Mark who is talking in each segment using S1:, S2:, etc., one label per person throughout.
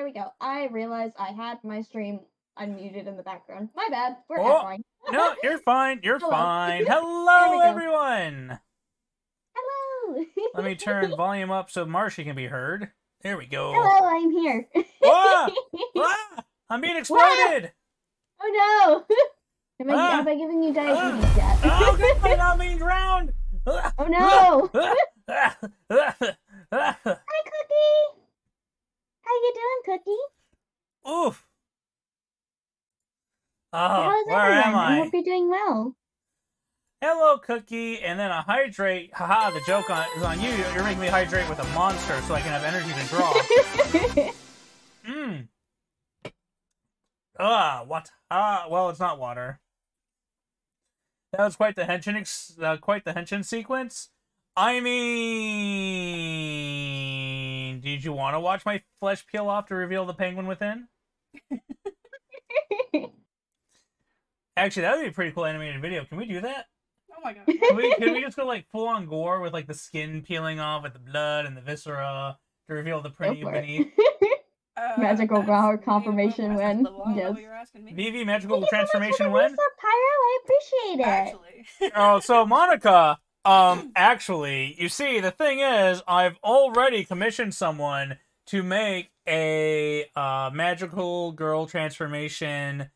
S1: there we go. I realized I had my stream unmuted in the background. My bad. We're
S2: Oh,
S1: echoing.
S2: no, you're fine. You're
S1: Hello.
S2: fine.
S1: There
S2: Hello,
S1: we go.
S2: everyone.
S1: Hello.
S2: Let me turn volume up so Marshy can be heard. There we go.
S1: Hello, I'm here.
S2: Ah! Ah! I'm being exploded.
S1: Oh no. Have I given you diabetes yet?
S2: Oh, God, I'm being drowned.
S1: Oh no.
S2: Hi,
S1: Hi, Cookie. How you doing, Cookie?
S2: Oof. Oh,
S1: How's
S2: where
S1: everyone?
S2: am I?
S1: I hope you're doing well.
S2: Hello, Cookie, and then a hydrate. Haha, the joke is on you. You're making me hydrate with a monster so I can have energy to draw. Mmm. What? Well, it's not water. That was quite the henshin sequence. I mean, did you want to watch my flesh peel off to reveal the penguin within? Actually, that would be a pretty cool animated video. Can we do that?
S3: Oh my god.
S2: Can we just go like full on gore with like the skin peeling off with the blood and the viscera to reveal the pretty beneath?
S1: Magical power confirmation win. Yes.
S2: VV magical transformation win.
S1: Pyro, I appreciate it.
S3: Actually.
S2: Oh, so Monica, actually, you see, the thing is, I've already commissioned someone to make a magical girl transformation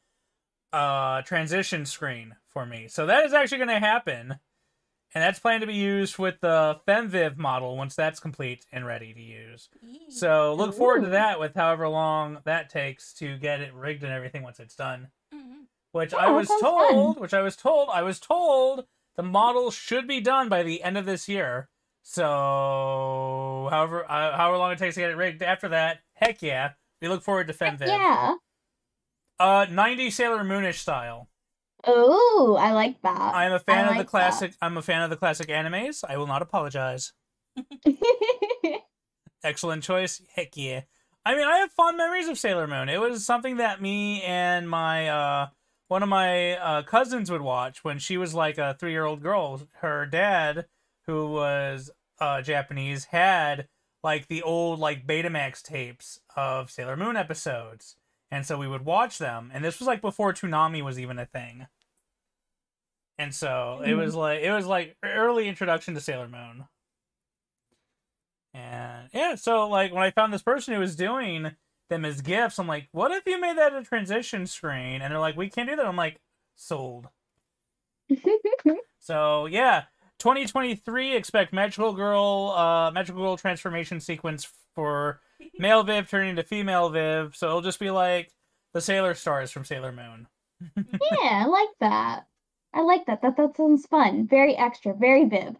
S2: transition screen for me. So that is actually going to happen. And that's planned to be used with the FemViv model once that's complete and ready to use. So look forward to that with however long that takes to get it rigged and everything once it's done. Which I was told the model should be done by the end of this year. So however long it takes to get it rigged after that, heck yeah. We look forward to FemViv.
S1: Yeah.
S2: 90s Sailor Moonish style.
S1: Oh, I like that.
S2: I'm a fan of the classic. I'm a fan of the classic animes. I will not apologize. Excellent choice. Heck yeah. I mean, I have fond memories of Sailor Moon. It was something that me and my one of my cousins would watch when she was like a 3-year-old girl. Her dad, who was Japanese, had like the old like Betamax tapes of Sailor Moon episodes. And so we would watch them. And this was like before Toonami was even a thing. And so it was like early introduction to Sailor Moon. And yeah, so like when I found this person who was doing them as gifts, I'm like, what if you made that a transition screen? And they're like, we can't do that. I'm like, sold. So yeah, 2023, expect magical girl transformation sequence for male Viv turning to female Viv. So it'll just be like the Sailor Stars from Sailor Moon.
S1: Yeah, I like that. I like that. That sounds fun. Very extra. Very Viv.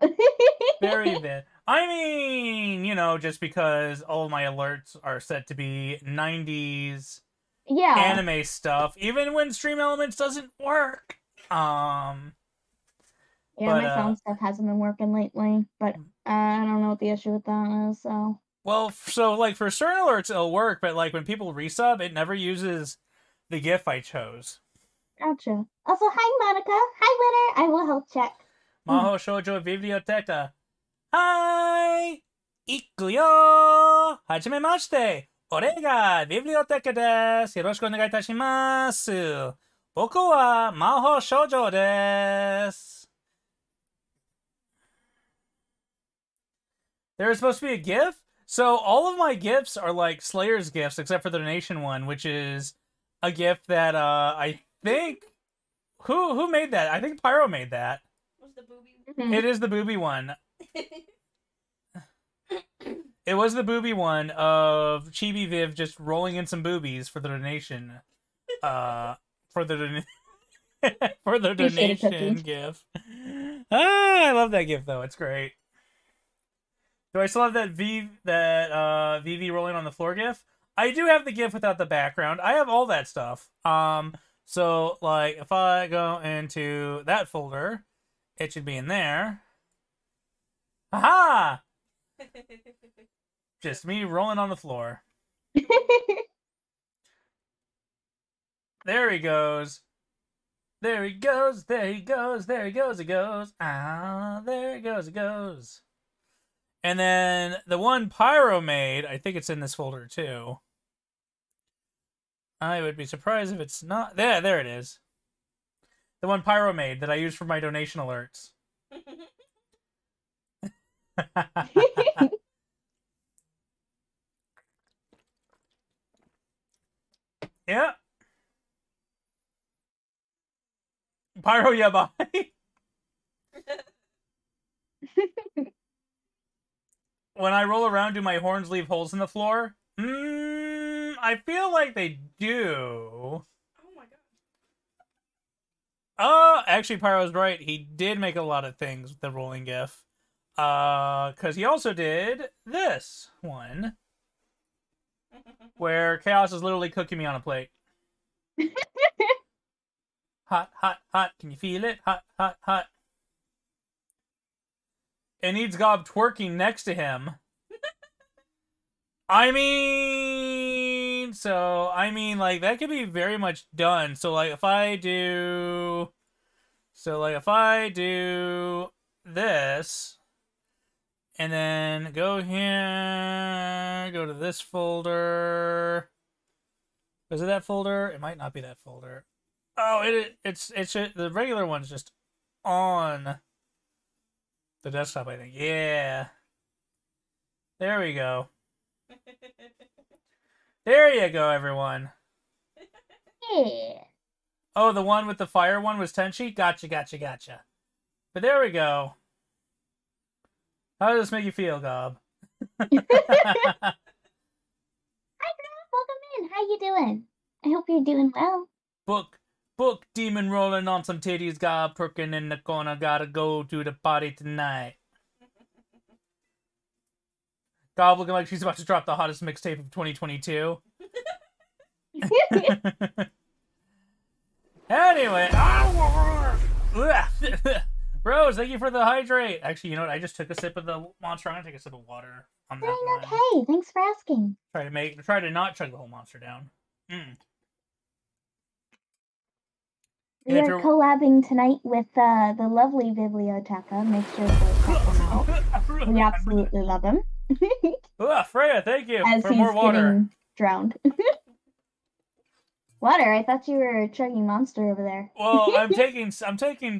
S2: Very Viv. I mean, you know, just because all of my alerts are set to be 90s anime stuff, even when Stream Elements doesn't work.
S1: Yeah, my sound stuff hasn't been working lately, but I don't know what the issue with that is, so...
S2: Well, so, like, for certain alerts, it'll work, but, like, when people resub, it never uses the GIF I chose.
S1: Gotcha. Also, hi, Monica. Hi, Winner. I will help check.
S2: Maho Shoujo Biblioteca. Hi! Iku yo! Hajimemashite! Ore ga Biblioteca desu. Yoroshiku onegai itashimasu. Boku wa Maho Shoujo desu. There's supposed to be a GIF? So all of my GIFs are like Slayer's GIFs, except for the donation one, which is a GIF that I think... Who made that? I think Pyro made that.
S3: Was the booby?
S2: It is the booby one. It was the booby one of Chibi Viv just rolling in some boobies for the donation. For the donation GIF. I love that GIF though. It's great. Do I still have that VV rolling on the floor GIF? I do have the GIF without the background. I have all that stuff. So like if I go into that folder, it should be in there. Aha! Just me rolling on the floor. There he goes. There he goes. There he goes. There he goes. It goes. Ah, there he goes. It goes. And then the one Pyro made, I think it's in this folder too. I would be surprised if it's not. There it is. The one Pyro made that I use for my donation alerts. Yeah. Pyro, yeah, bye. When I roll around, do my horns leave holes in the floor? I feel like they do.
S3: Oh my god.
S2: Actually, Pyro's right. He did make a lot of things with the rolling GIF. Because he also did this one. Where Chaos is literally cooking me on a plate. Hot, hot, hot. Can you feel it? Hot, hot, hot. It needs Gob twerking next to him. I mean, like, that could be very much done. So, like, if I do this, and then go here, go to this folder. Is it that folder? It might not be that folder. Oh, it's the regular one's just on the desktop, I think. Yeah. There we go. There you go, everyone.
S1: Yeah.
S2: Oh, the one with the fire one was Tenchi? Gotcha. But there we go. How does this make you feel, Gob?
S1: Hi, Graf. Welcome in. How you doing? I hope you're doing well.
S2: Book, demon rolling on some titties, Gob, perking in the corner. Gotta go to the party tonight. Gob looking like she's about to drop the hottest mixtape of 2022. Anyway. Rose, thank you for the hydrate. Actually, you know what? I just took a sip of the monster. I'm gonna take a sip of water on that one.
S1: Okay, thanks for asking.
S2: Try to not chug the whole monster down.
S1: We are collabing tonight with the lovely Biblioteca. Make sure to check them out. We absolutely love them.
S2: Freya, thank you
S1: As
S2: for more water.
S1: Getting drowned. Water? I thought you were chugging Monster over there.
S2: Well, I'm taking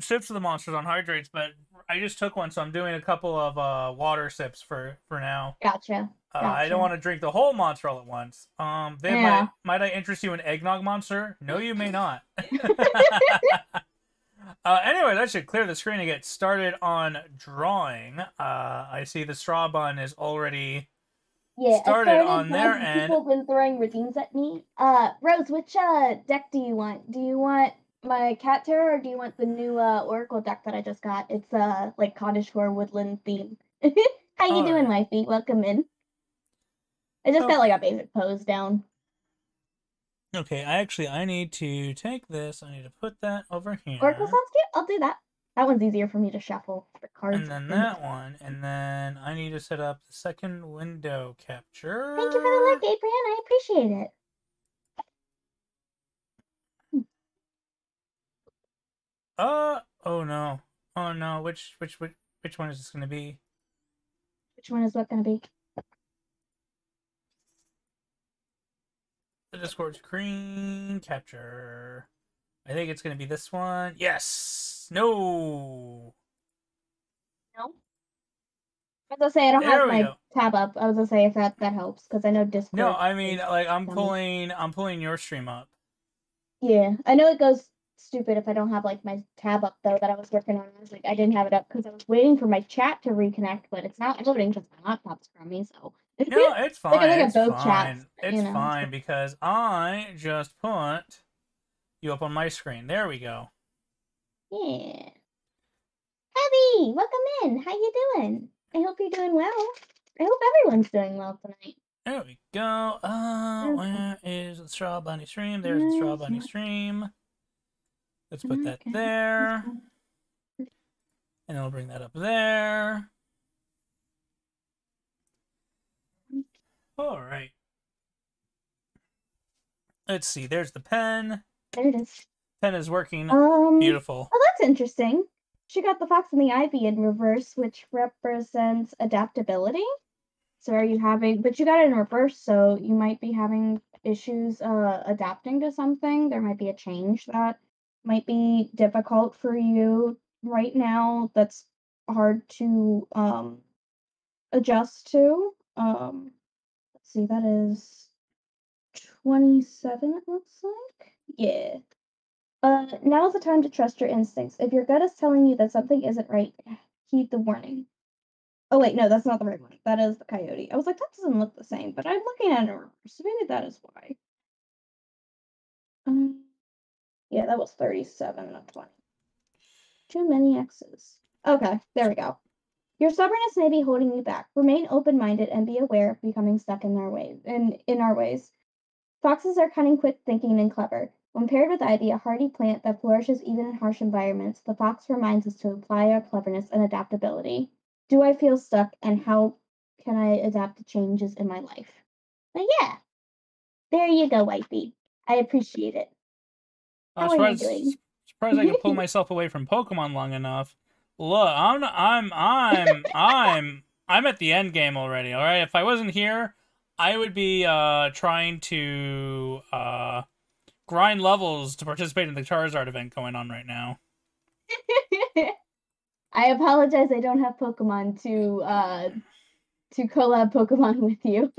S2: sips of the monsters on hydrates, but I just took one, so I'm doing a couple of water sips for now.
S1: Gotcha.
S2: I don't want to drink the whole monster all at once. Viv, might I interest you in Eggnog Monster? No, you may not. Anyway, that should clear the screen and get started on drawing. I see the StrawBunn is already started on their end.
S1: People have been throwing redeems at me. Rose, which deck do you want? Do you want my Cat Terror or do you want the new Oracle deck that I just got? It's like cottage core woodland theme. How you doing, wifey? Welcome in. I just got like a basic pose down.
S2: Okay, I need to take this. I need to put that over here.
S1: Oracle sounds cute. I'll do that. That one's easier for me to shuffle the cards.
S2: And then that one. And then I need to set up the second window capture.
S1: Thank you for the like, Adrian. I appreciate it.
S2: Oh no. Oh no. Which one is this gonna be?
S1: Which one is what gonna be?
S2: The Discord screen capture. I think it's gonna be this one. Yes. No.
S1: No. I was gonna say I don't have my tab up. I was gonna say if that helps because I know Discord.
S2: No, I mean like I'm pulling your stream up.
S1: Yeah, I know it goes stupid if I don't have like my tab up though that I was working on. I was like I didn't have it up because I was waiting for my chat to reconnect, but it's not loading because my laptop's crummy. So.
S2: No, it's fine.
S1: It's fine.
S2: It's fine because I just put you up on my screen. There we go.
S1: Yeah. Abby, welcome in. How you doing? I hope you're doing well. I hope everyone's doing well tonight.
S2: There we go. Where is the StrawBunny stream? There's the StrawBunny stream. Let's put that there. And I'll bring that up there. All right. Let's see. There's the pen.
S1: There it is.
S2: Pen is working. Beautiful.
S1: Oh, that's interesting. She got the fox and the ivy in reverse, which represents adaptability. So are you having... But you got it in reverse, so you might be having issues adapting to something. There might be a change that might be difficult for you right now that's hard to adjust to. Let's see, that is 27, it looks like. Yeah. Now's the time to trust your instincts. If your gut is telling you that something isn't right, heed the warning. Oh wait, no, that's not the right one. That is the coyote. I was like, that doesn't look the same, but I'm looking at it in reverse, so maybe that is why. Yeah, that was 37, not 20. Too many X's. Okay, there we go. Your stubbornness may be holding you back. Remain open-minded and be aware of becoming stuck in our ways. Foxes are cunning, quick thinking, and clever. When paired with ivy, a hardy plant that flourishes even in harsh environments, the fox reminds us to apply our cleverness and adaptability. Do I feel stuck, and how can I adapt to changes in my life? But yeah, there you go, wifey. I appreciate it. How are you doing?
S2: Surprised I could pull myself away from Pokemon long enough. Look, I'm at the end game already. All right, if I wasn't here, I would be trying to grind levels to participate in the Charizard event going on right now.
S1: I apologize. I don't have Pokemon to collab Pokemon with you.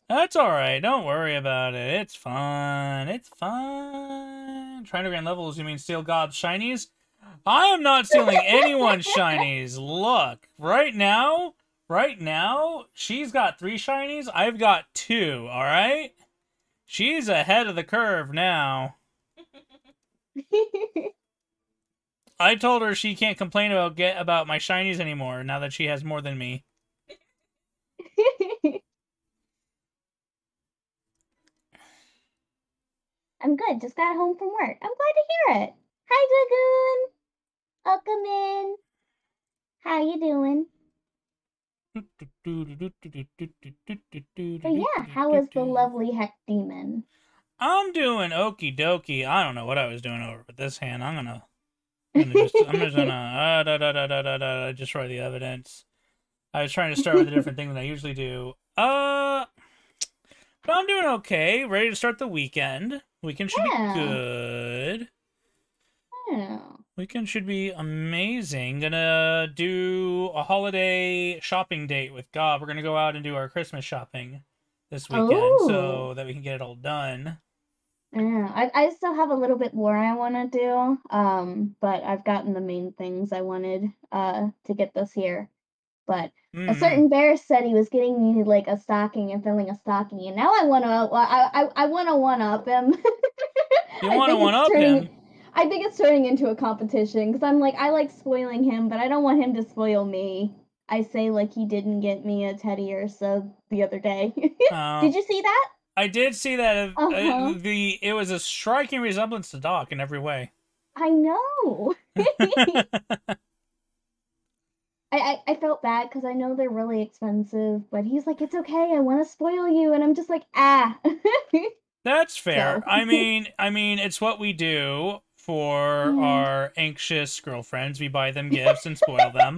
S2: That's all right. Don't worry about it. It's fun. It's fun. Trying to grind levels. You mean steal Gob's shinies? I am not stealing anyone's shinies. Look, right now, she's got 3 shinies. I've got 2. All right. She's ahead of the curve now. I told her she can't complain about my shinies anymore now that she has more than me.
S1: I'm good. Just got home from work. I'm glad to hear it. Hi, Dragoon. Welcome in. How you doing? But yeah, how is the lovely Heck Demon?
S2: I'm doing okie dokie. I don't know what I was doing over with this hand. I'm just gonna destroy the evidence. I was trying to start with a different thing than I usually do. But I'm doing okay. Ready to start the weekend. Weekend should be good.
S1: Yeah.
S2: Weekend should be amazing. Gonna do a holiday shopping date with Gob. We're gonna go out and do our Christmas shopping this weekend so that we can get it all done.
S1: Yeah, I still have a little bit more I want to do, but I've gotten the main things I wanted to get this year. But a certain bear said he was getting me like a stocking and filling a stocking, and now I want to one up him.
S2: You want to one up him?
S1: I think it's turning into a competition because I'm like, I like spoiling him, but I don't want him to spoil me. I say like he didn't get me a teddy or so the other day. Did you see that?
S2: I did see that. It was a striking resemblance to Doc in every way.
S1: I know. I felt bad because I know they're really expensive, but he's like, it's okay, I want to spoil you, and I'm just like, ah.
S2: That's fair. So. I mean, it's what we do for our anxious girlfriends. We buy them gifts and spoil them.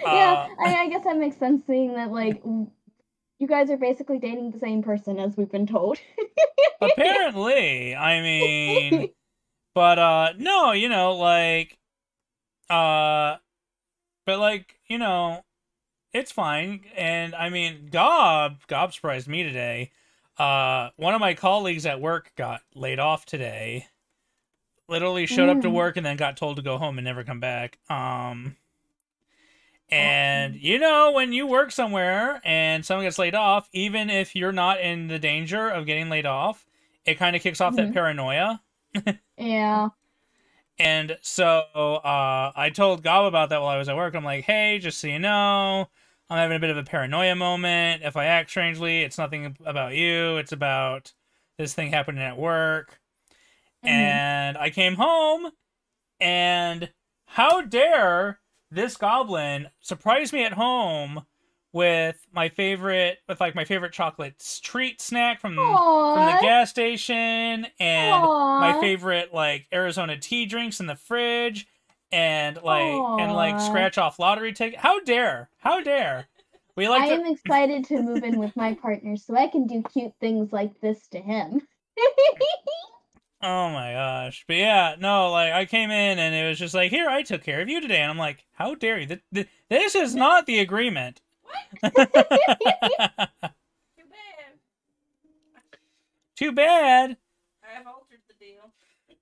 S1: Yeah, I guess that makes sense, seeing that, like, you guys are basically dating the same person, as we've been told.
S2: Apparently. I mean, but, no, you know, like, but, like, you know, it's fine. And, I mean, Gob surprised me today. One of my colleagues at work got laid off today. Literally showed up to work and then got told to go home and never come back. And, you know, when you work somewhere and someone gets laid off, even if you're not in the danger of getting laid off, it kind of kicks off that paranoia.
S1: Yeah.
S2: And so I told Gob about that while I was at work. I'm like, hey, just so you know, I'm having a bit of a paranoia moment. If I act strangely, it's nothing about you. It's about this thing happening at work. And I came home, and how dare this goblin surprise me at home with my favorite chocolate treat snack from the gas station, and my favorite like Arizona tea drinks in the fridge, and like scratch off lottery ticket. How dare We like
S1: I am excited to move in with my partner so I can do cute things like this to him.
S2: Oh my gosh. But yeah, no, like, I came in and it was just like, here, I took care of you today. And I'm like, how dare you? This is not the agreement.
S3: What? Too bad.
S2: Too bad.
S3: I have altered the deal.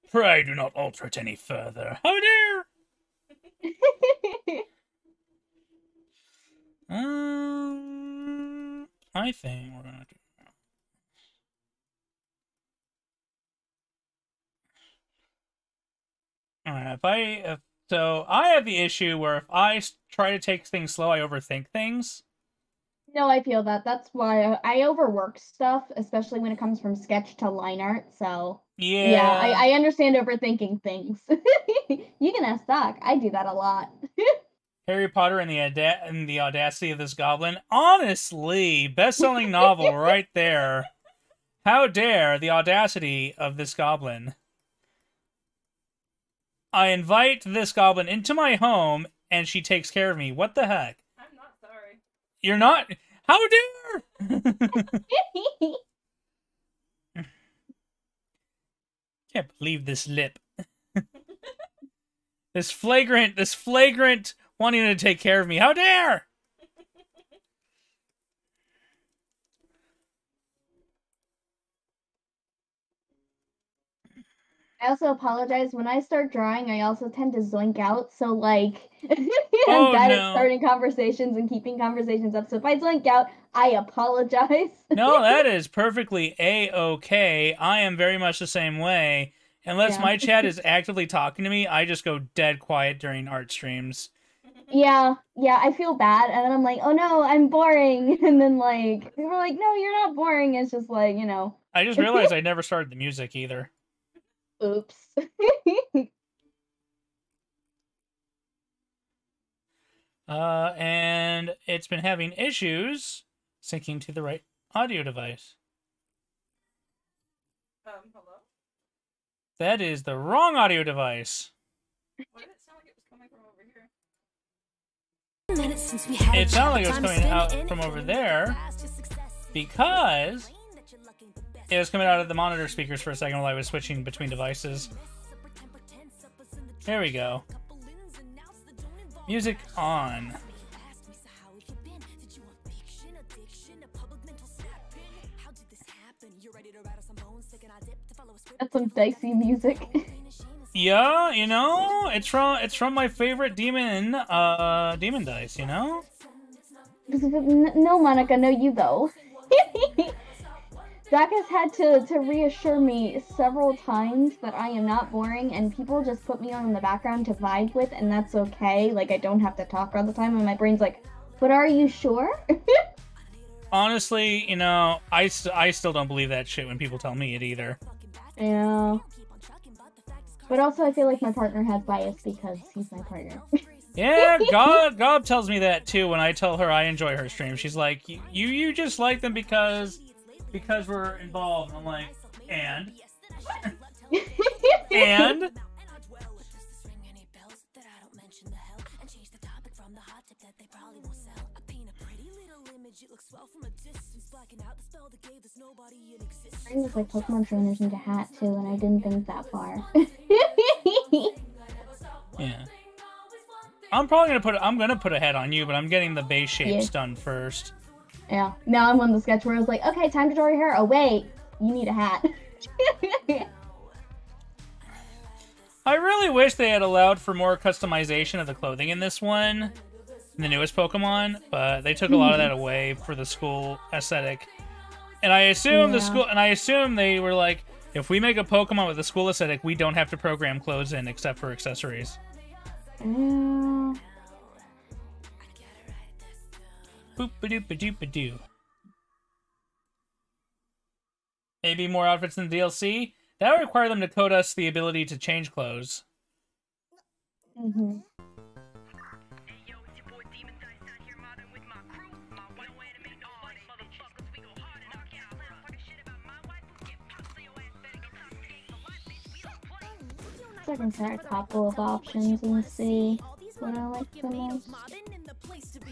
S2: Pray do not alter it any further. How dare! I think we're gonna do. Alright, so I have the issue where if I try to take things slow, I overthink things.
S1: No, I feel that. That's why I overwork stuff, especially when it comes from sketch to line art. So yeah, I understand overthinking things. You can ask Doc. I do that a lot.
S2: Harry Potter and the Audacity of this Goblin. Honestly, best-selling novel right there. How dare the audacity of this goblin. I invite this goblin into my home, and she takes care of me. What the heck?
S3: I'm not sorry.
S2: You're not? How dare! Can't believe this lip. This flagrant wanting to take care of me. How dare!
S1: I also apologize. When I start drawing, I also tend to zoink out. So, like, I'm
S2: Oh,
S1: bad
S2: no.
S1: at starting conversations and keeping conversations up. So if I zoink out, I apologize.
S2: No, that is perfectly A-okay. I am very much the same way. Unless my chat is actively talking to me, I just go dead quiet during art streams.
S1: Yeah, I feel bad. And then I'm like, oh no, I'm boring. And then, like, people are like, no, you're not boring. It's just like, you know.
S2: I just realized I never started the music either.
S1: Oops.
S2: And it's been having issues syncing to the right audio device.
S3: Hello?
S2: That is the wrong audio device.
S3: Why did it sound like it was coming from over here?
S2: It sounded like it was coming out from over there because it was coming out of the monitor speakers for a second while I was switching between devices. There we go. Music on.
S1: That's some dicey music.
S2: Yeah, you know, it's from my favorite demon dice, you know?
S1: No, Monica, no, you go. Doc has had to reassure me several times that I am not boring, and people just put me on in the background to vibe with, and that's okay. Like, I don't have to talk all the time, and my brain's like, but are you sure?
S2: Honestly, you know, I still don't believe that shit when people tell me it either.
S1: Yeah. But also, I feel like my partner has bias because he's my partner.
S2: Yeah, Gob tells me that too when I tell her I enjoy her stream. She's like, you just like them because we're involved. And I'm like, and? And?
S1: I was like Pokemon trainers need a hat too, and I didn't think that far.
S2: Yeah. I'm gonna put a hat on you, but I'm getting the base shapes done first.
S1: Yeah. Now I'm on the sketch where I was like, okay, time to draw your hair. Oh wait, you need a hat.
S2: I really wish they had allowed for more customization of the clothing in this one, in the newest Pokemon, but they took a lot of that away for the school aesthetic. And I assume they were like, if we make a Pokemon with a school aesthetic, we don't have to program clothes in except for accessories. Boop ba doop ba doop ba doo. Maybe more outfits in the DLC? That would require them to code us the ability to change clothes.
S1: Mm-hmm. So I can try a couple of options and see what I like the most.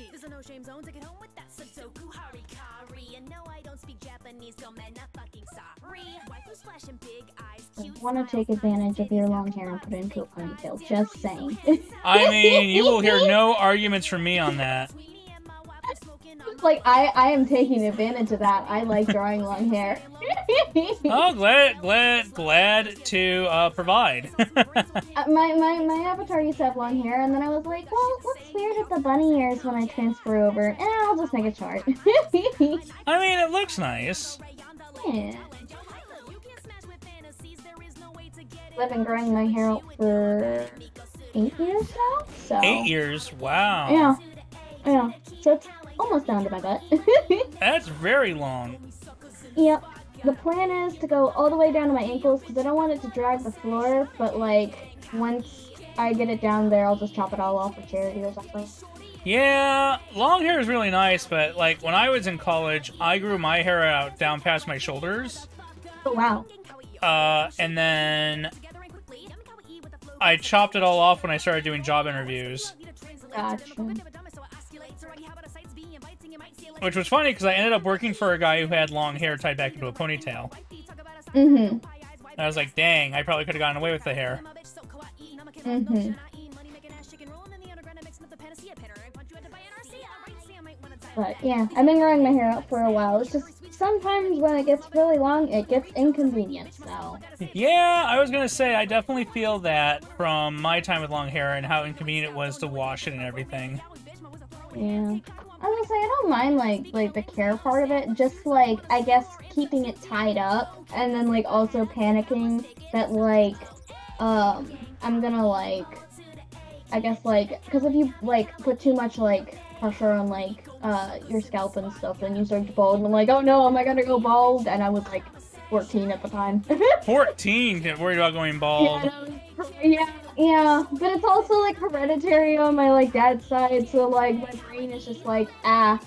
S4: There's a no shame zone, take it home with that Sudoku Harikari. And no, I don't speak Japanese, so man, not fucking sorry. Waifu splashing big eyes, cute
S1: I want to take advantage of your long hair and put it into a ponytail. Just saying.
S2: I mean, you will hear no arguments from me on that.
S1: Like, I am taking advantage of that. I like drawing long hair.
S2: Oh, glad to provide.
S1: My avatar used to have long hair, and then I was like, well, it looks weird with the bunny ears when I transfer over. And I'll just make it short.
S2: I mean, it looks nice.
S1: Yeah. I've been growing my hair out for 8 years now, so...
S2: 8 years? Wow.
S1: Yeah. So it's almost down to my butt.
S2: That's very long.
S1: Yep. The plan is to go all the way down to my ankles because I don't want it to drag the floor, but like once I get it down there, I'll just chop it all off for charity or something.
S2: Yeah, long hair is really nice, but like when I was in college, I grew my hair out down past my shoulders.
S1: Oh, wow.
S2: And then I chopped it all off when I started doing job interviews.
S1: Gotcha.
S2: Which was funny because I ended up working for a guy who had long hair tied back into a ponytail.
S1: Mm-hmm.
S2: And I was like, dang, I probably could have gotten away with the hair.
S1: Mm-hmm. But yeah, I've been growing my hair out for a while. It's just sometimes when it gets really long, it gets inconvenient, so...
S2: Yeah, I was gonna say, I definitely feel that from my time with long hair and how inconvenient it was to wash it and everything.
S1: Yeah. I was gonna say, I don't mind, like, the care part of it, just, like, I guess keeping it tied up, and then, like, also panicking that, like, I'm gonna, like, I guess, like, because if you, like, put too much, like, pressure on, like, your scalp and stuff, then you start to bald, and I'm like, oh no, am I gonna go bald? And I was, like, 14 at the time.
S2: 14? Worried about going bald.
S1: Yeah, but it's also, like, hereditary on my, like, dad's side, so, like, my brain is just like, ah.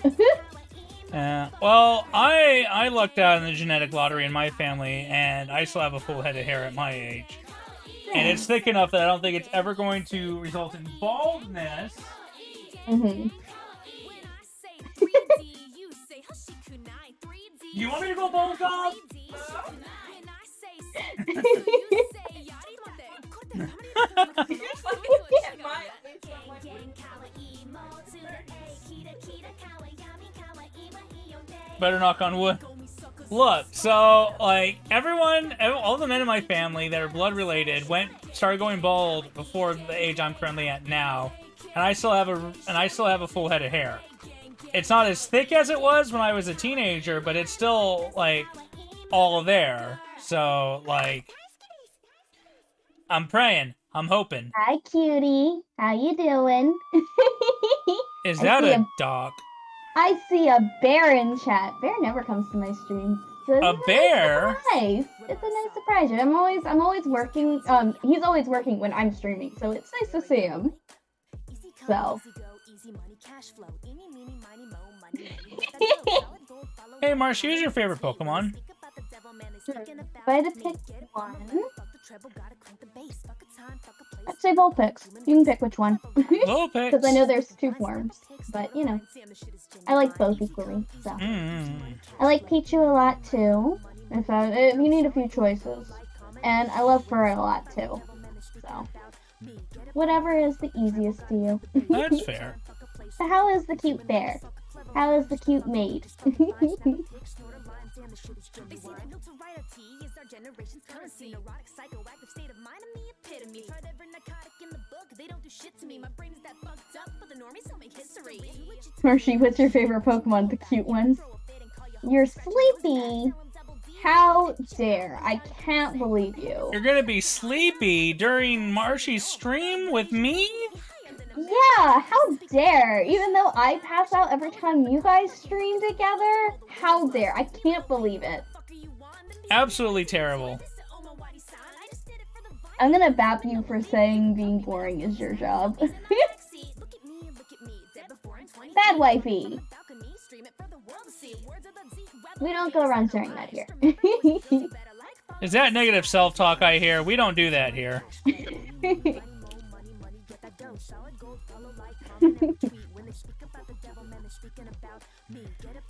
S2: Well, I lucked out in the genetic lottery in my family, and I still have a full head of hair at my age. Yeah. And it's thick enough that I don't think it's ever going to result in baldness.
S1: Mm-hmm.
S2: You want me to go bald, Gob? Better knock on wood. Look, so like all the men in my family that are blood related started going bald before the age I'm currently at now, and I still have a full head of hair. It's not as thick as it was when I was a teenager, but it's still like all there. So like, I'm praying. I'm hoping.
S1: Hi, cutie. How you doing?
S2: Is that a dog?
S1: I see a bear in chat. Bear never comes to my streams. So
S2: A bear?
S1: Nice. It's a nice surprise. I'm always working. He's always working when I'm streaming, so it's nice to see him. So.
S2: Hey, Marsh, who's your favorite Pokemon?
S1: If I had to pick one, I'd say Vulpix. You can pick which one.
S2: Vulpix.
S1: Because I know there's 2 forms, but you know, I like both equally. So I like Pichu a lot too. If you need a few choices, and I love Furry a lot too. So whatever is the easiest to you.
S2: That's fair.
S1: So how is the cute bear? How is the cute maid? Marshy, what's your favorite Pokemon? The cute ones? You're sleepy? How dare. I can't believe you.
S2: You're gonna be sleepy during Marshy's stream with me?
S1: Yeah, how dare. Even though I pass out every time you guys stream together, how dare. I can't believe it.
S2: Absolutely terrible.
S1: I'm gonna bap you for saying being boring is your job. Bad wifey. We don't go around sharing that here.
S2: Is that negative self-talk I hear? We don't do that here.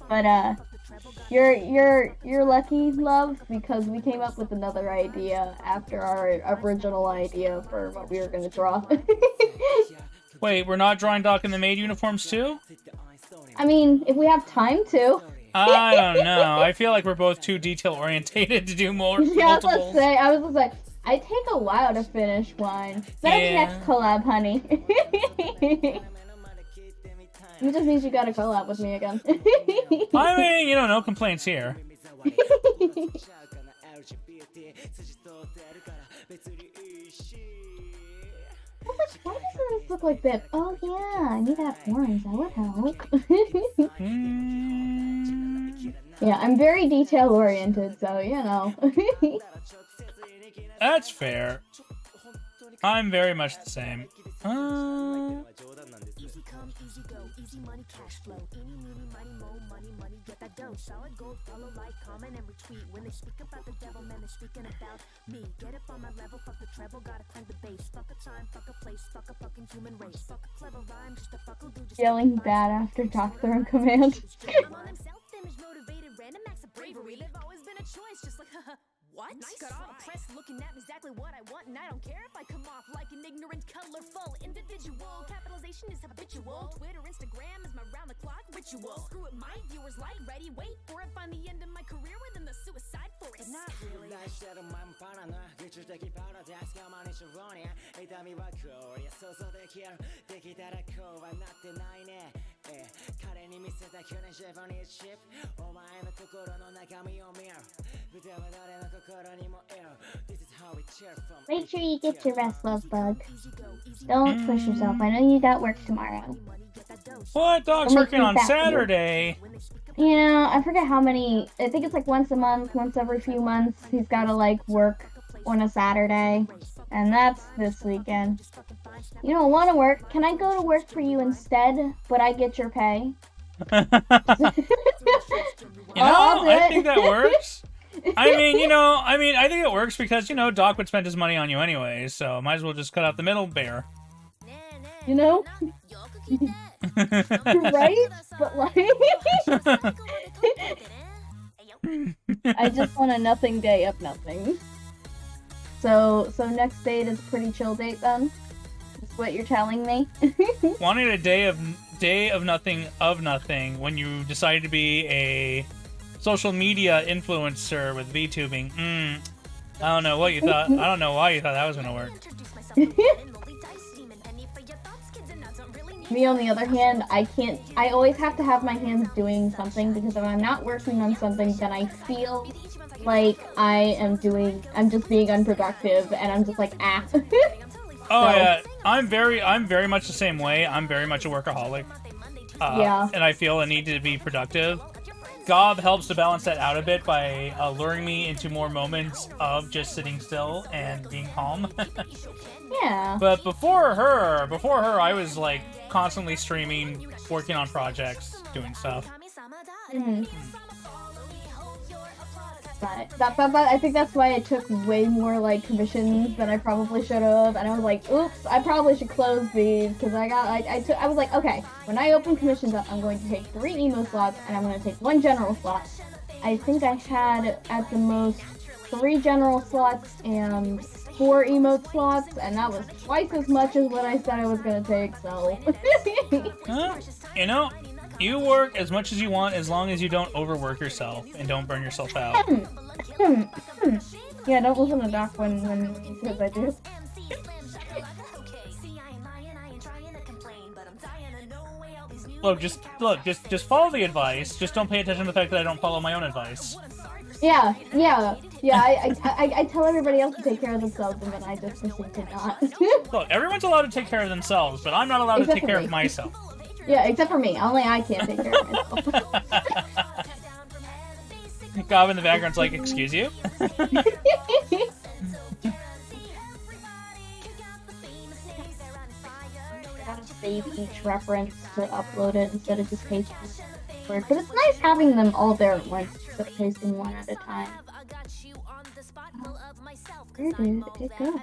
S1: But you're lucky, love, because we came up with another idea after our original idea for what we were gonna draw.
S2: Wait, we're not drawing Doc in the maid uniforms too?
S1: I mean, if we have time to.
S2: I don't know. I feel like we're both too detail orientated to do more.
S1: Yeah, I was
S2: multiples.
S1: gonna say, I take a while to finish one. That's next collab, honey. It just means you gotta collab with me again.
S2: I mean, you know, no complaints here.
S1: Why doesn't this look like that? Oh yeah, I need to have horns. That would help. Yeah, I'm very detail oriented, so you know.
S2: That's fair. I'm very much the same.
S4: Easy come, easy go, easy money, cash flow. Eeny, meeny, miny, mo, money, get that dough. Solid gold, follow, like, comment, and retweet. When they speak about the devil, man, they're speaking about me. Get up on my level, fuck the treble, gotta crank the bass. Fuck a time, fuck a place, fuck a fucking human race. Fuck a clever rhyme, just a fuck who do just
S1: Yelling bad after talk throwing command.
S4: Self-image motivated, random acts of bravery. They've always been a choice, just like, what? Nice got all the press looking at me exactly what I want, and I don't care if I come off like an ignorant, colorful individual. Capitalization is habitual. Twitter, Instagram is my round-the-clock ritual. Screw it, my viewers like ready. Wait for it, find the end of my career within the suicide forest. But not really.
S1: Make sure you get your rest, love bug. Don't push yourself. I know you got work tomorrow.
S2: What? Doc's working on Saturday.
S1: You know, I forget how many. I think it's like once a month, once every few months. He's gotta like work on a Saturday, and that's this weekend. You don't want to work? Can I go to work for you instead, but I get your pay?
S2: You know, I think that works. I mean, I think it works because, Doc would spend his money on you anyway, so might as well just cut out the middle bear.
S1: You know? Right? But like... I just want a nothing day of nothing. So next date is a pretty chill date then? That's what you're telling me?
S2: Wanted a day of nothing when you decided to be a social media influencer with VTubing. I don't know what you thought. I don't know why you thought that was gonna work.
S1: Me, on the other hand, I always have to have my hands doing something, because if I'm not working on something, then I feel like I'm just being unproductive, and I'm just like, ah.
S2: Oh yeah, I'm very much the same way. I'm very much a workaholic.
S1: Yeah.
S2: And I feel a need to be productive. Gob helps to balance that out a bit by luring me into more moments of just sitting still and being calm.
S1: Yeah.
S2: But before her, I was like constantly streaming, working on projects, doing stuff.
S1: But I think that's why I took way more like commissions than I probably should have, and I was like, oops, I probably should close these, because I was like, okay, when I open commissions up, I'm going to take 3 emo slots, and I'm going to take 1 general slot. I think I had at the most 3 general slots and 4 emote slots, and that was twice as much as what I said I was going to take, so...
S2: You work as much as you want as long as you don't overwork yourself and don't burn yourself out.
S1: Yeah, don't listen to Doc when he says I do.
S2: Look, just follow the advice. Just don't pay attention to the fact that I don't follow my own advice.
S1: Yeah. I tell everybody else to take care of themselves, and then I just proceed to not.
S2: Look, everyone's allowed to take care of themselves, but I'm not allowed to take care of myself.
S1: Yeah, except for me. Only I can't take care of myself.
S2: Gob in the background's like, excuse you?
S1: Gotta save each reference to upload it instead of just pasting the word. But it's nice having them all there at once instead of pasting one at a time. Where did it go?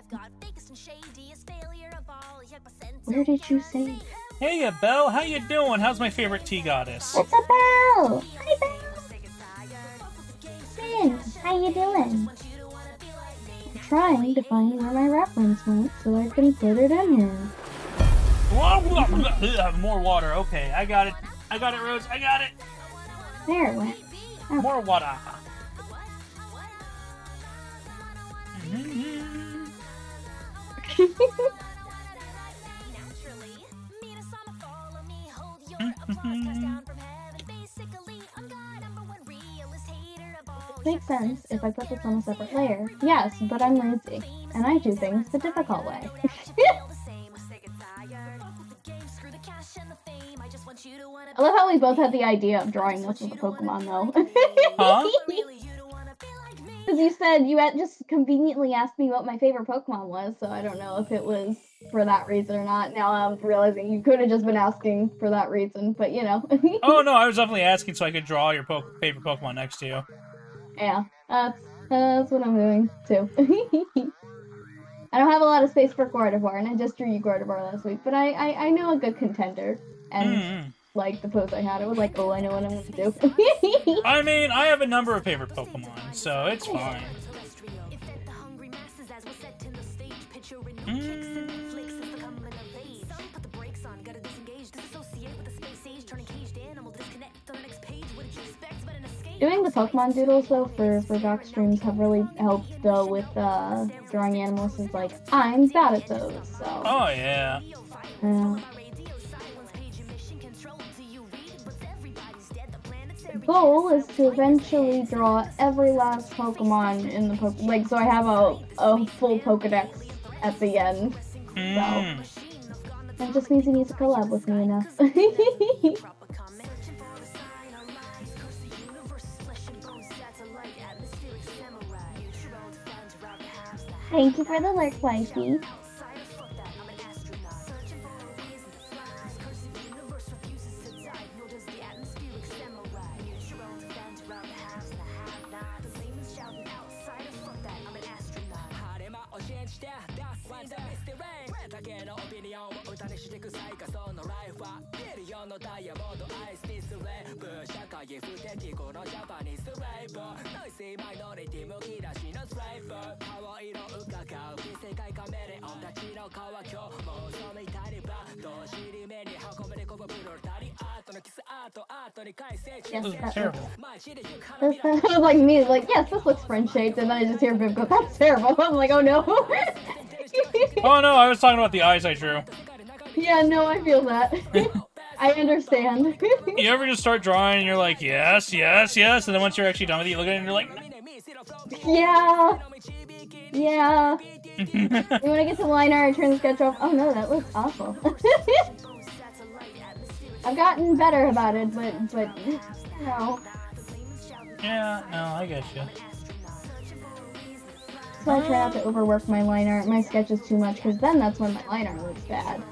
S1: Where did you save?
S2: Hey, Belle, how you doing? How's my favorite tea goddess?
S1: What's up, Belle? Hi, Belle. Finn, how you doing? I'm trying to find where my reference went so I can put it in here.
S2: More water. Okay, I got it. I got it, Rose. I got it.
S1: There it went. Oh.
S2: More water.
S1: Makes sense if I put this on a separate layer. Yes, but I'm lazy, and I do things the difficult way. I love how we both had the idea of drawing this with a Pokemon, though.
S2: Huh?
S1: Because you said you had just conveniently asked me what my favorite Pokemon was, so I don't know if it was for that reason or not. Now I'm realizing you could have just been asking for that reason, but you know.
S2: Oh no, I was definitely asking so I could draw your favorite Pokemon next to you.
S1: Yeah, that's what I'm doing too. I don't have a lot of space for Gardevoir, and I just drew you Gardevoir last week, but I know a good contender, and like the pose I had, I was like, oh, I know what I'm going to do.
S2: I mean, I have a number of favorite Pokemon, so it's fine.
S1: Doing the Pokemon doodles, though, for doc streams have really helped, though, with drawing animals, since, like, I'm bad at those, so...
S2: Oh, yeah.
S1: The goal is to eventually draw every last Pokemon in the like, so I have a full Pokedex at the end, so... That just means he needs to collab with me enough. Thank you for the lurk, wifey. Yes,
S2: That's terrible.
S1: That was like me, like, yes, this looks friend-shaped, and then I just hear Viv go, that's terrible. I'm like, oh no.
S2: Oh no, I was talking about the eyes I drew.
S1: Yeah, no, I feel that. I understand.
S2: You ever just start drawing and you're like, yes, yes, yes, and then once you're actually done with it, you look at it and you're like...
S1: Yeah. Yeah. When I get to line art, I turn the sketch off. Oh no, that looks awful. I've gotten better about it, but no.
S2: Yeah, no, I get you.
S1: So I try not to overwork my line art, my sketches too much, because then that's when my line art looks bad.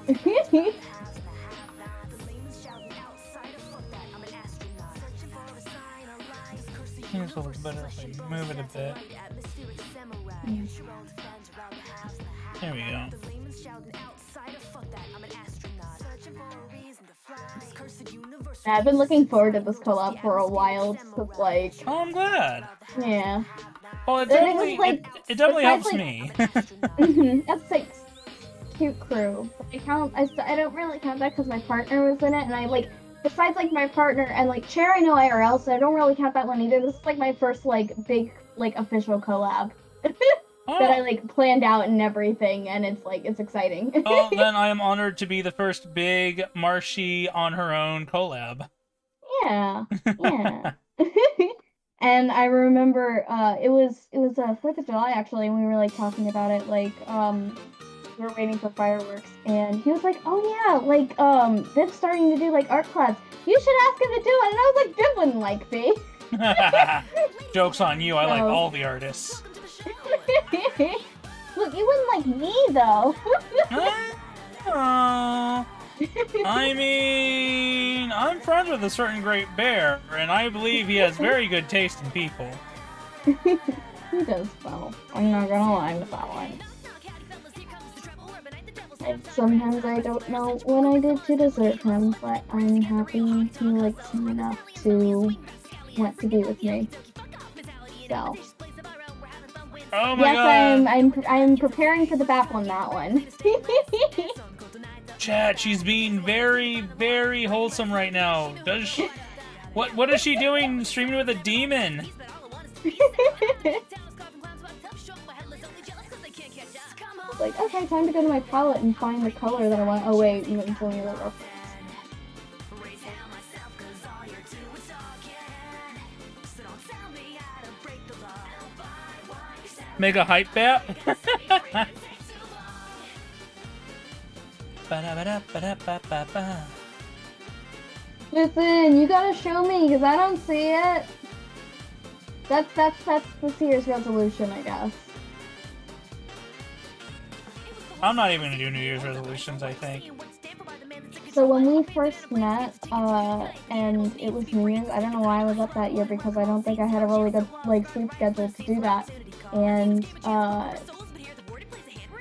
S2: Seems a little better if I move it a bit. There we go.
S1: I've been looking forward to this collab for a while, cause like...
S2: Oh, I'm glad.
S1: Yeah.
S2: Well, it
S1: Then it
S2: definitely,
S1: was like-
S2: it definitely
S1: besides,
S2: helps
S1: like-
S2: me.
S1: That's like cute crew. I don't really count that because my partner was in it, and I like, besides like my partner and like Cher, I know IRL, so I don't really count that one either. This is like my first like big like official collab that I like planned out and everything, and it's like it's exciting.
S2: Oh, then I am honored to be the first big Marshy on her own collab.
S1: Yeah, yeah. And I remember it was 4th of July actually, and we were like talking about it, like we were waiting for fireworks, and he was like, oh yeah, like Viv's starting to do like art class. You should ask him to do it. And I was like, Viv wouldn't like me.
S2: Joke's on you, I like all the artists.
S1: Look, you wouldn't like me though.
S2: I mean, I'm friends with a certain great bear, and I believe he has very good taste in people.
S1: He does, though. I'm not gonna lie with that one. Like, sometimes I don't know what I did to deserve him, but I'm happy he likes me enough to want to be with me. So,
S2: Oh my
S1: yes,
S2: god!
S1: I'm preparing for the BAP on that one.
S2: Chat, she's being very, very wholesome right now. Does she... What is she doing streaming with a demon?
S1: Like, okay, time to go to my palette and find the color that I want. Oh wait, I'm telling you that.
S2: Mega hype bat?
S1: Listen, you gotta show me, because I don't see it. That's this year's resolution, I guess.
S2: I'm not even gonna do New Year's resolutions, I think.
S1: So when we first met, and it was New Year's, I don't know why I was up that year, because I don't think I had a really good, like, sleep schedule to do that. And,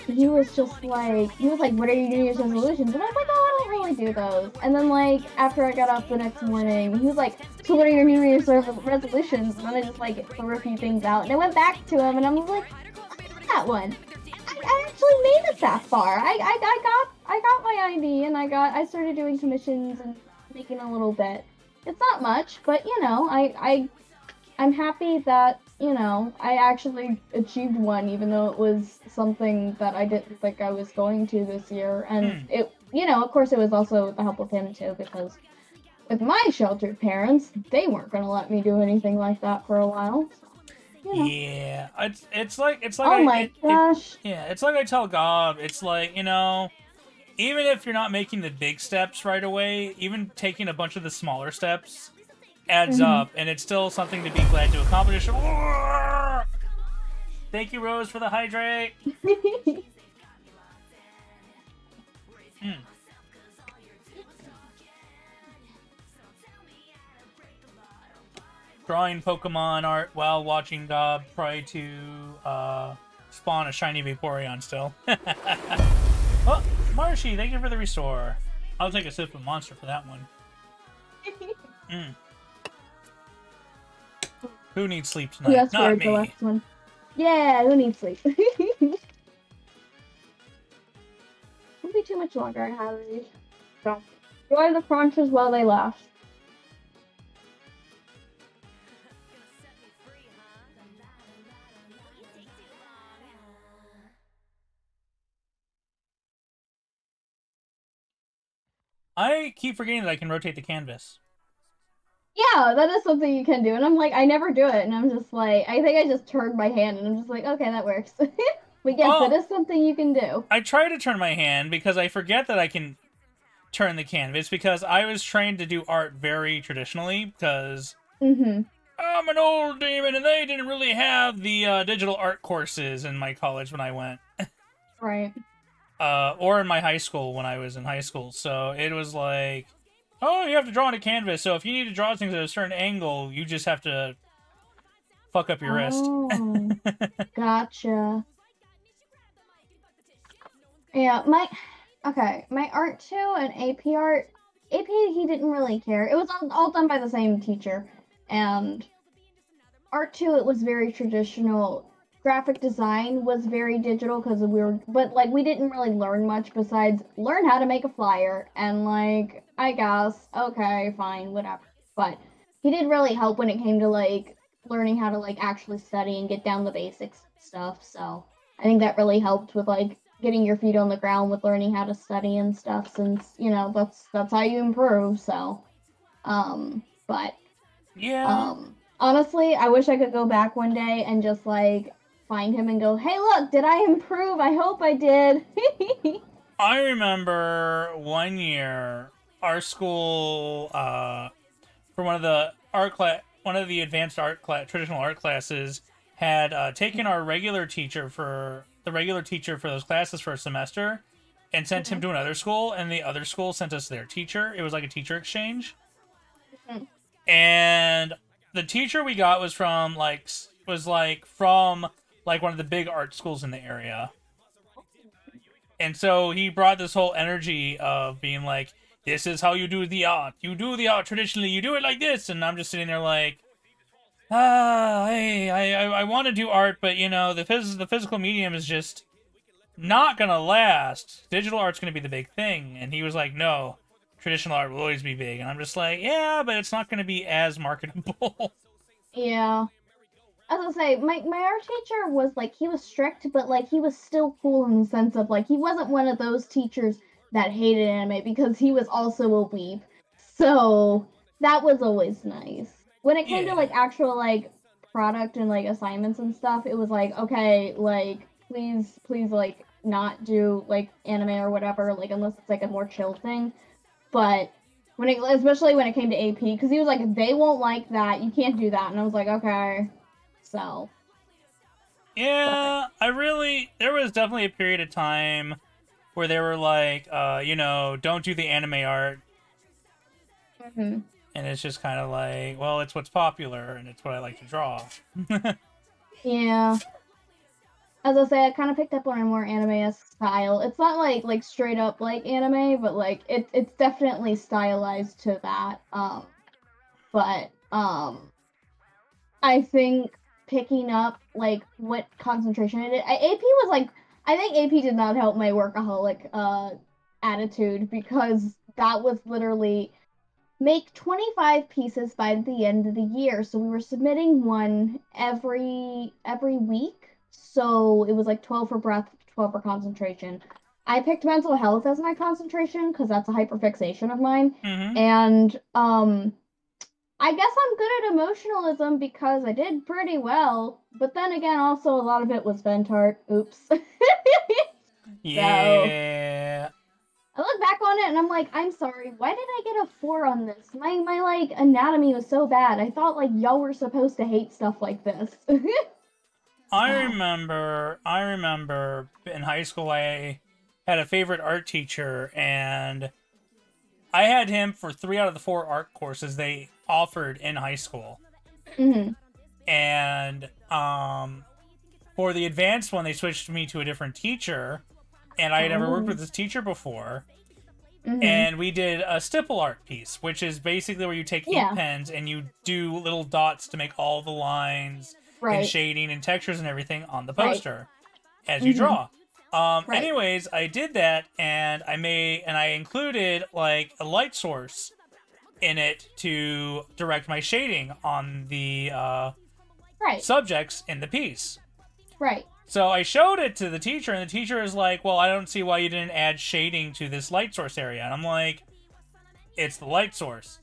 S1: he was like, what are your New Year's resolutions? And I was like, oh, I don't really do those. And then, like, after I got up the next morning, he was like, so what are your New Year's resolutions? And then I just, like, threw a few things out. And I went back to him, and I was like, I got that one. I actually made it that far. I got my ID, and I started doing commissions and making a little bit. It's not much, but, you know, I'm happy that, you know, I actually achieved one, even though it was something that I didn't think I was going to this year. And it, you know, of course it was also with the help of him too, because with my sheltered parents, they weren't going to let me do anything like that for a while. So, you know.
S2: Yeah, it's like
S1: oh my gosh.
S2: It's like I tell Gob, it's like, you know, even if you're not making the big steps right away, even taking a bunch of the smaller steps adds up, and it's still something to be glad to accomplish. Thank you, Rose, for the hydrate. Drawing Pokemon art while watching Gob try to spawn a shiny Vaporeon still. Oh, Marshy, thank you for the restore. I'll take a sip of Monster for that one. Who needs sleep tonight?
S1: Yes,
S2: Not
S1: the
S2: me.
S1: last one. Yeah, who needs sleep? Won't be too much longer. I have these. So, enjoy the crunches while they last.
S2: I keep forgetting that I can rotate the canvas.
S1: Yeah, that is something you can do. And I'm like, I never do it. And I'm just like, I think I just turned my hand and I'm just like, okay, that works. But yes, that is something you can do.
S2: I try to turn my hand because I forget that I can turn the canvas, because I was trained to do art very traditionally, because I'm an old demon and they didn't really have the digital art courses in my college when I went.
S1: Right.
S2: Or in my high school when I was in high school. So it was like, oh, you have to draw on a canvas. So if you need to draw things at a certain angle, you just have to fuck up your wrist.
S1: Gotcha. Yeah, my art 2 and AP art, AP he didn't really care. It was all done by the same teacher. And art 2, it was very traditional. Graphic design was very digital because we didn't really learn much besides learn how to make a flyer and, like, I guess, okay, fine, whatever. But he did really help when it came to, like, learning how to, like, actually study and get down the basics stuff. So I think that really helped with, like, getting your feet on the ground with learning how to study and stuff, since, you know, that's how you improve. So, but
S2: yeah,
S1: honestly, I wish I could go back one day and just, like, find him and go, hey, look, did I improve? I hope I did.
S2: I remember one year our school, for one of the advanced traditional art classes, had taken our regular teacher for those classes for a semester and sent him to another school, and the other school sent us their teacher. It was like a teacher exchange. And the teacher we got was from one of the big art schools in the area. And so he brought this whole energy of being like, this is how you do the art. You do the art traditionally. You do it like this. And I'm just sitting there like, hey, I want to do art, but, you know, the physical medium is just not going to last. Digital art's going to be the big thing. And he was like, no, traditional art will always be big. And I'm just like, yeah, but it's not going to be as marketable.
S1: Yeah. As I say, my art teacher was, like, he was strict, but, like, he was still cool in the sense of, like, he wasn't one of those teachers that hated anime because he was also a weeb. So, that was always nice. When it came to, like, actual, like, product and, like, assignments and stuff, it was like, okay, like, please, like, not do, like, anime or whatever, like, unless it's, like, a more chill thing. But, especially when it came to AP, because he was like, they won't like that, you can't do that. And I was like, okay. So.
S2: Yeah, there was definitely a period of time where they were like, you know, don't do the anime art.
S1: Mm-hmm.
S2: And it's just kind of like, well, it's what's popular, and it's what I like to draw.
S1: Yeah. As I say, I kind of picked up on a more anime-esque style. It's not like straight up like anime, but like it's definitely stylized to that. But I think picking up like what concentration it is. AP was like, I think AP did not help my workaholic attitude, because that was literally make 25 pieces by the end of the year. So we were submitting one every week. So it was like 12 for breath, 12 for concentration. I picked mental health as my concentration because that's a hyperfixation of mine.
S2: Mm-hmm.
S1: And I guess I'm good at emotionalism because I did pretty well. But then again, also a lot of it was vent art. Oops.
S2: Yeah.
S1: I look back on it and I'm like, I'm sorry, why did I get a 4 on this? My like anatomy was so bad. I thought like y'all were supposed to hate stuff like this.
S2: I remember in high school I had a favorite art teacher, and I had him for 3 out of the 4 art courses they offered in high school.
S1: Mm-hmm.
S2: And for the advanced one, they switched me to a different teacher, and I had never worked with this teacher before.
S1: Mm-hmm.
S2: And we did a stipple art piece, which is basically where you take ink pens and you do little dots to make all the lines and shading and textures and everything on the poster as you draw. Anyways, I did that, and I included like a light source in it to direct my shading on the subjects in the piece.
S1: Right.
S2: So I showed it to the teacher, and the teacher is like, well, I don't see why you didn't add shading to this light source area. And I'm like, it's the light source.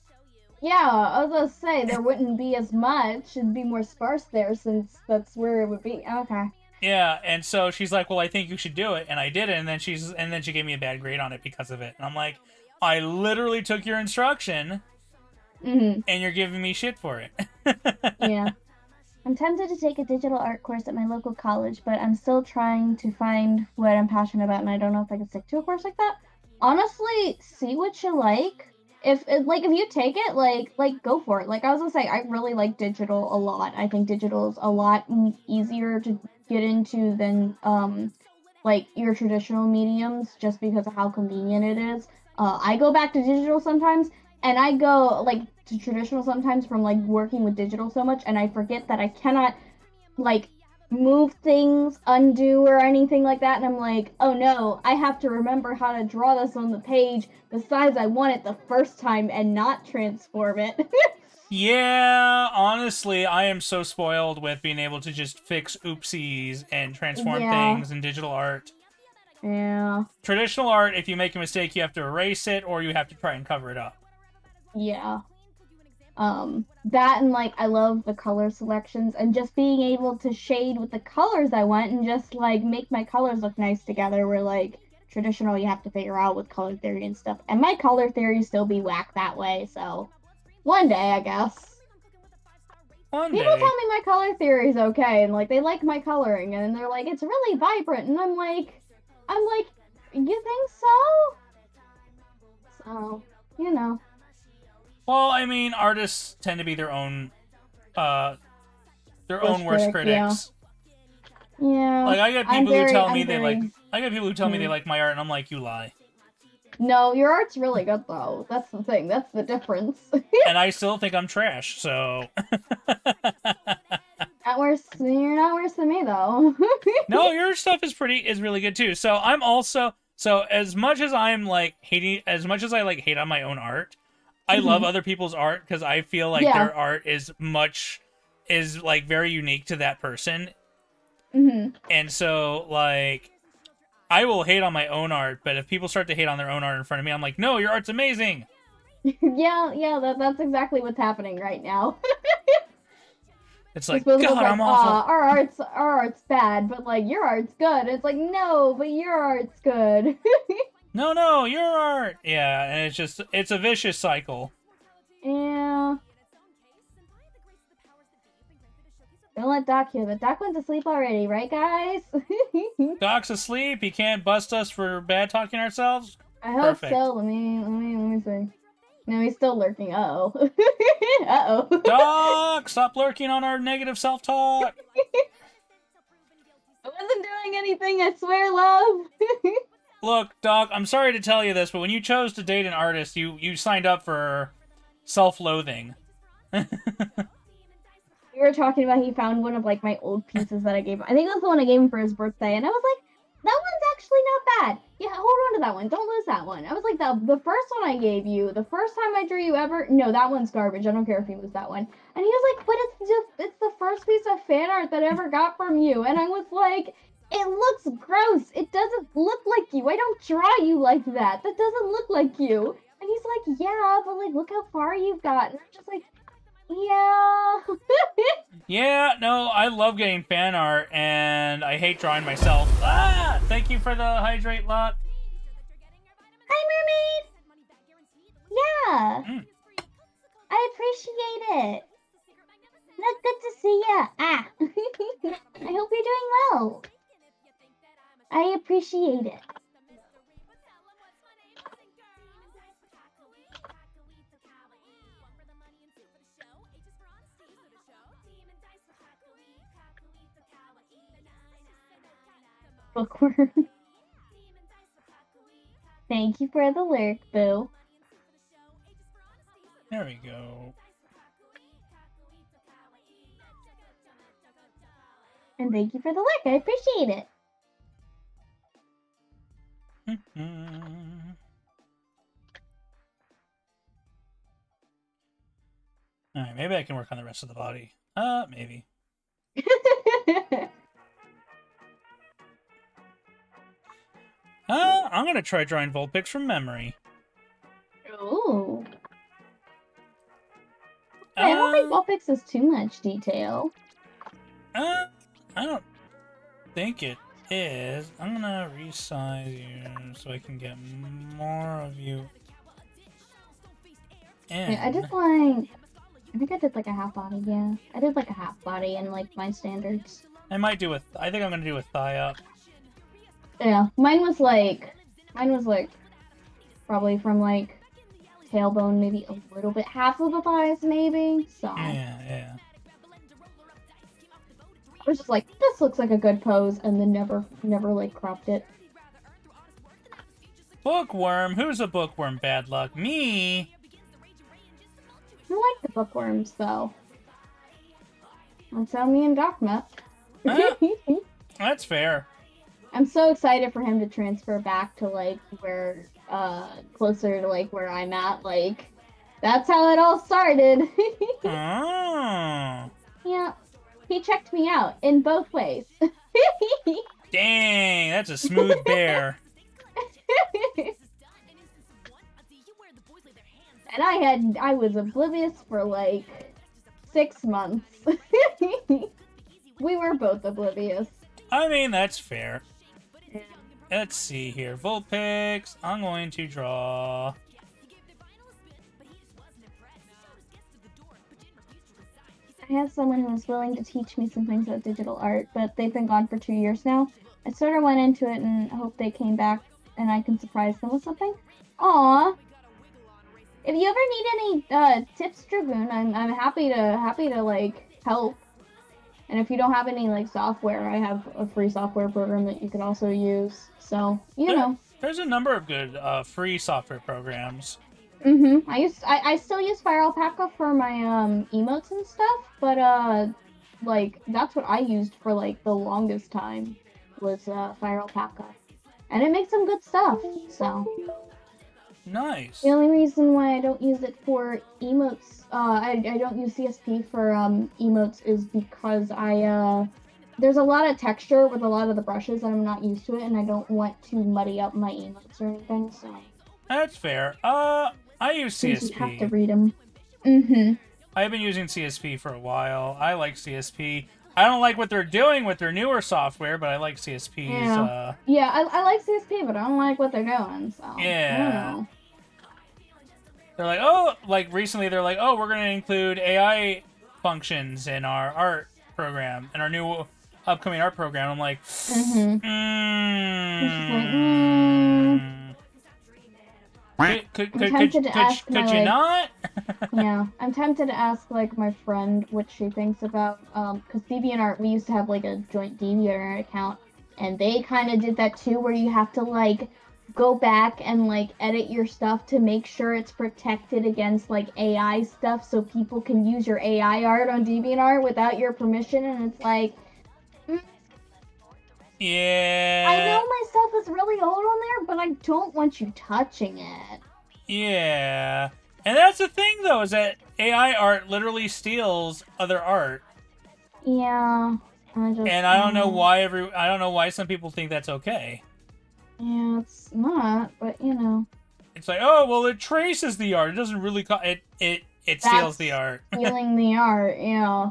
S1: Yeah, I was gonna say, there wouldn't be as much. It'd be more sparse there, since that's where it would be. Okay.
S2: Yeah, and so she's like, well, I think you should do it. And I did it, and then she gave me a bad grade on it because of it. And I'm like, I literally took your instruction, and you're giving me shit for it.
S1: Yeah. I'm tempted to take a digital art course at my local college, but I'm still trying to find what I'm passionate about, and I don't know if I can stick to a course like that. Honestly, see what you like. If you take it, like go for it. Like I was gonna say, I really like digital a lot. I think digital is a lot easier to get into than like your traditional mediums, just because of how convenient it is. I go back to digital sometimes, and I go like to traditional sometimes from like working with digital so much, and I forget that I cannot like move things, undo, or anything like that, and I'm like, oh no, I have to remember how to draw this on the page the size I want it the first time and not transform it.
S2: Yeah, honestly, I am so spoiled with being able to just fix oopsies and transform things in digital art.
S1: Yeah.
S2: Traditional art, if you make a mistake, you have to erase it, or you have to try and cover it up.
S1: Yeah. That, and like, I love the color selections, and just being able to shade with the colors I want, and just like make my colors look nice together, where like traditional you have to figure out with color theory and stuff, and my color theory still be whack that way, so one day, I guess. People tell me my color theory is okay, and like they like my coloring, and they're like, it's really vibrant, and I'm like, you think so? So, you know.
S2: Well, I mean, artists tend to be their own worst critics.
S1: Yeah.
S2: Like, I get people who tell me they like I get people who tell me they like my art, and I'm like, you lie.
S1: No, your art's really good though. That's the thing. That's the difference.
S2: And I still think I'm trash, so...
S1: Not worse. You're not worse than me though.
S2: No, your stuff is really good too. So I'm also... So as much as I'm like hating... As much as I like hate on my own art, I love other people's art because I feel like their art is like very unique to that person. And so like... I will hate on my own art, but if people start to hate on their own art in front of me, I'm like, no, your art's amazing.
S1: yeah, that's exactly what's happening right now.
S2: It's like, God, I'm awful.
S1: Our art's bad, but like your art's good. It's like, no, but your art's good.
S2: No, your art. Yeah, and it's a vicious cycle.
S1: Yeah. Don't let Doc hear that. Doc went to sleep already, right, guys?
S2: Doc's asleep. He can't bust us for bad talking ourselves.
S1: I hope so. Let me see. No, he's still lurking. Uh-oh. Uh-oh.
S2: Doc, stop lurking on our negative self-talk.
S1: I wasn't doing anything, I swear, love.
S2: Look, Doc, I'm sorry to tell you this, but when you chose to date an artist, you signed up for self-loathing.
S1: We were talking about he found one of like my old pieces that I gave him. I think that's the one I gave him for his birthday, and I was like, that one's actually not bad. Yeah, hold on to that one. Don't lose that one. I was like, the first one I gave you, the first time I drew you ever, no, that one's garbage. I don't care if you lose that one. And he was like, but it's the first piece of fan art that I ever got from you. And I was like, it looks gross. It doesn't look like you. I don't draw you like that. That doesn't look like you. And he's like, yeah, but like, look how far you've gotten. I'm just like, yeah.
S2: Yeah, no, I love getting fan art, and I hate drawing myself. Ah! Thank you for the hydrate lot.
S1: Hi, mermaid! Yeah. I appreciate it. Not good to see ya. Ah. I hope you're doing well. I appreciate it. Bookworm. Thank you for the lurk, boo.
S2: There we go.
S1: And thank you for the lurk. I appreciate it.
S2: Alright, maybe I can work on the rest of the body. Maybe. I'm gonna try drawing Vulpix from memory.
S1: Ooh. I don't think Vulpix has too much detail.
S2: I don't think it is. I'm gonna resize you so I can get more of you.
S1: Yeah, I think I did like a half body, yeah. I did like a half body in like my standards.
S2: I think I'm gonna do a thigh up.
S1: Yeah, mine was like probably from like tailbone, maybe a little bit, half of the thighs maybe, so.
S2: Yeah.
S1: I was just like, this looks like a good pose, and then never like cropped it.
S2: Bookworm? Who's a bookworm? Bad luck. Me?
S1: I like the bookworms though. That's how me and Doc met.
S2: That's fair.
S1: I'm so excited for him to transfer back to like where closer to like where I'm at. Like that's how it all started.
S2: Oh.
S1: Yeah. He checked me out in both ways.
S2: Dang, that's a smooth bear.
S1: And I was oblivious for like 6 months. We were both oblivious.
S2: I mean, that's fair. Let's see here. Vulpix. I'm going to draw.
S1: I have someone who is willing to teach me some things about digital art, but they've been gone for 2 years now. I sort of went into it and hoped they came back and I can surprise them with something. Aww. If you ever need any tips, Dragoon, I'm happy to like help. And if you don't have any like software, I have a free software program that you can also use. So you know.
S2: There's a number of good free software programs.
S1: I still use Fire Alpaca for my emotes and stuff, but like that's what I used for like the longest time was Fire Alpaca, and it makes some good stuff. So
S2: nice.
S1: the only reason why I don't use it for emotes, I don't use CSP for emotes is because there's a lot of texture with a lot of the brushes and I'm not used to it, and I don't want to muddy up my emotes or anything. So
S2: that's fair. I use CSP.
S1: You have to read them.
S2: I've been using CSP for a while. I like CSP. I don't like what they're doing with their newer software, but I like CSP's.
S1: Yeah, I like CSP, but I don't like what they're doing. So
S2: yeah.
S1: I don't know.
S2: They're like, oh, like recently they're like, oh, we're going to include AI functions in our art program, in our new upcoming art program. I'm like, Could you not?
S1: Yeah, I'm tempted to ask like my friend what she thinks about because DeviantArt, we used to have like a joint DeviantArt account, and they kind of did that too, where you have to like go back and like edit your stuff to make sure it's protected against like AI stuff, so people can use your AI art on DeviantArt without your permission, and it's like.
S2: Yeah.
S1: I know my stuff is really old on there, but I don't want you touching it.
S2: Yeah. And that's the thing, though, is that AI art literally steals other art.
S1: Yeah.
S2: I don't know why some people think that's okay.
S1: Yeah, it's not, but you know.
S2: It's like, oh, well, it traces the art. It doesn't really it steals the art.
S1: Stealing the art, yeah.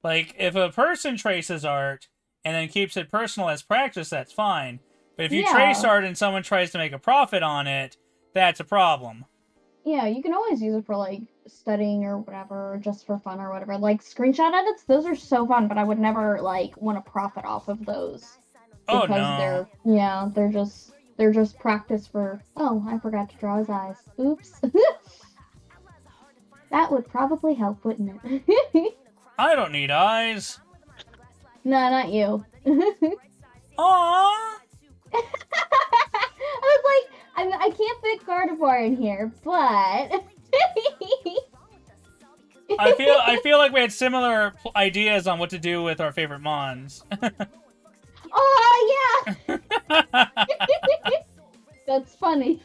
S2: Like, if a person traces art and then keeps it personal as practice, that's fine. But if you trace art and someone tries to make a profit on it, that's a problem.
S1: Yeah, you can always use it for, like, studying or whatever, or just for fun or whatever. Like, screenshot edits, those are so fun, but I would never, like, want to profit off of those.
S2: Oh, no.
S1: They're just practice for, oh, I forgot to draw his eyes. Oops. That would probably help, wouldn't it?
S2: I don't need eyes.
S1: No, not you.
S2: Aww.
S1: I was like, I can't fit Gardevoir in here, but
S2: I feel like we had similar ideas on what to do with our favorite Mons.
S1: Oh yeah. That's funny.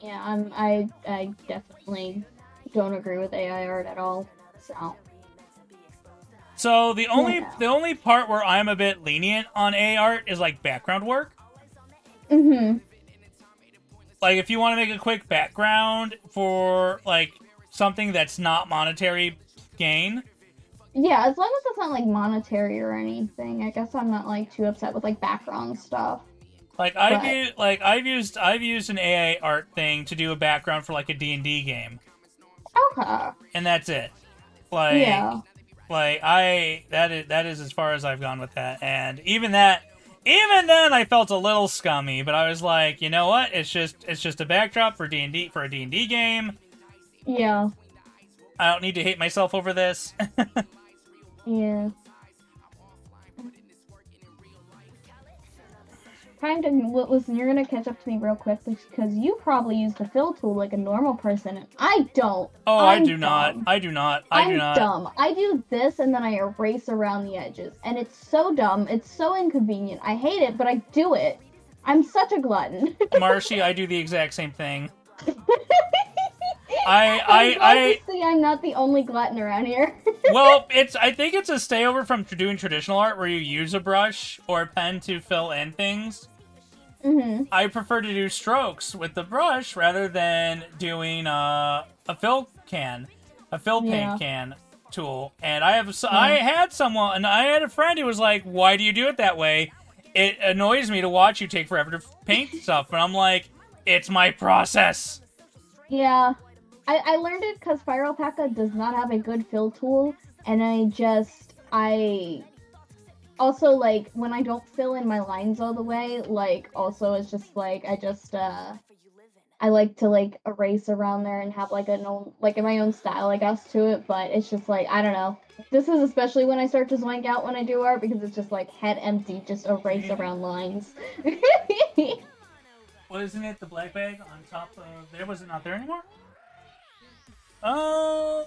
S1: Yeah, I definitely don't agree with AI art at all.
S2: So the only part where I'm a bit lenient on AI art is like background work. Like if you want to make a quick background for like something that's not monetary gain.
S1: Yeah, as long as it's not like monetary or anything, I guess I'm not like too upset with like background stuff.
S2: Like I've used an AI art thing to do a background for like a D&D game.
S1: Okay.
S2: And that's it. Like
S1: yeah.
S2: Like that is as far as I've gone with that. And even then I felt a little scummy, but I was like, you know what? It's just a backdrop for D&D for a D&D game.
S1: Yeah.
S2: I don't need to hate myself over this.
S1: Yeah. Listen, you're gonna catch up to me real quick because you probably use the fill tool like a normal person, and I don't.
S2: Oh, I do not. I'm
S1: dumb. I do this and then I erase around the edges, and it's so dumb. It's so inconvenient. I hate it, but I do it. I'm such a glutton.
S2: Marshy, I do the exact same thing.
S1: I'm glad to see I'm not the only glutton around here.
S2: Well, I think it's a stayover from doing traditional art where you use a brush or a pen to fill in things.
S1: Mm-hmm.
S2: I prefer to do strokes with the brush rather than doing a fill paint can tool. And I had a friend who was like, "Why do you do it that way? It annoys me to watch you take forever to paint stuff." And I'm like, "It's my process."
S1: Yeah. I learned it because Fire Alpaca does not have a good fill tool, and I just I also, like, when I don't fill in my lines all the way, like, also it's just, like, I like to, like, erase around there and have, like, my own style, I guess, to it, but it's just, like, I don't know. This is especially when I start to zwank out when I do art, because it's just, like, head empty, just erase around lines.
S2: Well, isn't it the black bag on top of there? Was it not there anymore? Oh,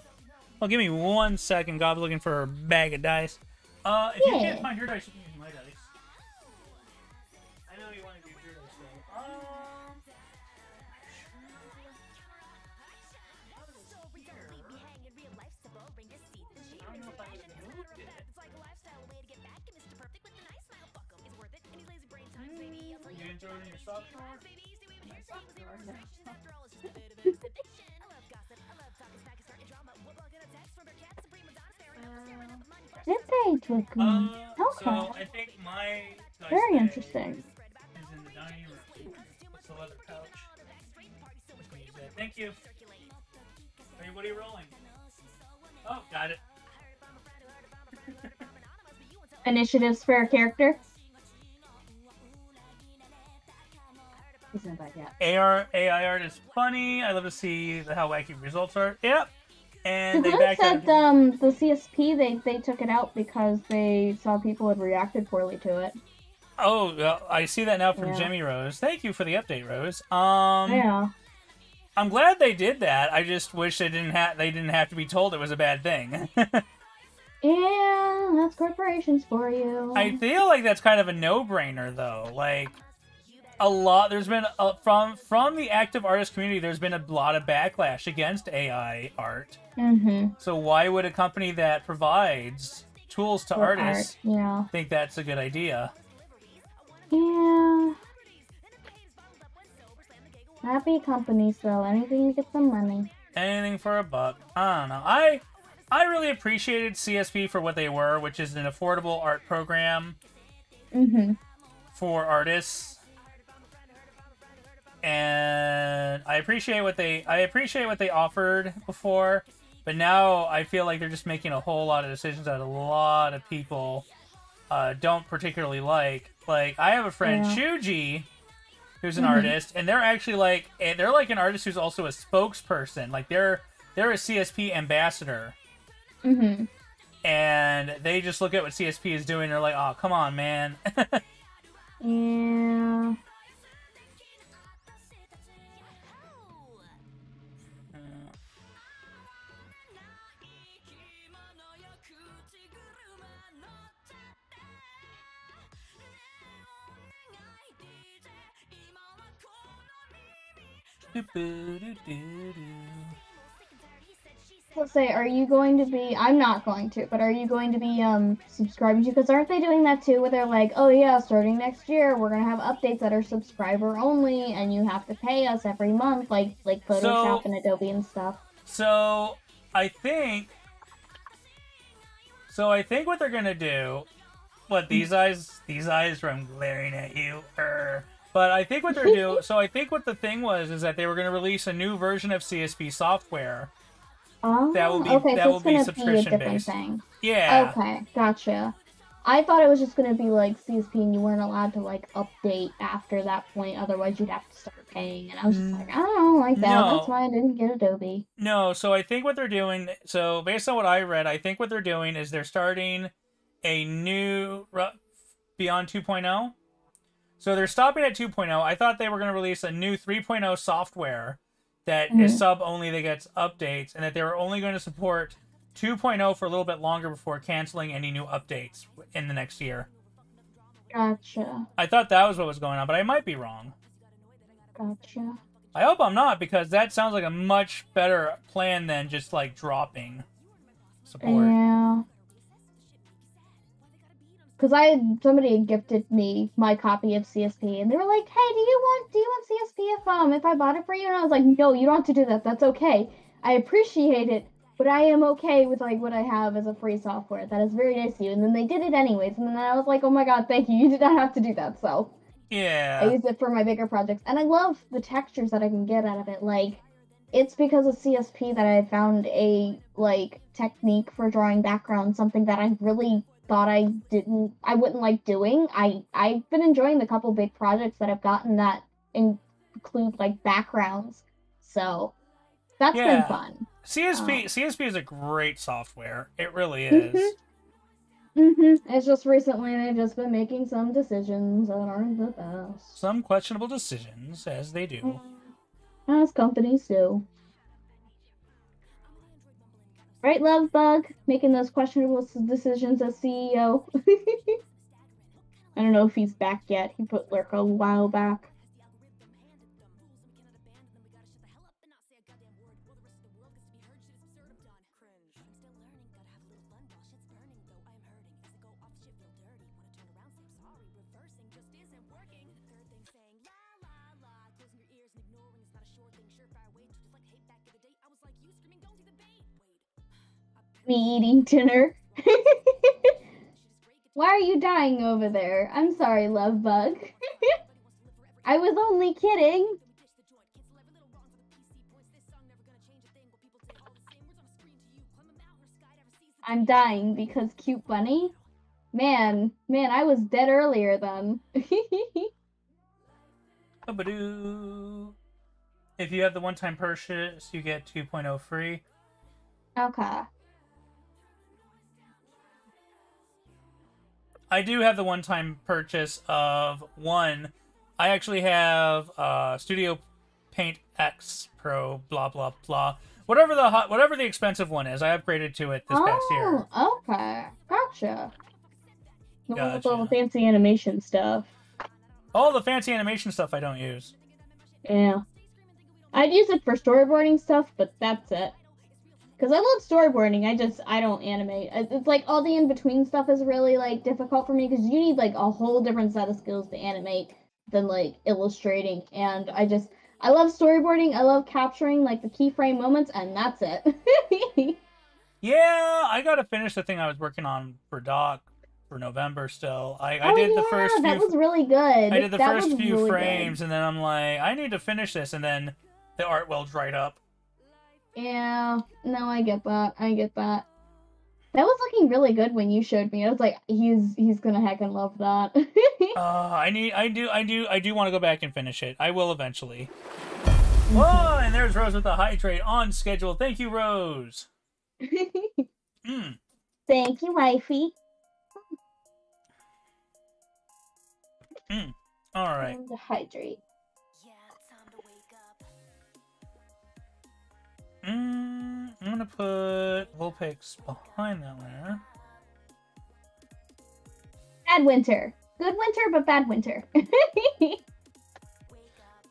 S2: well, give me 1 second. Gob's looking for a bag of dice. If you can't find your dice, you can use my dice. I know you want to use your dice, though. I don't know if I would have moved it. You enjoyed it in your soft drawer?
S1: Vintage with me. Okay.
S2: So I think my dice
S1: Very
S2: bag
S1: interesting.
S2: is in the dining room. It's the leather couch. Just use that. Thank you. Hey, what are you rolling? Oh, got it.
S1: Initiatives for a character. He's not back yet.
S2: AI art is funny. I love to see how wacky results are. Yep. And they
S1: Someone
S2: backed
S1: said
S2: up.
S1: the CSP they took it out because they saw people had reacted poorly to it.
S2: Oh, well, I see that now from
S1: Yeah.
S2: Jimmy Rose. Thank you for the update, Rose.
S1: Yeah.
S2: I'm glad they did that. I just wish they didn't have to be told it was a bad thing.
S1: Yeah, that's corporations for you.
S2: I feel like that's kind of a no-brainer, though. Like, there's been from the active artist community, there's been a lot of backlash against AI art.
S1: Mm-hmm.
S2: So why would a company that provides tools to artists
S1: Yeah.
S2: think that's a good idea?
S1: Yeah. Happy companies, though. Anything to get some money.
S2: Anything for a buck. I don't know. I really appreciated CSP for what they were, which is an affordable art program for artists. And I appreciate what they offered before, but now I feel like they're just making a whole lot of decisions that a lot of people don't particularly like. Like, I have a friend, Shuji, who's an artist, and they're actually like an artist who's also a spokesperson. Like, they're a CSP ambassador. And they just look at what CSP is doing and they're like, oh, come on, man.
S1: Yeah. I'll say, are you going to be, I'm not going to, but are you going to be subscribing to, because aren't they doing that too, where they're like, oh yeah, starting next year, we're going to have updates that are subscriber only, and you have to pay us every month, like Photoshop and Adobe and stuff.
S2: So I think what they're gonna do, these eyes from glaring at you, but I think what they're doing, so I think what the thing was is that they were gonna release a new version of CSP software.
S1: Oh,
S2: that will be
S1: okay,
S2: that
S1: so
S2: will
S1: it's
S2: be
S1: gonna
S2: subscription
S1: be a different
S2: based.
S1: thing.
S2: Yeah.
S1: Okay, gotcha. I thought it was just gonna be like CSP and you weren't allowed to like update after that point, otherwise you'd have to start paying. And I was just like, I don't like that.
S2: No.
S1: That's why I didn't get Adobe.
S2: No, so I think what they're doing, so based on what I read, I think what they're doing is they're starting a new Beyond 2.0. So they're stopping at 2.0. I thought they were going to release a new 3.0 software that is sub-only that gets updates, and that they were only going to support 2.0 for a little bit longer before canceling any new updates in the next year.
S1: Gotcha.
S2: I thought that was what was going on, but I might be wrong.
S1: Gotcha.
S2: I hope I'm not, because that sounds like a much better plan than just, like, dropping support.
S1: Yeah. Because somebody had gifted me my copy of CSP, and they were like, "Hey, do you want CSP if I bought it for you?" And I was like, "No, you don't have to do that. That's okay. I appreciate it, but I am okay with like what I have as a free software. That is very nice of you." And then they did it anyways, and then I was like, "Oh my god, thank you. You did not have to do that." So
S2: yeah,
S1: I use it for my bigger projects, and I love the textures that I can get out of it. Like it's because of CSP that I found a like technique for drawing backgrounds, something that I really thought I wouldn't like doing. I've been enjoying the couple big projects that I've gotten that include like backgrounds. So that's been
S2: Yeah.
S1: fun.
S2: CSP is a great software. It really is.
S1: It's just recently they've just been making some decisions that aren't the best.
S2: Some questionable decisions, as they do.
S1: As companies do. Right, Love Bug? Making those questionable decisions as CEO. I don't know if he's back yet. He put Lurk a while back. Me eating dinner. Why are you dying over there? I'm sorry, Love Bug. I was only kidding. I'm dying because cute bunny? Man, I was dead earlier then.
S2: If you have the one-time purchase, you get 2.0 free.
S1: Okay.
S2: I do have the one-time purchase of one. I actually have Studio Paint X Pro, blah blah blah. Whatever the expensive one is, I upgraded to it this past year.
S1: Oh, okay. Gotcha.
S2: Gotcha.
S1: All the fancy animation stuff.
S2: All the fancy animation stuff I don't use.
S1: Yeah. I'd use it for storyboarding stuff, but that's it. Because I love storyboarding, I don't animate. It's like all the in-between stuff is really like difficult for me because you need like a whole different set of skills to animate than like illustrating. And I love storyboarding, I love capturing like the keyframe moments, and that's it.
S2: Yeah, I gotta finish the thing I was working on for Doc for November still. I did the first
S1: that
S2: few,
S1: was really good.
S2: I did the
S1: that
S2: first
S1: was
S2: few
S1: really
S2: frames,
S1: good.
S2: and then I'm like, I need to finish this, and then the art well dried up.
S1: Yeah, no, I get that. That was looking really good when you showed me. I was like, he's gonna heckin' love that.
S2: I do want to go back and finish it. I will eventually. Oh, and there's Rose with the hydrate on schedule. Thank you, Rose.
S1: Thank you, wifey.
S2: All right.
S1: Time to hydrate.
S2: I'm gonna put Vulpix behind that layer.
S1: Bad winter. Good winter, but bad winter.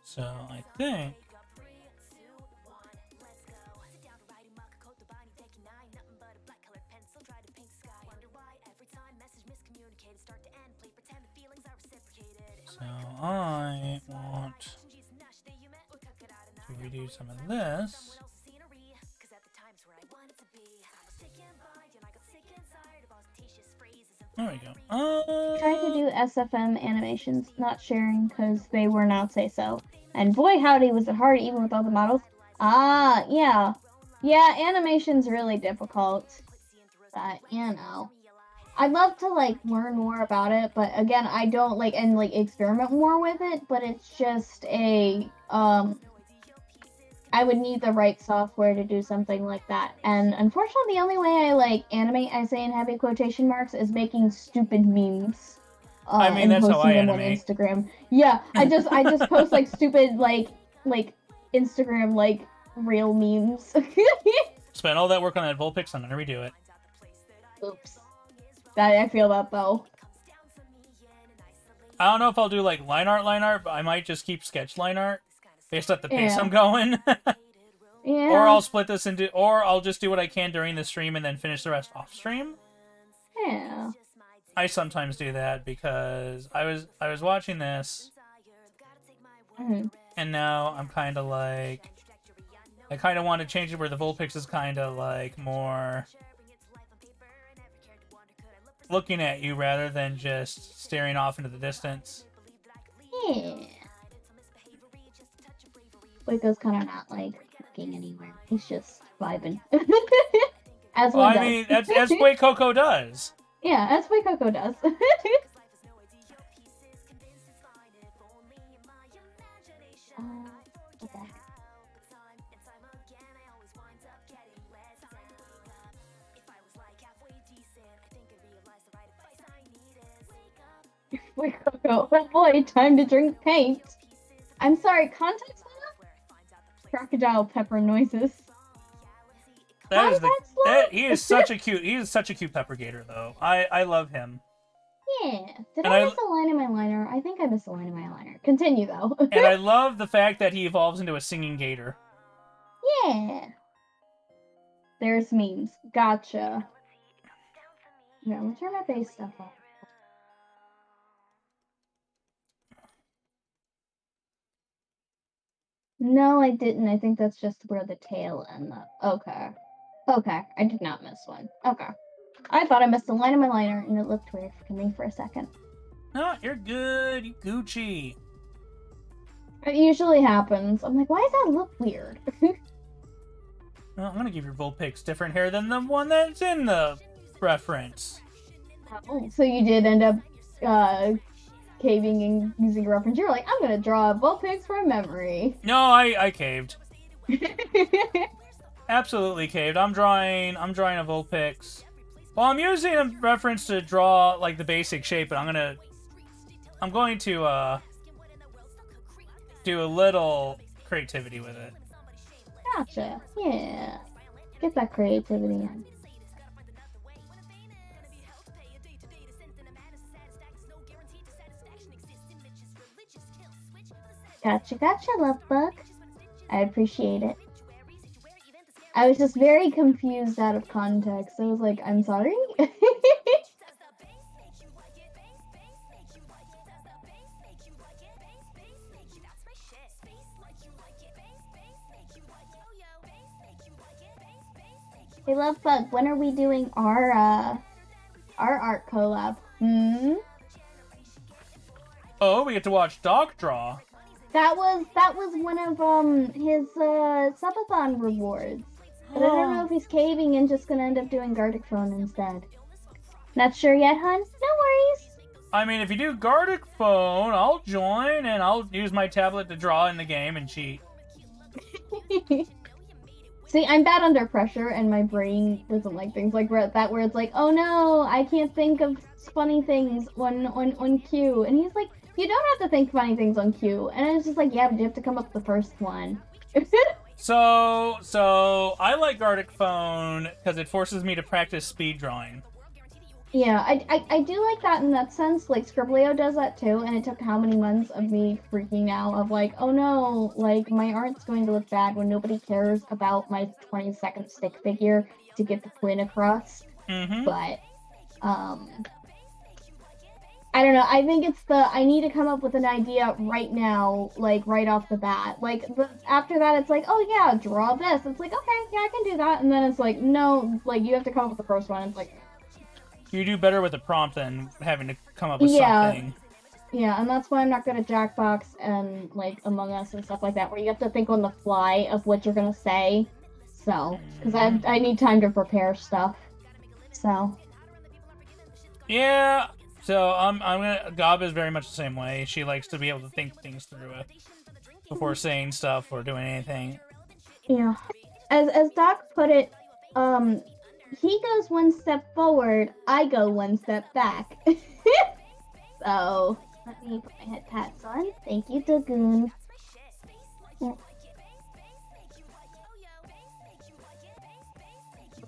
S2: So I think. So I want to redo some of this. There we go.
S1: Trying to do SFM animations, not sharing because they were not say so. And boy howdy was it hard even with all the models. Ah, yeah. Yeah, animation's really difficult. But, you know. I'd love to, like, learn more about it, but again, I don't, like, and, like, experiment more with it, but it's just a, I would need the right software to do something like that. And unfortunately, the only way I, like, animate, I say in heavy quotation marks, is making stupid memes.
S2: I mean, that's how I animate.
S1: On Instagram. Yeah, I just post, like, stupid, like, Instagram, like, real memes.
S2: Spent all that work on that Vulpix, I'm gonna redo it.
S1: Oops. I feel that, though.
S2: I don't know if I'll do, like, line art, but I might just keep sketch line art based on the pace
S1: Yeah.
S2: I'm going.
S1: Yeah.
S2: Or I'll split this into, or I'll just do what I can during the stream and then finish the rest off stream.
S1: Yeah.
S2: I sometimes do that because I was watching this, and now I'm kind of like, I kind of want to change it where the Vulpix is kind of like more looking at you rather than just staring off into the distance.
S1: Yeah. Waco's kind of not, like, walking anywhere. He's just vibing. As
S2: Well,
S1: one
S2: I
S1: does.
S2: mean, as Boy Coco does.
S1: Yeah, as Boy Coco does. Okay. Boy Coco. Oh boy, time to drink paint. I'm sorry, context enough? Crocodile pepper noises.
S2: That is
S1: Context
S2: he is such a cute pepper gator though. I love him.
S1: Yeah. Did
S2: And
S1: I miss a line in my liner? I think I missed a line in my liner. Continue though.
S2: And I love the fact that he evolves into a singing gator.
S1: Yeah. There's memes. Gotcha. Yeah, I'm gonna turn my base stuff off. No, I didn't. I think that's just where the tail and the... Okay. Okay, I did not miss one. Okay. I thought I missed a line in my liner, and it looked weird to me for a second.
S2: No, you're good. You Gucci.
S1: It usually happens. I'm like, why does that look weird?
S2: Well, I'm gonna give your Vulpix different hair than the one that's in the reference.
S1: Oh, so you did end up caving and using a reference. You were like, I'm gonna draw a Vulpix from memory.
S2: No, I caved. Absolutely caved. I'm drawing a Vulpix. Well, I'm using a reference to draw like the basic shape, but I'm going to do a little creativity with it.
S1: Gotcha. Yeah. Get that creativity in. Gotcha, Lovebug. I appreciate it. I was just very confused out of context. I was like, I'm sorry? Hey, Lovebug, when are we doing our art collab?
S2: Oh, we get to watch Doc draw.
S1: That was one of his subathon rewards. But I don't know if he's caving and just gonna end up doing Gartic Phone instead. Not sure yet, hun? No worries.
S2: I mean, if you do Gartic Phone, I'll join and I'll use my tablet to draw in the game and cheat.
S1: See, I'm bad under pressure, and my brain doesn't like things like that, where it's like, oh no, I can't think of funny things on cue. And he's like, you don't have to think funny things on cue. And I was just like, yeah, but you have to come up with the first one.
S2: So I like Gartic Phone because it forces me to practice speed drawing.
S1: Yeah, I do like that in that sense. Like, Scribblio does that too, and it took how many months of me freaking out of like, oh no, like, my art's going to look bad when nobody cares about my 20-second stick figure to get the point across. But, I don't know, I think it's I need to come up with an idea right now, like, right off the bat. Like, after that, it's like, oh yeah, draw this. It's like, okay, yeah, I can do that. And then it's like, no, like, you have to come up with the first one. It's like...
S2: You do better with a prompt than having to come up with something.
S1: Yeah, and that's why I'm not good at Jackbox and, like, Among Us and stuff like that, where you have to think on the fly of what you're gonna say. So, because I need time to prepare stuff. So.
S2: Yeah, so Gob is very much the same way. She likes to be able to think things through before saying stuff or doing anything.
S1: Yeah. As Doc put it, he goes one step forward, I go one step back. So, let me put my head pats on. Thank you, Dagoon.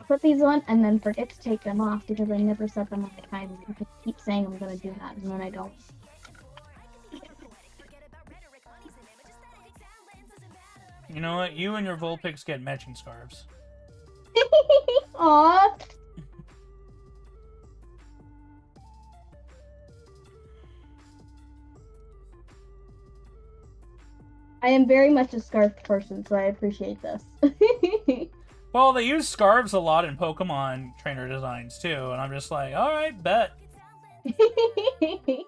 S1: Put these on and then forget to take them off because I never set them on the timer. I keep saying I'm gonna do that and then I don't.
S2: You know what? You and your Vulpix get matching scarves.
S1: Aww. I am very much a scarf person, so I appreciate this.
S2: Well, they use scarves a lot in Pokemon trainer designs too, and I'm just like, all right, bet.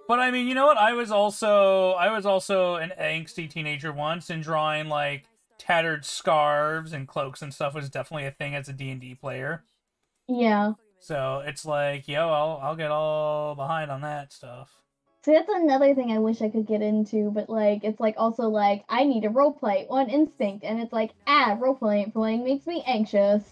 S2: But I mean, you know what? I was also an angsty teenager once and drawing like tattered scarves and cloaks and stuff was definitely a thing as a D&D player.
S1: Yeah.
S2: So it's like, yo, I'll get all behind on that stuff.
S1: So that's another thing I wish I could get into, but like it's like also like I need to roleplay on instinct, and it's like playing makes me anxious.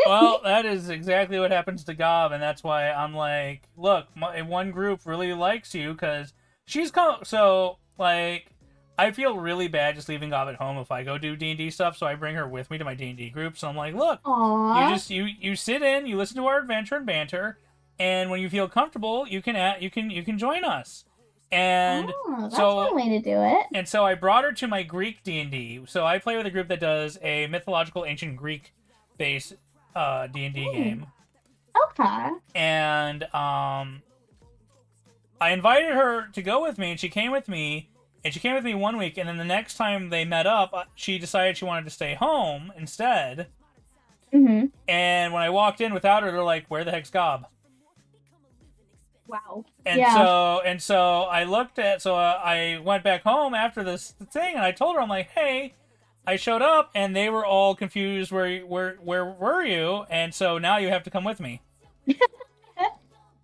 S2: Well, that is exactly what happens to Gob, and that's why I'm like, look, one group really likes you because she's so like I feel really bad just leaving Gob at home if I go do D&D stuff, so I bring her with me to my D&D group. So I'm like, look,
S1: Aww.
S2: you sit in, you listen to our adventure and banter, and when you feel comfortable, you can join us. And
S1: that's
S2: so
S1: one way to do it.
S2: And so I brought her to my Greek D&D. So I play with a group that does a mythological ancient Greek based D&D game.
S1: Okay.
S2: And I invited her to go with me, and she came with me. And she came with me 1 week, and then the next time they met up, she decided she wanted to stay home instead.
S1: Mm-hmm.
S2: And when I walked in without her, they're like, "Where the heck's Gob?"
S1: Wow.
S2: And so I went back home after this thing, and I told her, I'm like, hey, I showed up, and they were all confused. Where were you? And so now you have to come with me.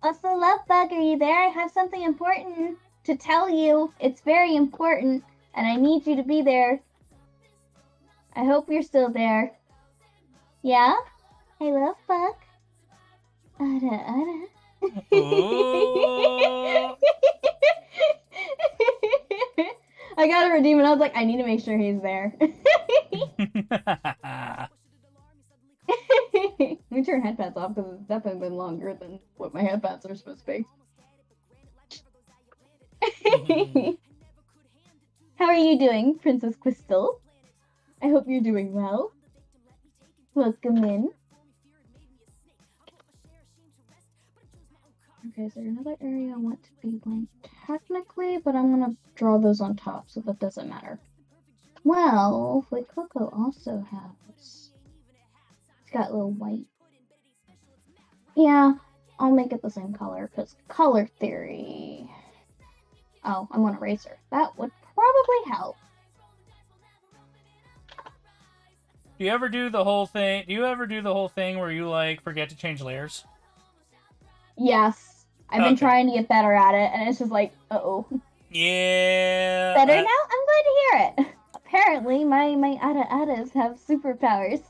S1: Also, Lovebug, are you there? I have something important to tell you. It's very important, and I need you to be there. I hope you're still there. Yeah? Hey, Lovebug. Ada. I gotta redeem it. I was like, I need to make sure he's there. Let me turn headpads off because it's definitely been longer than what my headpads are supposed to be. How are you doing, Princess Crystal? I hope you're doing well. Welcome in. Okay, is there another area I want to be blank technically, but I'm gonna draw those on top, so that doesn't matter. Well, Coco also has. It's got a little white. Yeah, I'll make it the same color, because color theory. Oh, I'm on eraser. That would probably help.
S2: Do you ever do the whole thing? Where you like forget to change layers?
S1: Yes. I've been trying to get better at it, and it's just like, uh-oh.
S2: Yeah.
S1: Better now? I'm glad to hear it. Apparently, my Adas have superpowers.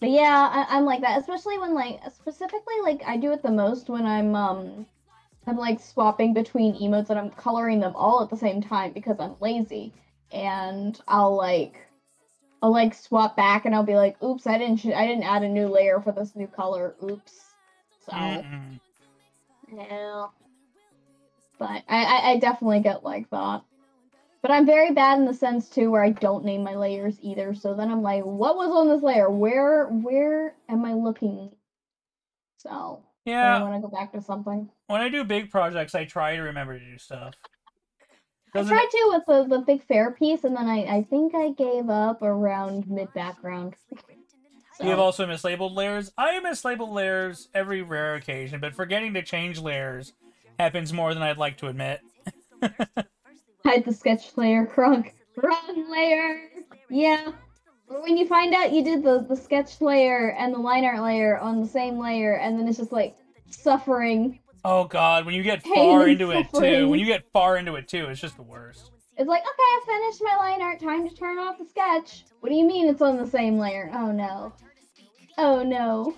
S1: But yeah, I'm like that, especially when specifically I do it the most when I'm like swapping between emotes and I'm coloring them all at the same time because I'm lazy, and I'll swap back and I'll be like, oops, I didn't add a new layer for this new color. Oops. So yeah. But I definitely get like that. But I'm very bad in the sense too where I don't name my layers either. So then I'm like, what was on this layer? Where am I looking? So
S2: yeah.
S1: I want to go back to something.
S2: When I do big projects, I try to remember to do stuff.
S1: I tried to with the big fair piece, and then I think I gave up around mid-background. So.
S2: You have also mislabeled layers? I mislabel layers every rare occasion, but forgetting to change layers happens more than I'd like to admit.
S1: Hide the sketch layer, Crunk. Wrong layer! Yeah. When you find out you did the sketch layer and the line art layer on the same layer, and then it's just like suffering.
S2: Oh god, when you get far into it too, it's just the worst.
S1: It's like, okay, I finished my line art, time to turn off the sketch. What do you mean it's on the same layer? Oh no. Oh no.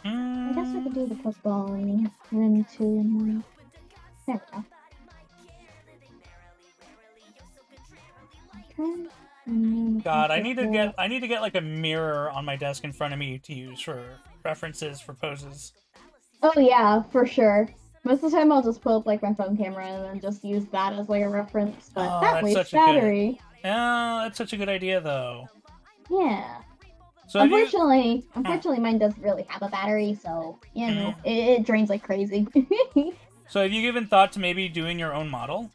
S1: I guess we could do the postbone and 2 and 1. There we go.
S2: God, I need to get like a mirror on my desk in front of me to use for references for poses.
S1: Oh yeah, for sure. Most of the time I'll just pull up like my phone camera and then just use that as like a reference, but
S2: Oh,
S1: that
S2: that's
S1: wastes
S2: such a good-
S1: battery.
S2: Yeah, that's such a good idea though.
S1: Yeah.
S2: So have you-
S1: Unfortunately, mine doesn't really have a battery, so you know,
S2: Mm.
S1: it drains like crazy.
S2: So have you given thought to maybe doing your own model?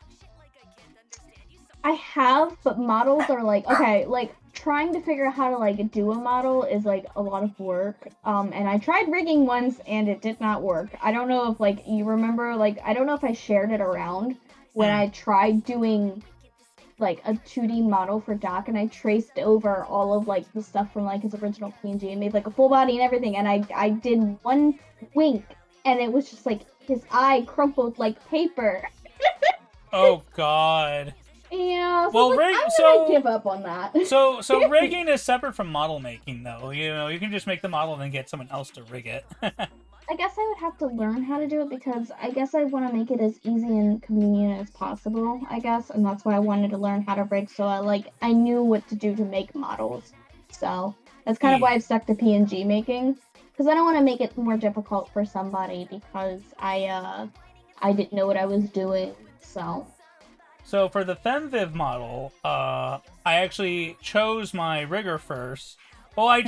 S1: I have, but models are like, okay, like trying to figure out how to like do a model is like a lot of work. And I tried rigging once and it did not work. I don't know if like you remember, like I don't know if I shared it around when I tried doing like a 2D model for Doc, and I traced over all of like the stuff from like his original PNG and made like a full body and everything, and I did one wink and it was just like his eye crumpled like paper.
S2: Oh God.
S1: Yeah, so
S2: Well,
S1: like, I'm gonna give up on that.
S2: So rigging is separate from model making, though. You know, you can just make the model and then get someone else to rig it.
S1: I guess I would have to learn how to do it because I guess I want to make it as easy and convenient as possible, I guess, and that's why I wanted to learn how to rig, so I knew what to do to make models. So that's kind of why I've stuck to PNG making, because I don't want to make it more difficult for somebody because I didn't know what I was doing, so...
S2: So for the FemViv model, I actually chose my rigger first. Well, I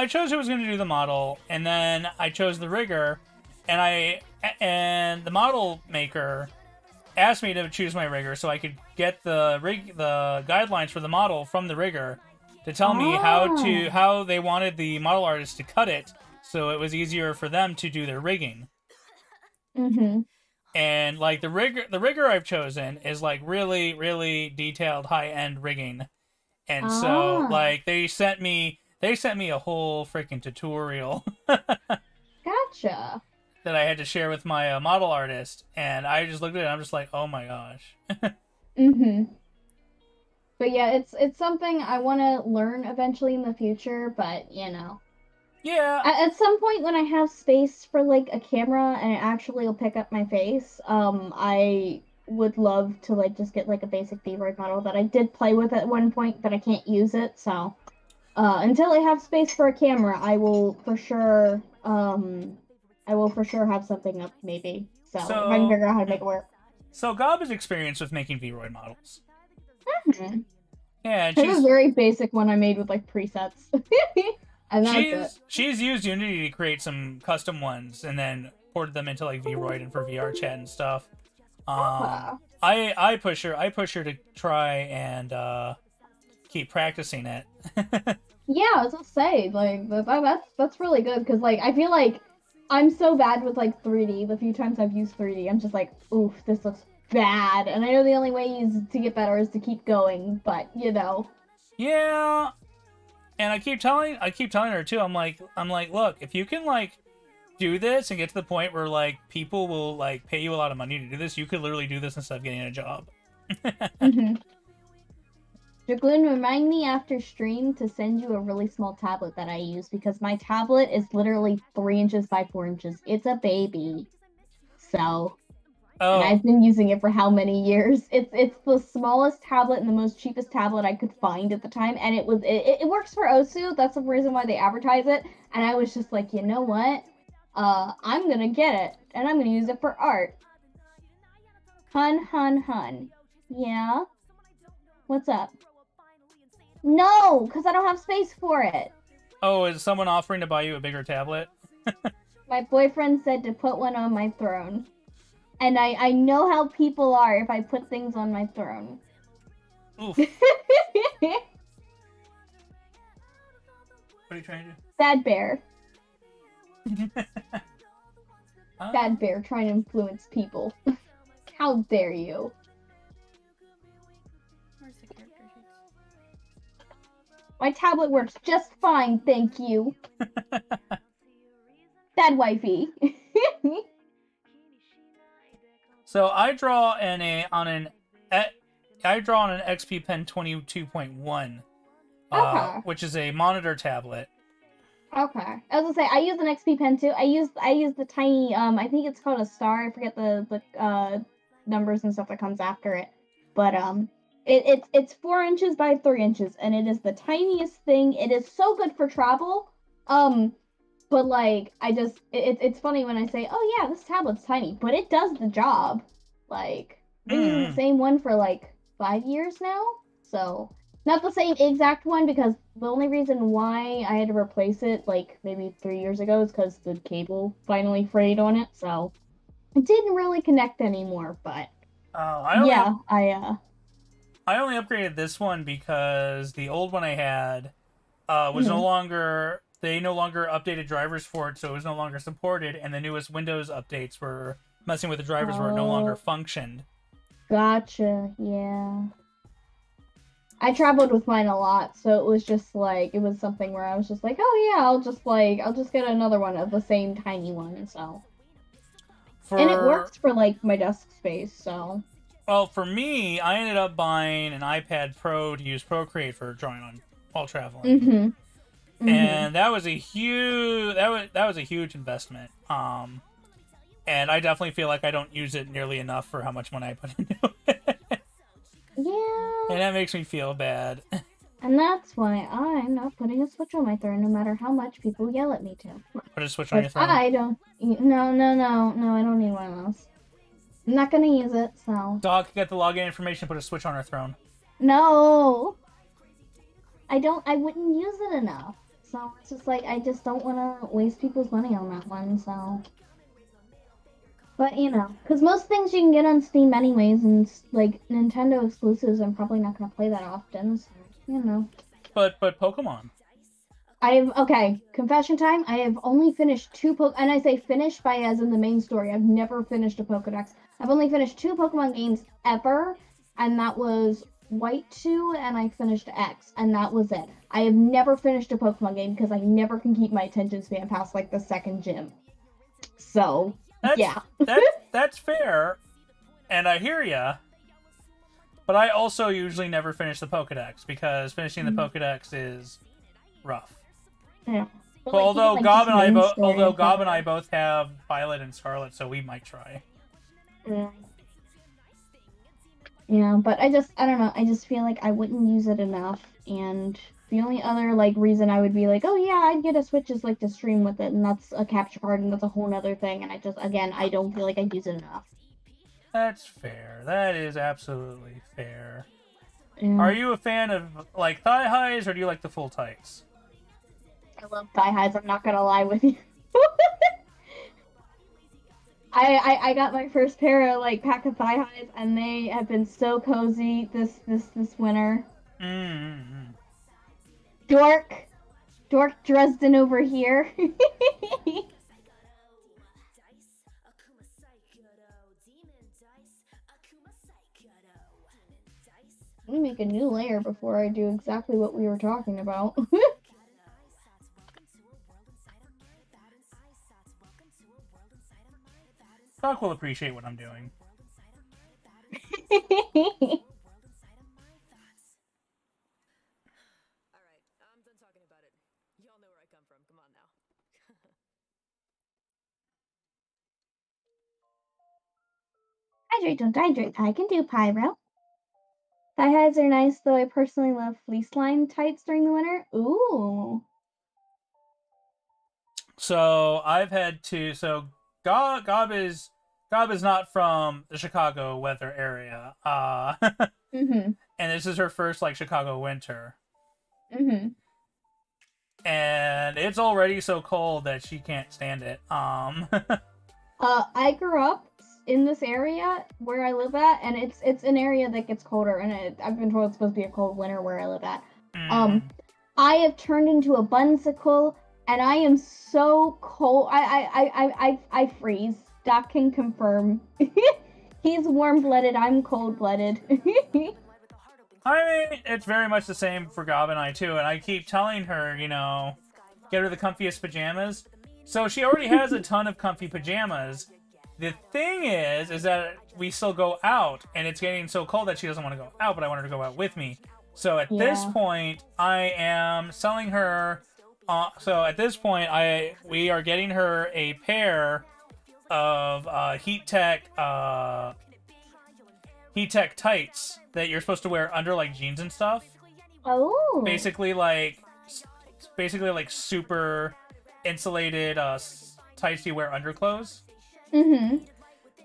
S2: chose who was going to do the model, and then I chose the rigger, and the model maker asked me to choose my rigger so I could get the guidelines for the model from the rigger to tell me how they wanted the model artist to cut it, so it was easier for them to do their rigging.
S1: Mm-hmm.
S2: And like the rigger I've chosen is like really, really detailed high-end rigging. And so like they sent me a whole freaking tutorial.
S1: Gotcha.
S2: That I had to share with my model artist, and I just looked at it and I'm just like, "Oh my gosh."
S1: Mm-hmm. But yeah, it's something I want to learn eventually in the future, but you know.
S2: Yeah.
S1: At some point when I have space for like a camera and it actually will pick up my face, I would love to like just get like a basic VTUBER model that I did play with at one point, but I can't use it. So until I have space for a camera, I will for sure have something up maybe. So if I can figure out how to make it work.
S2: So Gob is experienced with making VTUBER models.
S1: Mm-hmm.
S2: Yeah, and
S1: she's a very basic one I made with like presets. And that's
S2: she's used Unity to create some custom ones and then ported them into like VRoid and for VR chat and stuff. I push her to try and keep practicing it.
S1: Yeah, I was gonna say like that's really good because like I feel like I'm so bad with like 3D. The few times I've used 3D, I'm just like, oof, this looks bad. And I know the only way to get better is to keep going, but you know.
S2: Yeah. And I keep telling her too. I'm like, look, if you can like do this and get to the point where like people will like pay you a lot of money to do this, you could literally do this instead of getting a job.
S1: Mm-hmm. Jagloon, remind me after stream to send you a really small tablet that I use because my tablet is literally 3 inches by 4 inches. It's a baby, so.
S2: Oh.
S1: And I've been using it for how many years? It's the smallest tablet and the most cheapest tablet I could find at the time, and it works for Osu. That's the reason why they advertise it. And I was just like, you know what? I'm gonna get it, and I'm gonna use it for art. Hun. Yeah. What's up? No, because I don't have space for it.
S2: Oh, is someone offering to buy you a bigger tablet?
S1: My boyfriend said to put one on my throne. And I know how people are if I put things on my throne.
S2: Oof. What are you trying to do?
S1: Sad bear. Sad bear trying to influence people. How dare you?
S3: Where's the character sheets?
S1: My tablet works just fine, thank you. Bad wifey.
S2: So I draw on an XP Pen 22.1, which is a monitor tablet.
S1: Okay, I was gonna say I use an XP Pen too. I use the tiny I think it's called a star. I forget the numbers and stuff that comes after it, but It's 4 inches by 3 inches, and it is the tiniest thing. It is so good for travel. But like it's funny when I say, oh yeah, this tablet's tiny, but it does the job. Like I've been using the same one for like 5 years now, so not the same exact one because the only reason why I had to replace it like maybe 3 years ago is because the cable finally frayed on it, so it didn't really connect anymore. But I
S2: only upgraded this one because the old one I had was no longer. They no longer updated drivers for it, so it was no longer supported, and the newest Windows updates were messing with the drivers where it no longer functioned.
S1: Gotcha. Yeah. I traveled with mine a lot, so it was just like it was something where I was just like, oh yeah, I'll just get another one of the same tiny one. So. And it works for like my desk space, so.
S2: Well, for me, I ended up buying an iPad Pro to use Procreate for drawing on while traveling. And that was a huge that was a huge investment. And I definitely feel like I don't use it nearly enough for how much money I put into it.
S1: Yeah.
S2: And that makes me feel bad.
S1: And that's why I'm not putting a Switch on my throne, no matter how much people yell at me to.
S2: Put a Switch on your throne.
S1: I don't. No, I don't need one of those. I'm not gonna use it, so.
S2: Doc, get the login information. Put a Switch on her throne.
S1: No. I wouldn't use it enough. So it's just like, I just don't want to waste people's money on that one, so. But, you know, because most things you can get on Steam anyways, and, like, Nintendo exclusives, I'm probably not going to play that often, so, you know.
S2: But Pokemon.
S1: Okay, confession time, I have only finished and I say finished by as in the main story, I've never finished a Pokedex. I've only finished 2 Pokemon games ever, and that was White 2, and I finished X, and that was it. I have never finished a Pokemon game because I never can keep my attention span past like the second gym. So, yeah.
S2: That's fair, and I hear ya. But I also usually never finish the Pokedex because finishing the Pokedex is rough.
S1: Yeah.
S2: But although Gob and I both have Violet and Scarlet, so we might try.
S1: Yeah. Yeah, but I don't know, I just feel like I wouldn't use it enough, and the only other, like, reason I would be like, oh yeah, I'd get a Switch is, like, to stream with it, and that's a capture card, and that's a whole nother thing, and I don't feel like I'd use it enough.
S2: That's fair. That is absolutely fair.
S1: Yeah.
S2: Are you a fan of, like, thigh highs, or do you like the full tights?
S1: I love thigh highs, I'm not gonna lie with you. I got my first pair of like pack of thigh highs, and they have been so cozy this winter. Dork Dresden over here. Let me make a new layer before I do exactly what we were talking about.
S2: Doc will appreciate what I'm doing.
S4: Alright, I'm done talking about it. Y'all know where I come from. Come on now.
S1: Hydrate, don't hydrate. I can do pyro. Thigh highs are nice, though I personally love fleece line tights during the winter. Ooh.
S2: So I've had to. So Gob is not from the Chicago weather area. And this is her first like Chicago winter. And it's already so cold that she can't stand it. I
S1: grew up in this area where I live at, and it's an area that gets colder, and I've been told it's supposed to be a cold winter where I live at. I have turned into a bunsicle, and I am so cold. I freeze. Doc can confirm. He's warm-blooded. I'm cold-blooded.
S2: I mean, it's very much the same for Gob and I too, and I keep telling her, you know, get her the comfiest pajamas. So she already has a ton of comfy pajamas. The thing is that we still go out, and it's getting so cold that she doesn't want to go out, but I want her to go out with me. So at this point, I am selling her. We are getting her a pair of Heat Tech heat tech tights that you're supposed to wear under like jeans and stuff.
S1: Oh.
S2: Basically like super insulated tights you wear under clothes.
S1: Mm-hmm.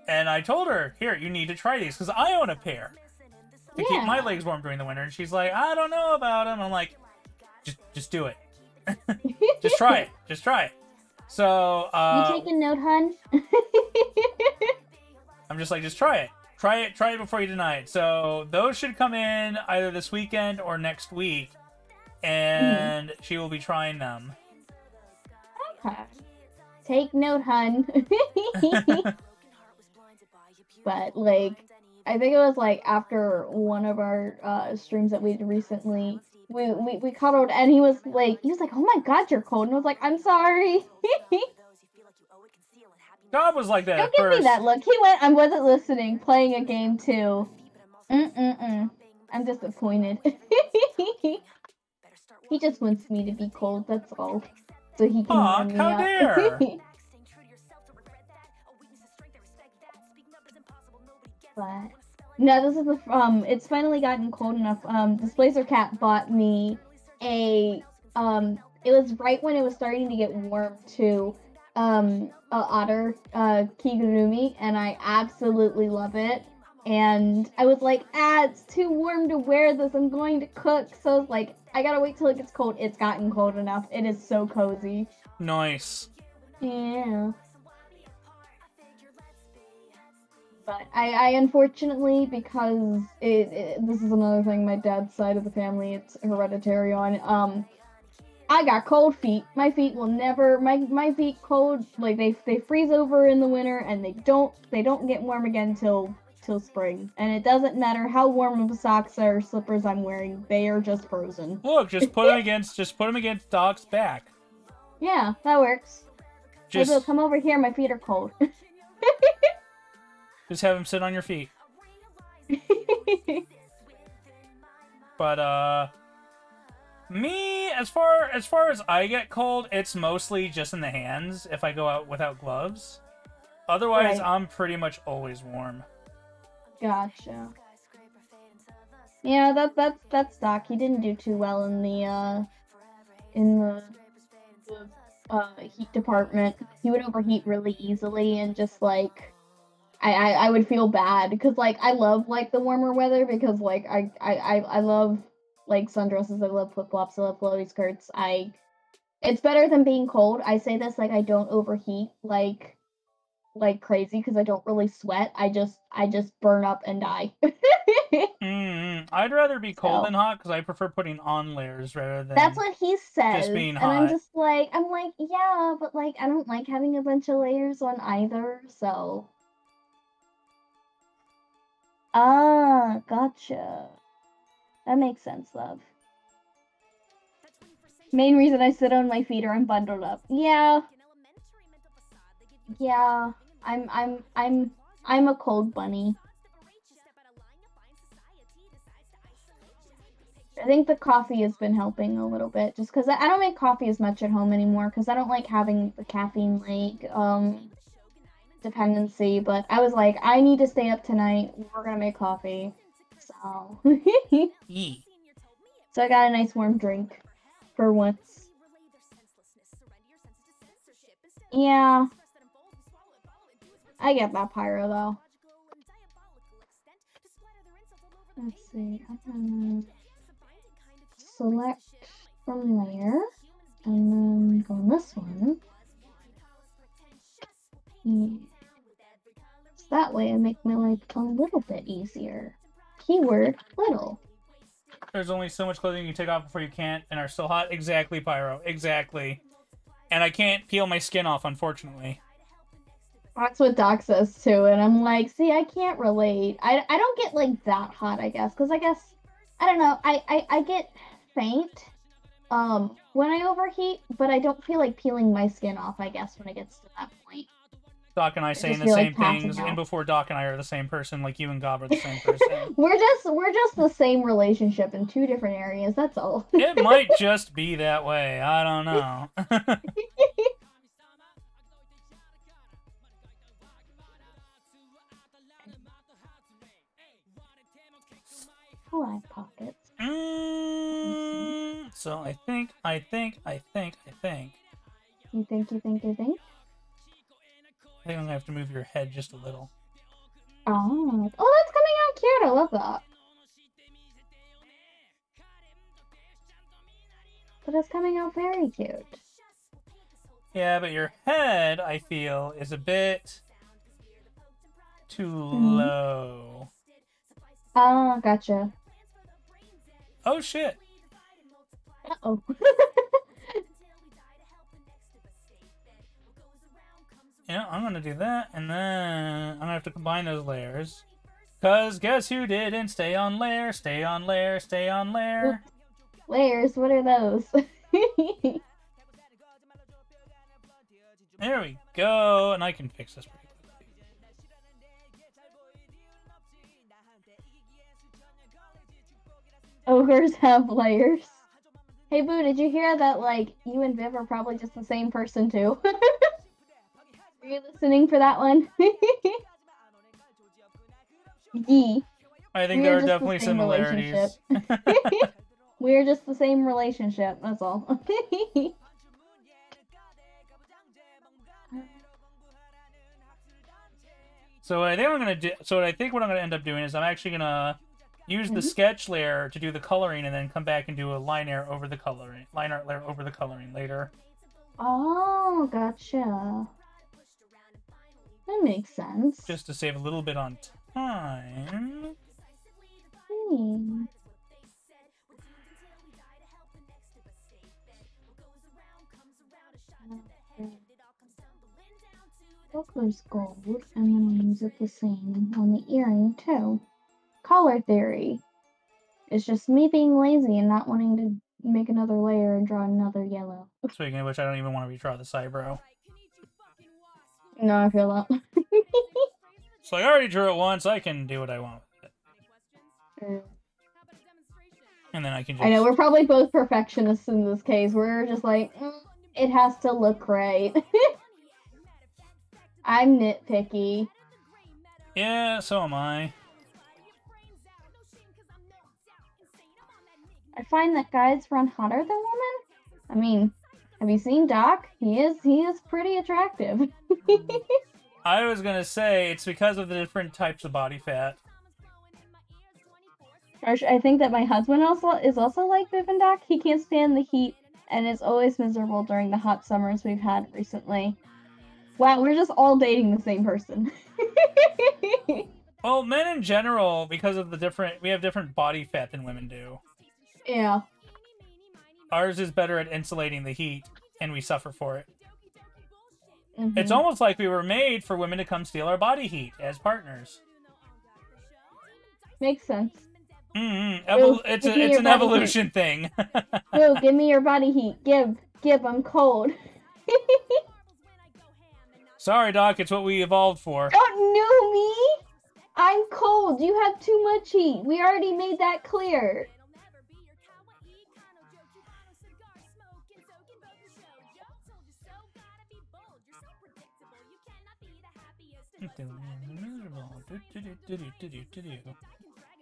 S2: And I told her, here, you need to try these because I own a pair to keep my legs warm during the winter. And she's like, I don't know about them. I'm like, just do it. Just try it. Just try it. So
S1: you taking note, hun?
S2: I'm just like, just try it. Try it before you deny it. So those should come in either this weekend or next week, and she will be trying them.
S1: Okay. Take note, hun. But like, I think it was like after one of our streams that we did recently, we cuddled, and he was like, oh my god, you're cold, and I was like, I'm sorry.
S2: God was like that
S1: Don't
S2: at
S1: give
S2: first.
S1: me that look. He went, I wasn't listening, playing a game too. I'm disappointed. He just wants me to be cold, that's all. So he can warm me
S2: how
S1: up.
S2: dare!
S1: But no, this is the it's finally gotten cold enough. Displacer Cat bought me a it was right when it was starting to get warm too. A otter kigurumi, and I absolutely love it. And I was like, it's too warm to wear this, I'm going to cook. So I was like, I gotta wait till it gets cold. It's gotten cold enough. It is so cozy.
S2: Nice.
S1: Yeah. But I unfortunately, because this is another thing, my dad's side of the family, it's hereditary on, I got cold feet. My feet will never, my feet cold, like they freeze over in the winter, and they don't get warm again till spring. And it doesn't matter how warm of socks or slippers I'm wearing, they are just frozen.
S2: Look, just put them against Doc's back.
S1: Yeah, that works.
S2: Just
S1: Maybe come over here, my feet are cold.
S2: Just have him sit on your feet. But me, as far as I get cold, it's mostly just in the hands if I go out without gloves. Otherwise,
S1: Right.
S2: I'm pretty much always warm.
S1: Gotcha. Yeah, that's Doc. He didn't do too well in the heat department. He would overheat really easily, and just like I would feel bad because like I love like the warmer weather because like I love like sundresses, I love flip-flops, I love flowy skirts. It's better than being cold. I say this like I don't overheat like crazy because I don't really sweat. I just burn up and die.
S2: I'd rather be cold
S1: So.
S2: than hot because I prefer putting on layers rather than.
S1: That's what he says.
S2: being
S1: and I'm
S2: hot.
S1: just like, yeah, but like I don't like having a bunch of layers on either, so. Ah, gotcha. That makes sense, love. Main reason I sit on my feet or I'm bundled up. Yeah. Yeah. I'm a cold bunny. I think the coffee has been helping a little bit, just because I don't make coffee as much at home anymore, because I don't like having the caffeine, like, dependency, but I was like, I need to stay up tonight, we're gonna make coffee, so.
S2: Yee.
S1: So I got a nice warm drink, for once. Yeah. I get that, Pyro, though. Let's see, I'm gonna select from layer, and then go on this one. So that way I make my life a little bit easier. Keyword, little.
S2: There's only so much clothing you can take off before you can't and are still hot. Exactly, Pyro. Exactly. And I can't peel my skin off, unfortunately.
S1: That's what Doc says too, and I'm like, see, I can't relate. I don't get like that hot, I guess, because I guess, I don't know, I get faint when I overheat, but I don't feel like peeling my skin off, I guess, when it gets to that point.
S2: Doc and I saying
S1: just
S2: the
S1: feel
S2: same
S1: like passing
S2: things,
S1: out.
S2: and before Doc and I are the same person, like you and Gob are the same person.
S1: We're just the same relationship in two different areas, that's all.
S2: It might just be that way. I don't know.
S1: Flag pockets.
S2: So I think.
S1: You think?
S2: I think I'm gonna have to move your head just a little.
S1: Oh, that's coming out cute. I love that. But it's coming out very cute.
S2: Yeah, but your head, I feel, is a bit too low.
S1: Oh, gotcha.
S2: Oh shit.
S1: Uh-oh.
S2: Yeah, I'm gonna do that, and then I'm gonna have to combine those layers. Cause guess who didn't stay on layer, stay on layer, stay on layer.
S1: Layers, what are those?
S2: There we go, and I can fix this pretty quickly.
S1: Ogres have layers. Hey Boo, did you hear that, like, you and Viv are probably just the same person too? Were you listening for that one? Yee.
S2: I think there are definitely similarities.
S1: We're just the same relationship, that's all.
S2: So what I think I'm gonna do, what I'm gonna end up doing is I'm actually gonna use the sketch layer to do the coloring, and then come back and do a line art over the coloring later.
S1: Oh, gotcha. That makes sense.
S2: Just to save a little bit on time.
S1: Goes gold, and then I'll use it the same on the earring too. Color theory. It's just me being lazy and not wanting to make another layer and draw another yellow.
S2: Speaking of which, I don't even want to redraw this eyebrow.
S1: No, I feel that.
S2: So I already drew it once, I can do what I want with it. And then I can just...
S1: I know, we're probably both perfectionists in this case. We're just like, it has to look right. I'm nitpicky.
S2: Yeah, so am I.
S1: I find that guys run hotter than women. I mean, have you seen Doc? He is pretty attractive.
S2: I was gonna say, it's because of the different types of body fat.
S1: I think that my husband is also like Viv and Doc. He can't stand the heat and is always miserable during the hot summers we've had recently. Wow, we're just all dating the same person.
S2: Well, men in general, because of we have different body fat than women do.
S1: Yeah.
S2: Ours is better at insulating the heat, and we suffer for it.
S1: Mm-hmm.
S2: It's almost like we were made for women to come steal our body heat as partners.
S1: Makes sense.
S2: It's an evolution thing.
S1: Boo, give me your body heat. Give, I'm cold.
S2: Sorry, Doc, it's what we evolved for.
S1: Don't know me! I'm cold. You have too much heat. We already made that clear.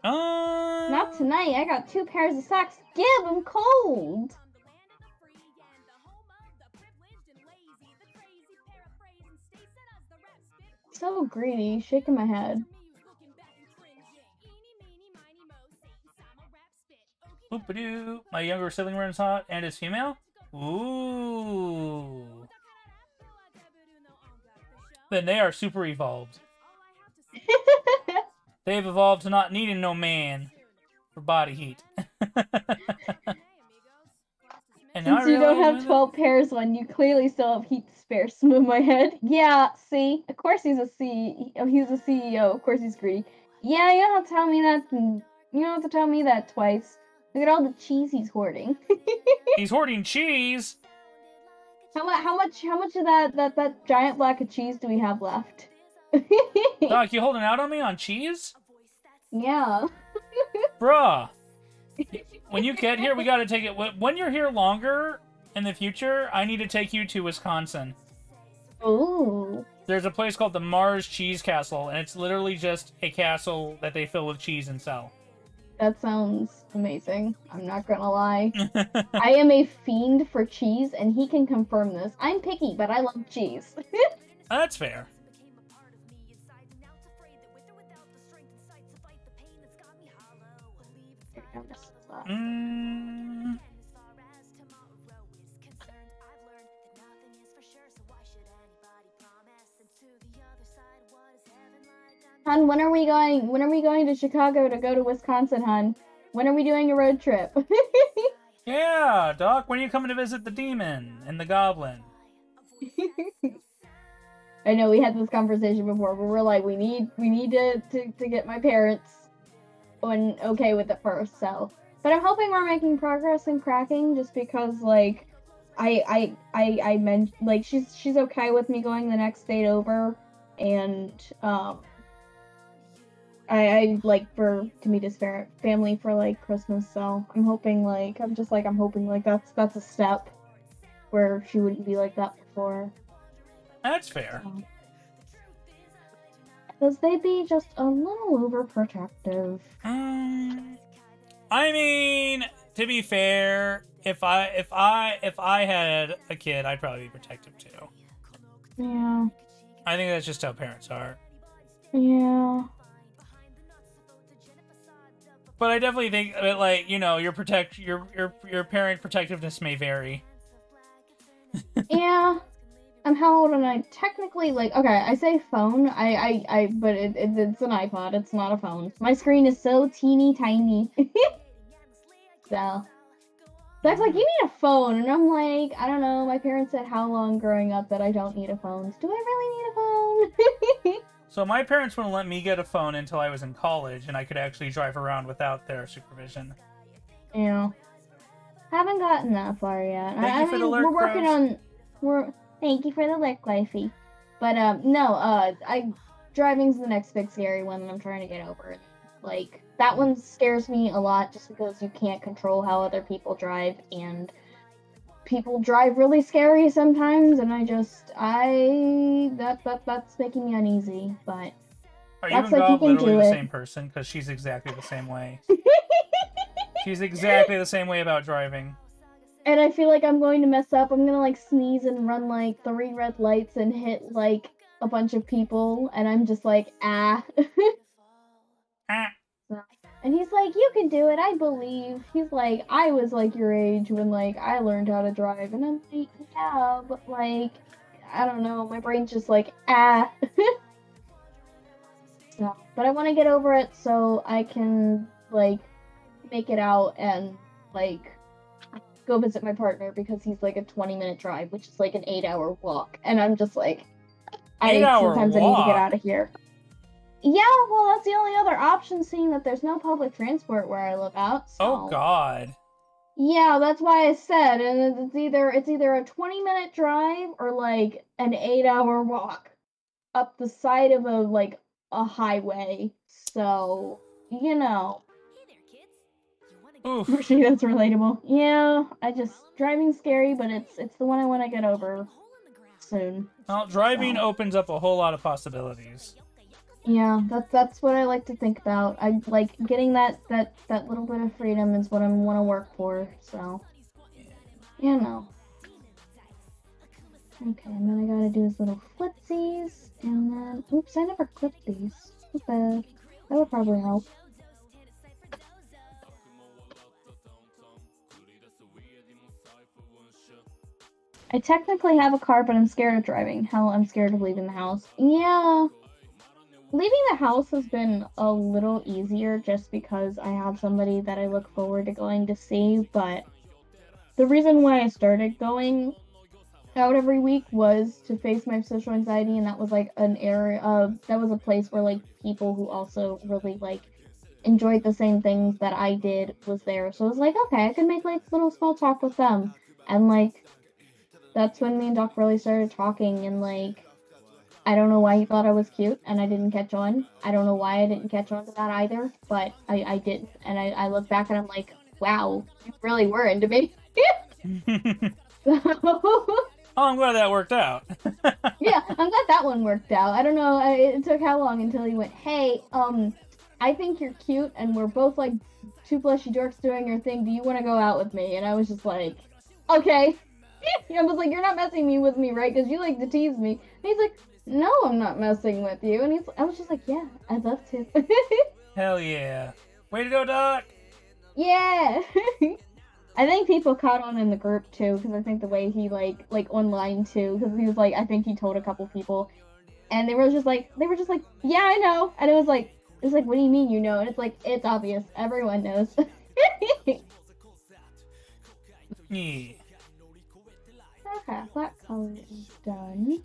S1: Not tonight. I got 2 pairs of socks. Give, I'm cold. So greedy, shaking my head.
S2: Oop-a-doo. My younger sibling runs hot and is female? Ooh. Then they are super evolved. They've evolved to not needing no man for body heat. And
S1: since you don't have 12 pairs on, you clearly still have heat to spare. Smooth my head. Yeah, see? Of course he's a he's a CEO. Of course he's greedy. Yeah, you don't have to tell me that. You don't have to tell me that twice. Look at all the cheese he's hoarding.
S2: He's hoarding cheese?
S1: How much of that giant block of cheese do we have left?
S2: Doc, you holding out on me on cheese?
S1: Yeah.
S2: Bruh. When you get here, we gotta take it. When you're here longer in the future, I need to take you to Wisconsin.
S1: Ooh.
S2: There's a place called the Mars Cheese Castle, and it's literally just a castle that they fill with cheese and sell.
S1: That sounds amazing. I'm not gonna lie. I am a fiend for cheese, and he can confirm this. I'm picky, but I love cheese.
S2: That's fair. Mm.
S1: Hun, when are we going? When are we going to Chicago to go to Wisconsin, hun? When are we doing a road trip?
S2: Yeah, Doc, when are you coming to visit the demon and the goblin?
S1: I know we had this conversation before, but we're like, we need to get my parents okay with it first. So, but I'm hoping we're making progress in cracking, just because like I meant like she's okay with me going the next date over, and I like to meet his family for like Christmas. So I'm hoping like that's a step where she wouldn't be like that before.
S2: That's fair.
S1: Because they'd be just a little overprotective.
S2: I mean, to be fair, if I had a kid, I'd probably be protective too.
S1: Yeah.
S2: I think that's just how parents are.
S1: Yeah.
S2: But I definitely think that, like, you know, your parent protectiveness may vary.
S1: Yeah. How old am I? Technically, like, okay, I say phone, but it's an iPod, it's not a phone. My screen is so teeny tiny. So, that's like, you need a phone, and I'm like, I don't know, my parents said how long growing up that I don't need a phone. Do I really need a phone?
S2: So my parents wouldn't let me get a phone until I was in college, and I could actually drive around without their supervision.
S1: Yeah. Haven't gotten that far yet.
S2: Thank you for the alert,
S1: we're working
S2: Rose.
S1: Thank you for the lick, wifey. But, no, driving's the next big scary one that I'm trying to get over. Like, that one scares me a lot just because you can't control how other people drive, and people drive really scary sometimes, and that's making me uneasy, but
S2: Are you and
S1: like,
S2: Gob
S1: you can
S2: literally
S1: do
S2: the
S1: it.
S2: same person? Because she's exactly the same way. She's exactly the same way about driving.
S1: And I feel like I'm going to mess up. I'm gonna, like, sneeze and run, like, 3 red lights and hit, like, a bunch of people, and I'm just like, ah.
S2: Ah.
S1: And he's like, you can do it, I believe. He's like, I was, like, your age when, like, I learned how to drive. And I'm like, yeah, but, like, I don't know. My brain's just like, ah. So, but I want to get over it so I can, like, make it out and, like, go visit my partner, because he's like a 20-minute drive, which is like an 8-hour walk, and I'm just like, sometimes I need to get out of here. Yeah, well, that's the only other option, seeing that there's no public transport where I live out. So.
S2: Oh God.
S1: Yeah, that's why I said, and it's either a 20-minute drive or like an 8-hour walk up the side of a highway. So, you know.
S2: Oof.
S1: That's relatable. Yeah, driving's scary, but it's the one I want to get over soon.
S2: Well, driving opens up a whole lot of possibilities.
S1: Yeah, that's what I like to think about. I like getting that little bit of freedom is what I want to work for. So, you know. Okay, and then I gotta do his little footsies, and then oops, I never clipped these. Too bad. That would probably help. I technically have a car, but I'm scared of driving. Hell, I'm scared of leaving the house. Yeah. Leaving the house has been a little easier just because I have somebody that I look forward to going to see, but the reason why I started going out every week was to face my social anxiety, and that was like an area that was a place where like people who also really like enjoyed the same things that I did was there. So I was like, okay, I could make like little small talk with them, and like that's when me and Doc really started talking, and like, I don't know why he thought I was cute, and I didn't catch on. I don't know why I didn't catch on to that either, but I didn't, and I look back and I'm like, wow, you really were into me.
S2: Oh, I'm glad that worked out.
S1: Yeah, I'm glad that one worked out. I don't know, it took how long until he went, hey, I think you're cute, and we're both like two plushy dorks doing your thing. Do you want to go out with me? And I was just like, okay. I was like, you're not messing with me, right? Because you like to tease me. And he's like, no, I'm not messing with you. And I was just like, yeah, I'd love to.
S2: Hell yeah. Way to go, Doc!
S1: Yeah. I think people caught on in the group too, because I think the way he like online too, because he was like, I think he told a couple people, and they were just like, yeah, I know, and it was like, what do you mean you know? And it's like, it's obvious, everyone knows.
S2: Yeah.
S1: Okay, that color is done.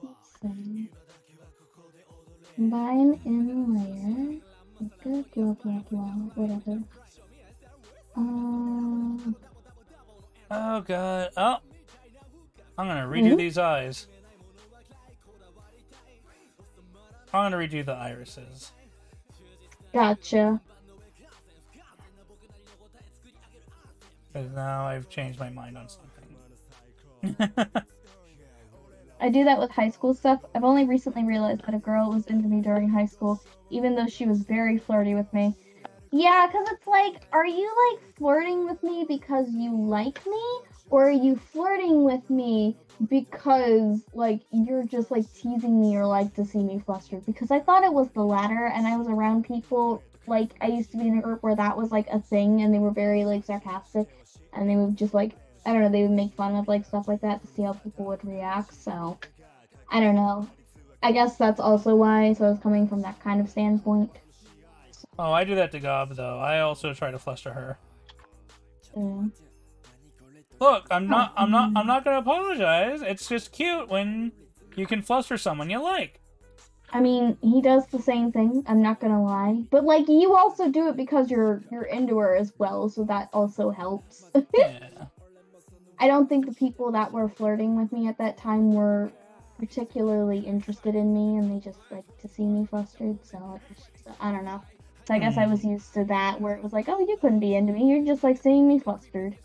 S1: Let's see. Combine in layer. Good, whatever.
S2: Oh god. Oh! I'm gonna redo these eyes. I'm gonna redo the irises.
S1: Gotcha.
S2: Because now I've changed my mind on something.
S1: I do that with high school stuff. I've only recently realized that a girl was into me during high school, even though she was very flirty with me. Yeah, because it's like, are you like flirting with me because you like me? Or are you flirting with me because like you're just like teasing me or like to see me flustered? Because I thought it was the latter, and I was around people, like I used to be in a group where that was like a thing, and they were very like sarcastic, and they would just like, I don't know, they would make fun of like stuff like that to see how people would react. So I don't know. I guess that's also why. So I was coming from that kind of standpoint.
S2: Oh, I do that to Gob though. I also try to fluster her.
S1: Yeah.
S2: Look, I'm not gonna apologize. It's just cute when you can fluster someone you like.
S1: I mean, he does the same thing, I'm not gonna lie. But like, you also do it because you're into her as well, so that also helps.
S2: Yeah.
S1: I don't think the people that were flirting with me at that time were particularly interested in me, and they just like to see me flustered, so it's just, I don't know. So I guess I was used to that, where it was like, oh, you couldn't be into me, you're just like seeing me flustered.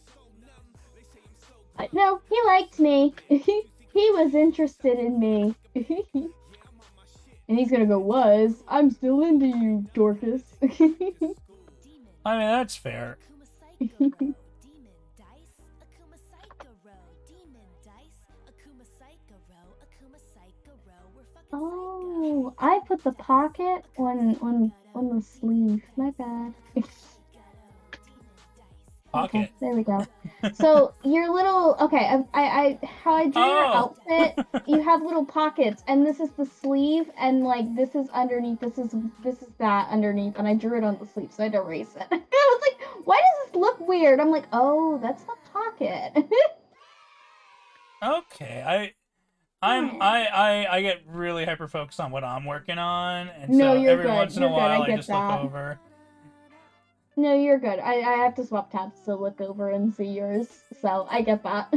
S1: But no, he liked me. He was interested in me. And he's gonna go, I'm still into you, Dorcas.
S2: I mean, that's fair.
S1: Oh, I put the pocket on the sleeve. My bad.
S2: Pocket.
S1: Okay, there we go. So your little I how I drew your outfit, you have little pockets, and this is the sleeve, and like this is underneath, this is that underneath, and I drew it on the sleeve, so I had to erase it. I was like, why does this look weird? I'm like, oh, that's the pocket.
S2: Okay, I get really hyper focused on what I'm working on, and
S1: No,
S2: so
S1: you're
S2: every
S1: good.
S2: once in
S1: You're
S2: a
S1: good.
S2: while
S1: I
S2: I
S1: get
S2: just
S1: that.
S2: look over.
S1: No, you're good. I have to swap tabs to look over and see yours, so I get that.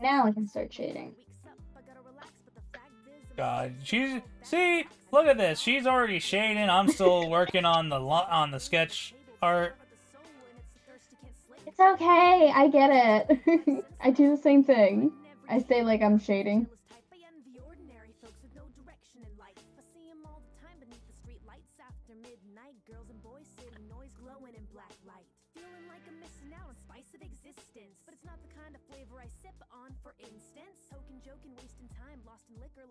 S1: Now I can start shading.
S2: God, see, look at this. She's already shading. I'm still working on the sketch art.
S1: It's okay. I get it. I do the same thing. I say like I'm shading.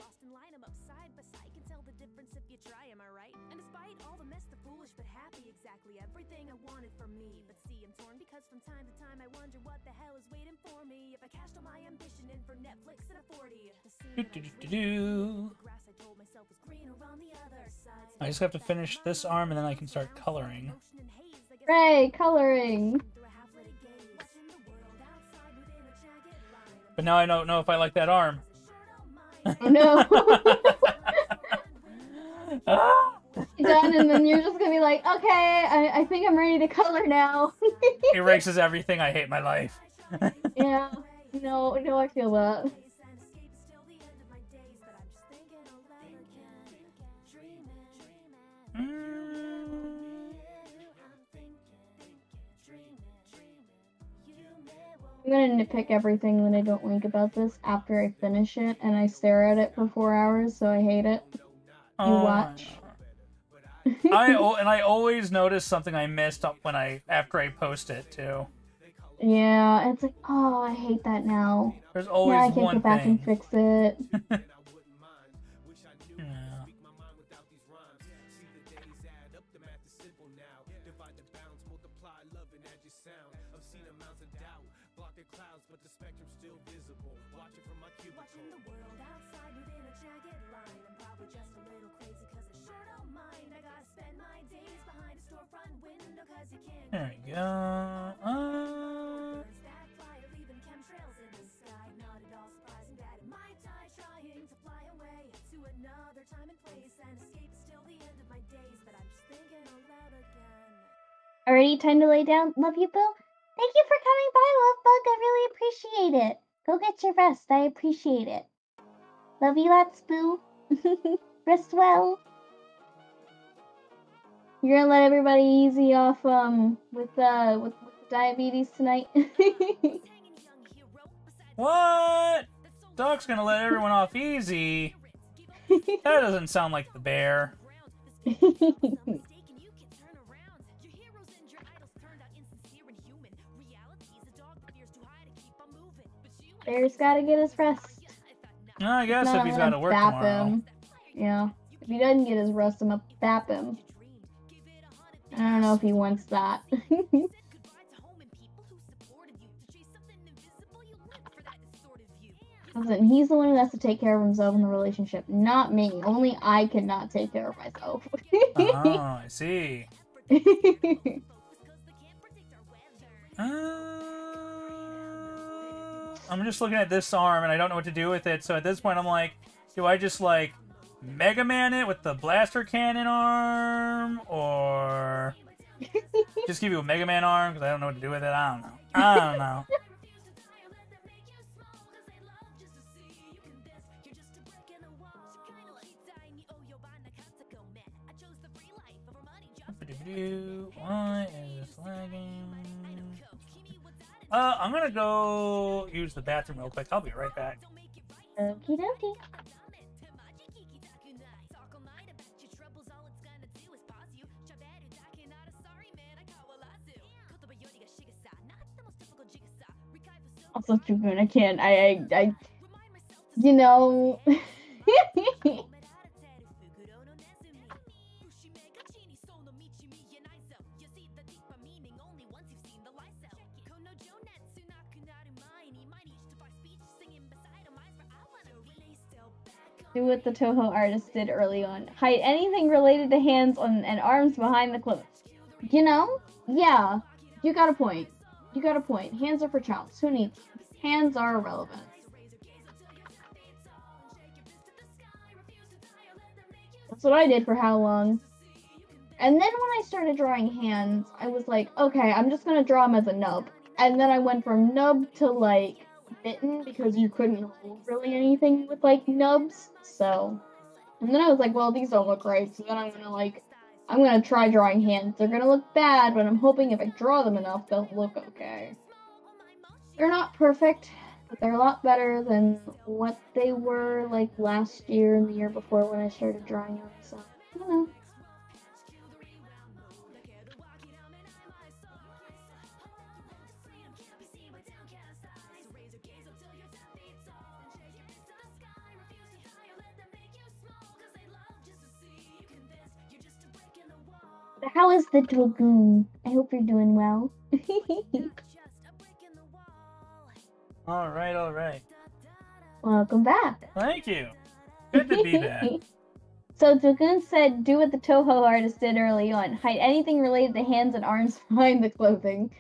S4: Lost in line, I'm upside beside. Can tell the difference if you try, am I right? And despite all the mess, the foolish but happy, exactly everything I wanted for me. But see, I'm torn because from time to time I wonder what the hell is waiting for me if I cashed all my ambition in for Netflix and a 40.
S2: I just have to finish this arm and then I can start coloring.
S1: Hooray, coloring!
S2: But now I don't know if I like that arm.
S1: Oh no! Done, and then you're just gonna be like, okay, I think I'm ready to color now.
S2: Erases everything. I hate my life.
S1: Yeah, no, I feel that. I'm gonna nitpick everything that I don't like about this after I finish it, and I stare at it for 4 hours, so I hate it. You watch.
S2: I always notice something I missed up after I post it too.
S1: Yeah, it's like, oh, I hate that now.
S2: There's always
S1: I can't
S2: one
S1: go back
S2: thing.
S1: and fix it.
S2: Yeah.
S4: Watching the world outside within a jagged line. I'm probably just a little crazy cause I sure don't mind. I gotta spend my days behind a storefront window cause you can't.
S2: There we go.
S4: Birds that fly are leaving chemtrails in the sky. Not at all surprising that it might die trying to fly away to another time and place. And escape is still the end of my days, but I'm just thinking out loud again.
S1: Already time to lay down. Love you, Bill. Thank you for coming by, Love Bug. I really appreciate it. Go get your rest. I appreciate it. Love you lots, Boo. Rest well. You're gonna let everybody easy off with diabetes tonight.
S2: What? Doc's gonna let everyone off easy? That doesn't sound like the bear.
S1: Bear's gotta get his rest.
S2: I guess if he's got to work
S1: bap
S2: tomorrow.
S1: him. Yeah. If he doesn't get his rest, I'm gonna bap him. I don't know if he wants that. Listen, he's the one who has to take care of himself in the relationship, not me. Only I cannot take care of myself.
S2: Oh, I see. I'm just looking at this arm and I don't know what to do with it. So at this point, I'm like, do I just like Mega Man it with the blaster cannon arm, or just give you a Mega Man arm because I don't know what to do with it? I don't know. I don't know. Why is this lagging? I'm gonna go use the bathroom real quick. I'll be right back.
S1: Okie dokie. Also, Dragoon, I can't. You know. Do what the Toho artist did early on. Hide anything related to hands and arms behind the cloak. You know? Yeah. You got a point. You got a point. Hands are for chumps. Who needs them? Hands are irrelevant. That's what I did for how long? And then when I started drawing hands, I was like, okay, I'm just gonna draw them as a nub. And then I went from nub to, like, mitten, because you couldn't hold really anything with, like, nubs. So, and then I was like, well, these don't look right. So then I'm gonna try drawing hands. They're gonna look bad, but I'm hoping if I draw them enough, they'll look okay. They're not perfect, but they're a lot better than what they were, like, last year and the year before when I started drawing them. So, I don't know. How is the Dragoon? I hope you're doing well.
S2: Alright, alright.
S1: Welcome back.
S2: Thank you. Good to be back.
S1: So Dragoon said, do what the Toho artist did early on. Hide anything related to hands and arms behind the clothing.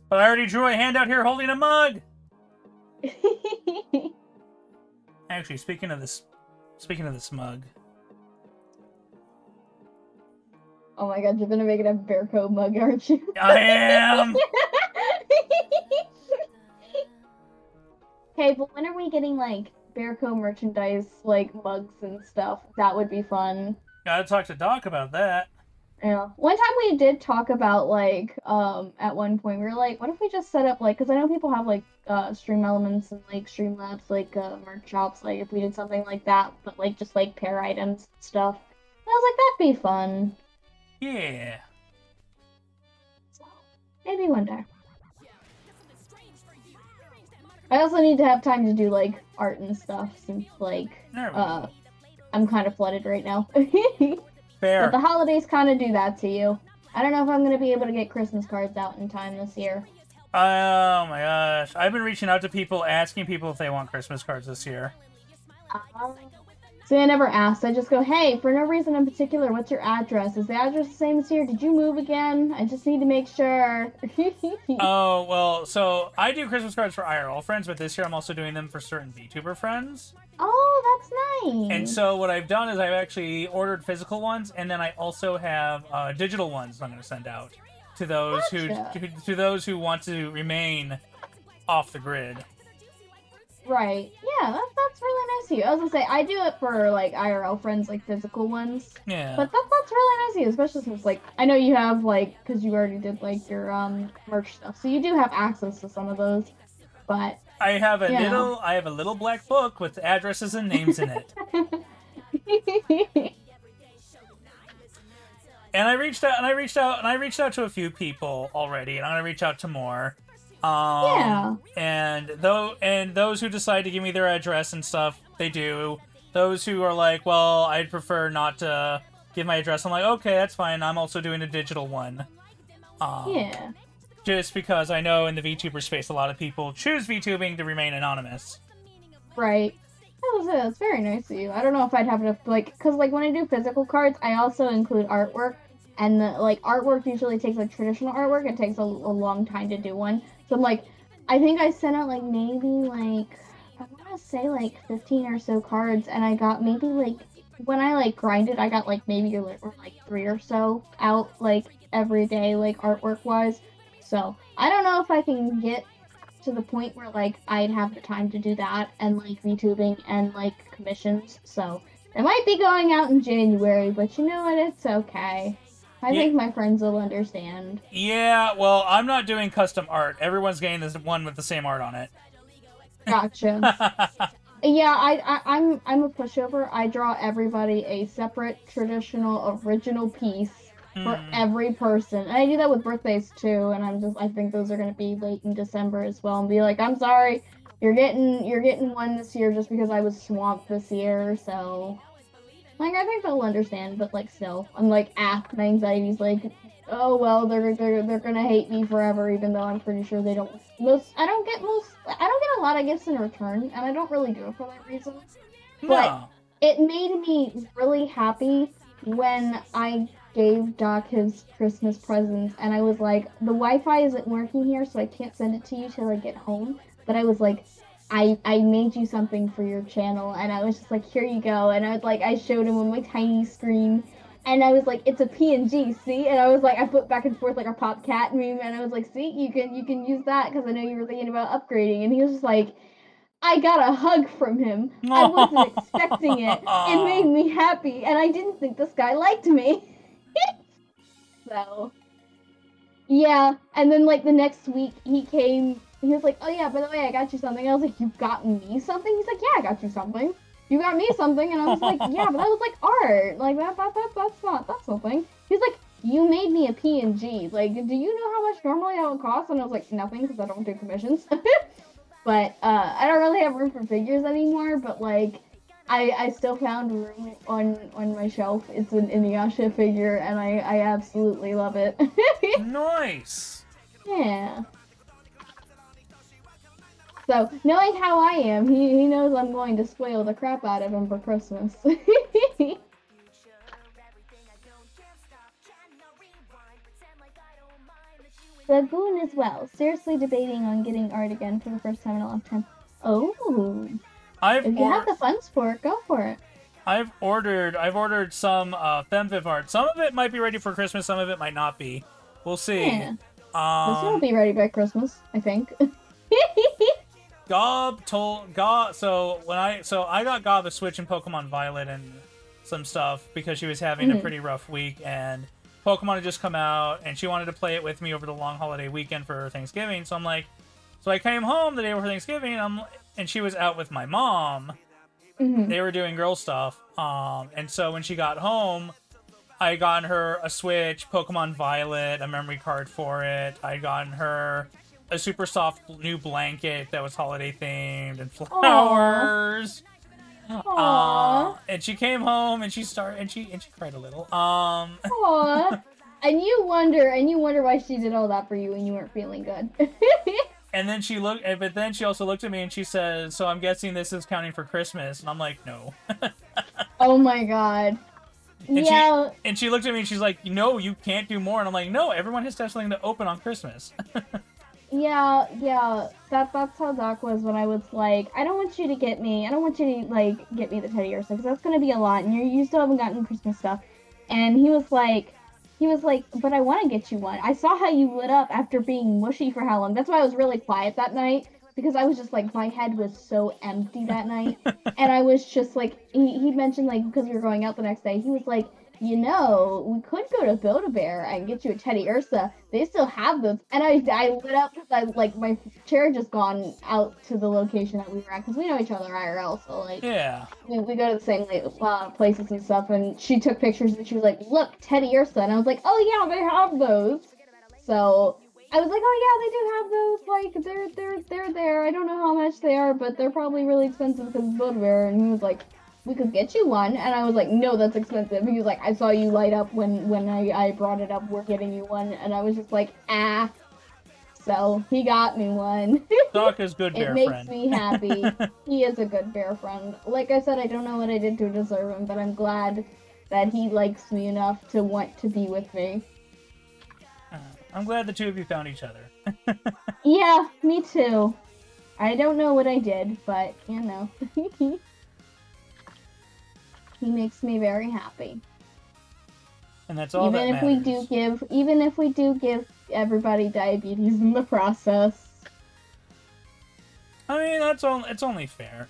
S2: But I already drew a hand out here holding a mug! Actually, speaking of this mug.
S1: Oh my god, you're gonna make it a bear code mug, aren't you?
S2: I am!
S1: Okay, but when are we getting, like, Bearco merchandise, like, mugs and stuff? That would be fun.
S2: Gotta talk to Doc about that.
S1: Yeah. One time we did talk about like at one point we were like, what if we just set up like because I know people have like Stream Elements and like Streamlabs like merch shops like if we did something like that but like just like pair items and stuff. And I was like that'd be fun.
S2: Yeah.
S1: So maybe one day. I also need to have time to do like art and stuff since like
S2: There we go.
S1: I'm kind of flooded right now.
S2: Fair.
S1: But the holidays kind of do that to you. I don't know if I'm going to be able to get Christmas cards out in time this year.
S2: Oh my gosh. I've been reaching out to people, asking people if they want Christmas cards this year.
S1: See, I never asked. I just go, hey, for no reason in particular, what's your address? Is the address the same as here? Did you move again? I just need to make sure.
S2: Oh, well, so I do Christmas cards for IRL friends, but this year I'm also doing them for certain VTuber friends.
S1: Oh, that's nice.
S2: And so what I've done is I've actually ordered physical ones, and then I also have digital ones I'm going to send out to those who want to remain off the grid.
S1: Right. Yeah, that's really nice of you. I was gonna say I do it for like IRL friends, like physical ones.
S2: Yeah.
S1: But that's really nice of you, especially since like I know you have like because you already did like your merch stuff, so you do have access to some of those. But
S2: I have a little black book with addresses and names in it. And I reached out to a few people already, and I'm gonna reach out to more.
S1: Yeah.
S2: And those who decide to give me their address and stuff, they do. Those who are like, well, I'd prefer not to give my address, I'm like, okay, that's fine. I'm also doing a digital one.
S1: Yeah.
S2: Just because I know in the VTuber space, a lot of people choose VTubing to remain anonymous.
S1: Right. That's very nice of you. I don't know if I'd have enough, like, because, like, when I do physical cards, I also include artwork. And, like, artwork usually takes, like, traditional artwork. It takes a long time to do one. So I'm like, I think I sent out, like, maybe, like, I want to say, like, 15 or so cards. And I got maybe, like, when I, like, grinded, I got, like, maybe, like 3 or so out, like, every day, like, artwork-wise. So, I don't know if I can get to the point where, like, I'd have the time to do that and, like, VTubing and, like, commissions. So, it might be going out in January, but you know what? It's okay. I think my friends will understand.
S2: Yeah, well, I'm not doing custom art. Everyone's getting this one with the same art on it.
S1: Gotcha. Yeah, I'm a pushover. I draw everybody a separate, traditional, original piece for every person. And I do that with birthdays too, and I think those are gonna be late in December as well, and be like, I'm sorry, you're getting one this year just because I was swamped this year, so like I think they'll understand, but like still, I'm like, my anxiety's like, oh well, they're gonna hate me forever, even though I'm pretty sure they don't. I don't get a lot of gifts in return, and I don't really do it for that reason.
S2: No.
S1: But it made me really happy when I gave Doc his Christmas presents, and I was like, the Wi-Fi isn't working here, so I can't send it to you till I get home. But I was like, I made you something for your channel, and I was just like, here you go. And I showed him on my tiny screen, and I was like, it's a PNG, see? And I was like, I put back and forth like a Pop Cat meme, and I was like, see, you can use that because I know you were thinking about upgrading. And he was just like, I got a hug from him. I wasn't expecting it. It made me happy, and I didn't think this guy liked me. So, yeah. And then like the next week, he came. He was like, oh yeah, by the way, I got you something. I was like, you got me something? He's like, yeah, I got you something. You got me something. And I was like, yeah, but that was like art. Like, that's something. He's like, you made me a PNG. Like, do you know how much normally that would cost? And I was like, nothing, because I don't do commissions. But, I don't really have room for figures anymore, but like, I still found room on my shelf. It's an Inuyasha figure, and I absolutely love it.
S2: Nice!
S1: Yeah. So, knowing how I am, he knows I'm going to spoil the crap out of him for Christmas. Lagoon as well. Seriously debating on getting art again for the first time in a long time. Oh. If you have the funds for it, go for it.
S2: I've ordered some FemViv art. Some of it might be ready for Christmas, some of it might not be. We'll see.
S1: Yeah. This will be ready by Christmas, I think.
S2: Gob told so I got Gob a Switch in Pokemon Violet and some stuff because she was having a pretty rough week, and Pokemon had just come out, and she wanted to play it with me over the long holiday weekend for Thanksgiving. So I'm like, so I came home the day before Thanksgiving, and she was out with my mom. They were doing girl stuff. And so when she got home, I had gotten her a Switch, Pokemon Violet, a memory card for it. I had gotten her a super soft new blanket that was holiday themed and flowers.
S1: Aww.
S2: And she came home and she cried a little.
S1: Aww. And you wonder why she did all that for you when you weren't feeling good.
S2: And then but then she also looked at me and she said, "So I'm guessing this is counting for Christmas." And I'm like, "No."
S1: Oh my god.
S2: And she looked at me and she's like, "No, you can't do more." And I'm like, "No, everyone has to have something to open on Christmas."
S1: Yeah, that's how Doc was when I was like, I don't want you to get me the teddy ursa, because that's gonna be a lot, and you still haven't gotten Christmas stuff. And he was like, but I want to get you one. I saw how you lit up after being mushy for how long. That's why I was really quiet that night, because I was just like, my head was so empty that night. And I was just like, he mentioned, like, because we were going out the next day, he was like, you know, we could go to Build-A-Bear and get you a Teddy Ursa. They still have those. And I lit up because my chair had just gone out to the location that we were at, because we know each other IRL, so like, yeah, we go to the same places and stuff. And she took pictures and she was like, look, Teddy Ursa. And I was like, oh yeah, they have those. So I was like, oh yeah, they do have those. Like, they're there. I don't know how much they are, but they're probably really expensive because it's Build-A-Bear. And he was like, we could get you one. And I was like, no, that's expensive. He was like, I saw you light up when I brought it up, we're getting you one. And I was just like, ah. So he got me one.
S2: Doc is good bear
S1: friend. It
S2: friend.
S1: makes me happy. He is a good bear friend. Like I said, I don't know what I did to deserve him, but I'm glad that he likes me enough to want to be with me.
S2: I'm glad the two of you found each other.
S1: Yeah, me too. I don't know what I did, but, you know. He makes me very happy.
S2: And that's all that matters.
S1: Even if we do give everybody diabetes in the process.
S2: I mean, it's only fair.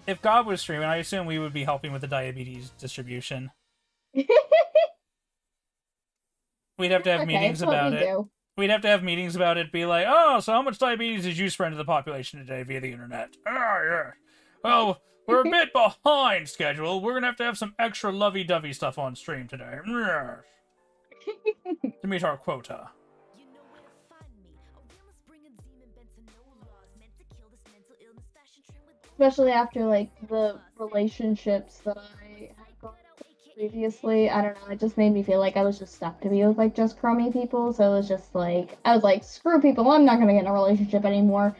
S2: If God was streaming, I assume we would be helping with the diabetes distribution. We'd have to have meetings about it. We'd have to have meetings about it, be like, oh, so how much diabetes did you spread to the population today via the internet? Oh, yeah. Oh, we're a bit behind schedule. We're going to have some extra lovey-dovey stuff on stream today. To meet our quota.
S1: Especially after, like, the relationships that I had gone through previously. I don't know, it just made me feel like I was just stuck to be with, like, just crummy people. So it was just like, I was like, screw people, I'm not going to get in a relationship anymore.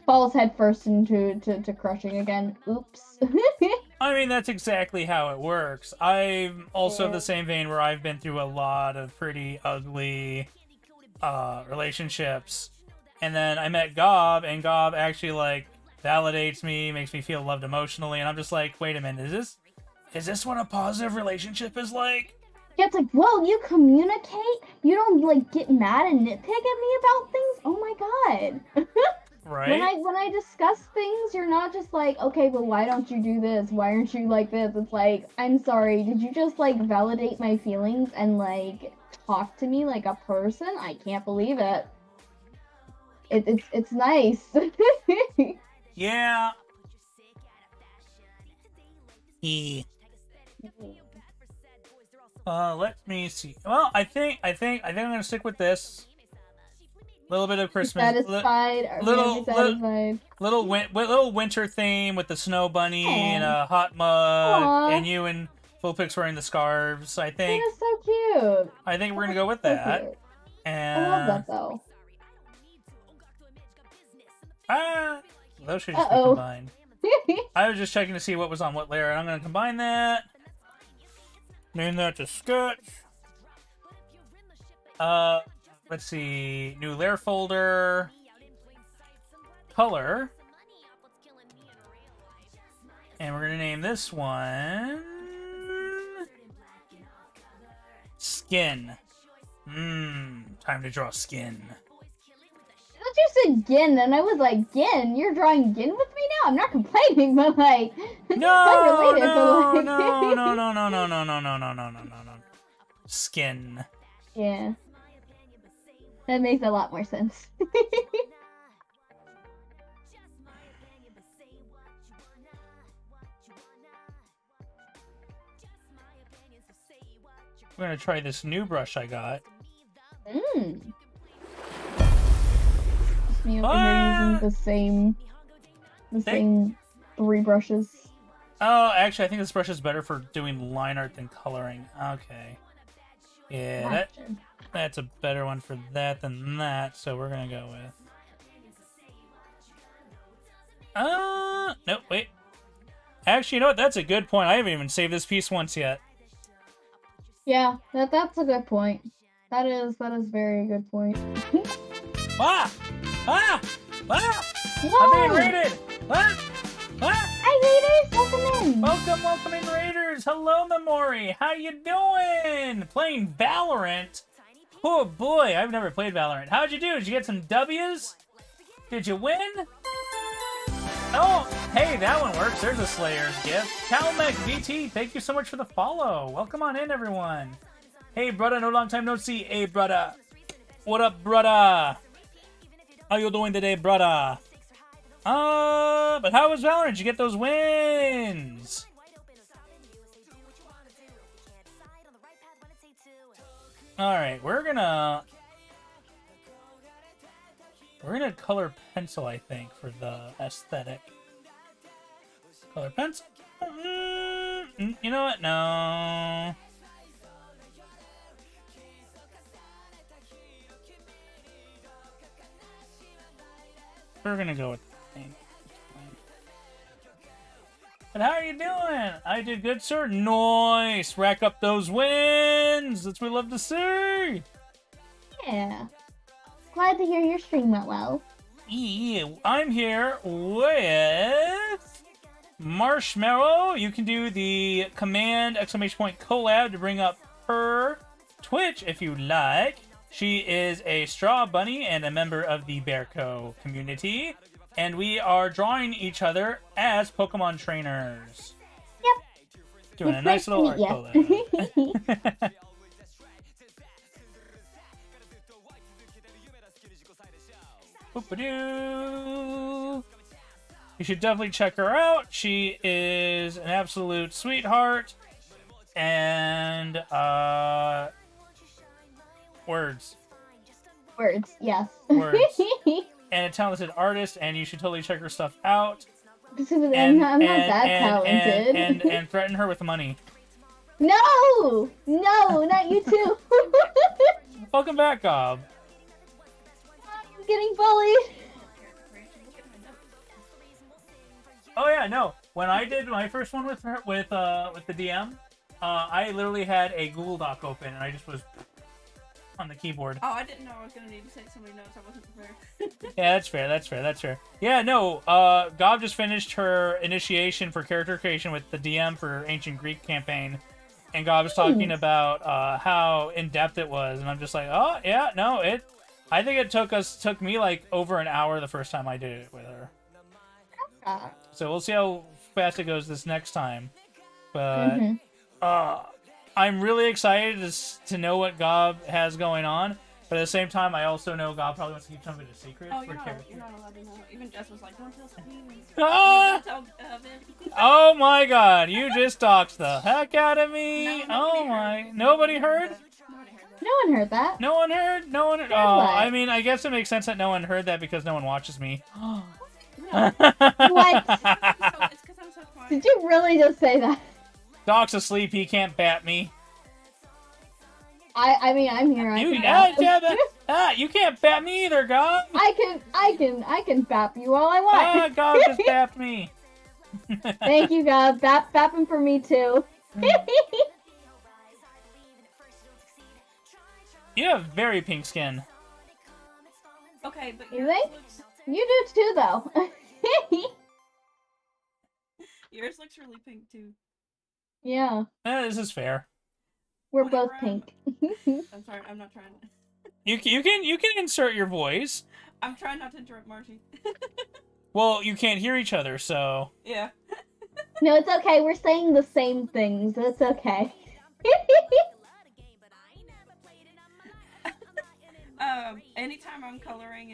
S1: Falls headfirst into crushing again. Oops.
S2: I mean, that's exactly how it works. I'm also the same vein where I've been through a lot of pretty ugly relationships. And then I met Gob, and Gob actually, like, validates me, makes me feel loved emotionally, and I'm just like, wait a minute, is this what a positive relationship is like?
S1: Yeah, it's like, well, you communicate? You don't, like, get mad and nitpick at me about things? Oh my god.
S2: Right?
S1: When I discuss things, you're not just like, okay, but why don't you do this? Why aren't you like this? It's like, I'm sorry, did you just, like, validate my feelings and, like, talk to me like a person? I can't believe it. It's nice.
S2: Yeah. Let me see. Well, I think I'm gonna stick with this. Little bit of Christmas.
S1: Satisfied.
S2: Little winter theme with the snow bunny and a hot mug, and you and Fullpix wearing the scarves. I think
S1: that is so cute.
S2: I think we're gonna go with that.
S1: Cute.
S2: And
S1: I love that though.
S2: Those should just be combined. I was just checking to see what was on what layer, and I'm gonna combine that. Name that to sketch. Let's see, new layer folder, color, and we're gonna name this one skin. Time to draw skin.
S1: You said Gin, and I was like, Gin? You're drawing Gin with me now? I'm not complaining, but like,
S2: no. skin.
S1: Yeah. That makes a lot more sense.
S2: We're gonna try this new brush I got.
S1: Just me over here using the same 3 brushes.
S2: Oh, actually, I think this brush is better for doing line art than coloring. Okay. Yeah, that's a better one for that than that, so we're gonna go with... Nope, wait. Actually, you know what? That's a good point. I haven't even saved this piece once yet.
S1: Yeah, that's a good point. That is very good point.
S2: Ah! Ah! Ah!
S1: Whoa!
S2: I'm being raided! Ah! Ah!
S1: Hi, Raiders! Welcome in!
S2: Welcome in, Raiders! Hello, Memori! How you doing? Playing Valorant? Oh boy, I've never played Valorant. How'd you do? Did you get some W's? Did you win? Oh, hey, that one works. There's a Slayer's gift. Calmec VT, thank you so much for the follow. Welcome on in, everyone. Hey, brother, no long time no see. Hey, brother. What up, brother? How you doing today, brother? But how was Valorant? Did you get those wins? Alright, we're gonna color pencil, I think, for the aesthetic. Color pencil? You know what? No. We're gonna go with the thing. But how are you doing? I did good, sir. Nice. Rack up those wins. That's what we love to see.
S1: Yeah. Glad to hear your stream went well.
S2: Yeah, I'm here with Marshmallow. You can do the command ! collab to bring up her Twitch if you like. She is a straw bunny and a member of the Bearco community. And we are drawing each other as Pokemon trainers.
S1: Yep.
S2: Doing a nice little art collab. Boop-a-doo. You should definitely check her out. She is an absolute sweetheart. And, words.
S1: Words, yes.
S2: Words. And a talented artist, and you should totally check her stuff out.
S1: I'm not that talented.
S2: And threaten her with money.
S1: No! No, not you too.
S2: Welcome back, Gob.
S1: I'm getting bullied.
S2: Oh yeah, no. When I did my first one with her, with the DM, I literally had a Google Doc open, and I just was on the keyboard.
S3: Oh, I didn't know I was gonna need to take somebody notes. I wasn't prepared.
S2: Yeah, that's fair. That's fair. That's fair. Yeah, no. Gob just finished her initiation for character creation with the DM for Ancient Greek campaign, and Gob was talking about how in depth it was, and I'm just like, oh yeah, no, it. I think it took me like over an hour the first time I did it with her. So we'll see how fast it goes this next time, but I'm really excited to know what Gob has going on. But at the same time, I also know Gob probably wants to keep some of it a secret.
S3: Oh, you're not allowed to know. Even Jess was like, don't tell Steve.
S2: Ah!
S3: Don't tell Vin.
S2: Oh my god, you just doxed the heck out of me.
S3: No,
S2: Nobody heard?
S1: No one heard that.
S2: No one heard? No one heard? Oh, I mean, I guess it makes sense that no one heard that because no one watches me.
S1: What?
S3: It's because I'm so quiet.
S1: Did you really just say that?
S2: Doc's asleep, he can't bat me.
S1: I mean, I'm here.
S2: You can't bat me either, Gob.
S1: I can bap you all I want.
S2: Gob just bapped me.
S1: Thank you, God. Bapping for me too.
S2: You have very pink skin.
S3: Okay, but
S1: You think? You do too, though.
S3: yours looks really pink too.
S1: Yeah.
S2: This is fair.
S1: We're both pink.
S3: I'm sorry, I'm not trying.
S2: You can insert your voice.
S3: I'm trying not to interrupt Marty.
S2: Well, you can't hear each other, so.
S3: Yeah.
S1: No, it's okay. We're saying the same things. It's okay.
S3: I'm coloring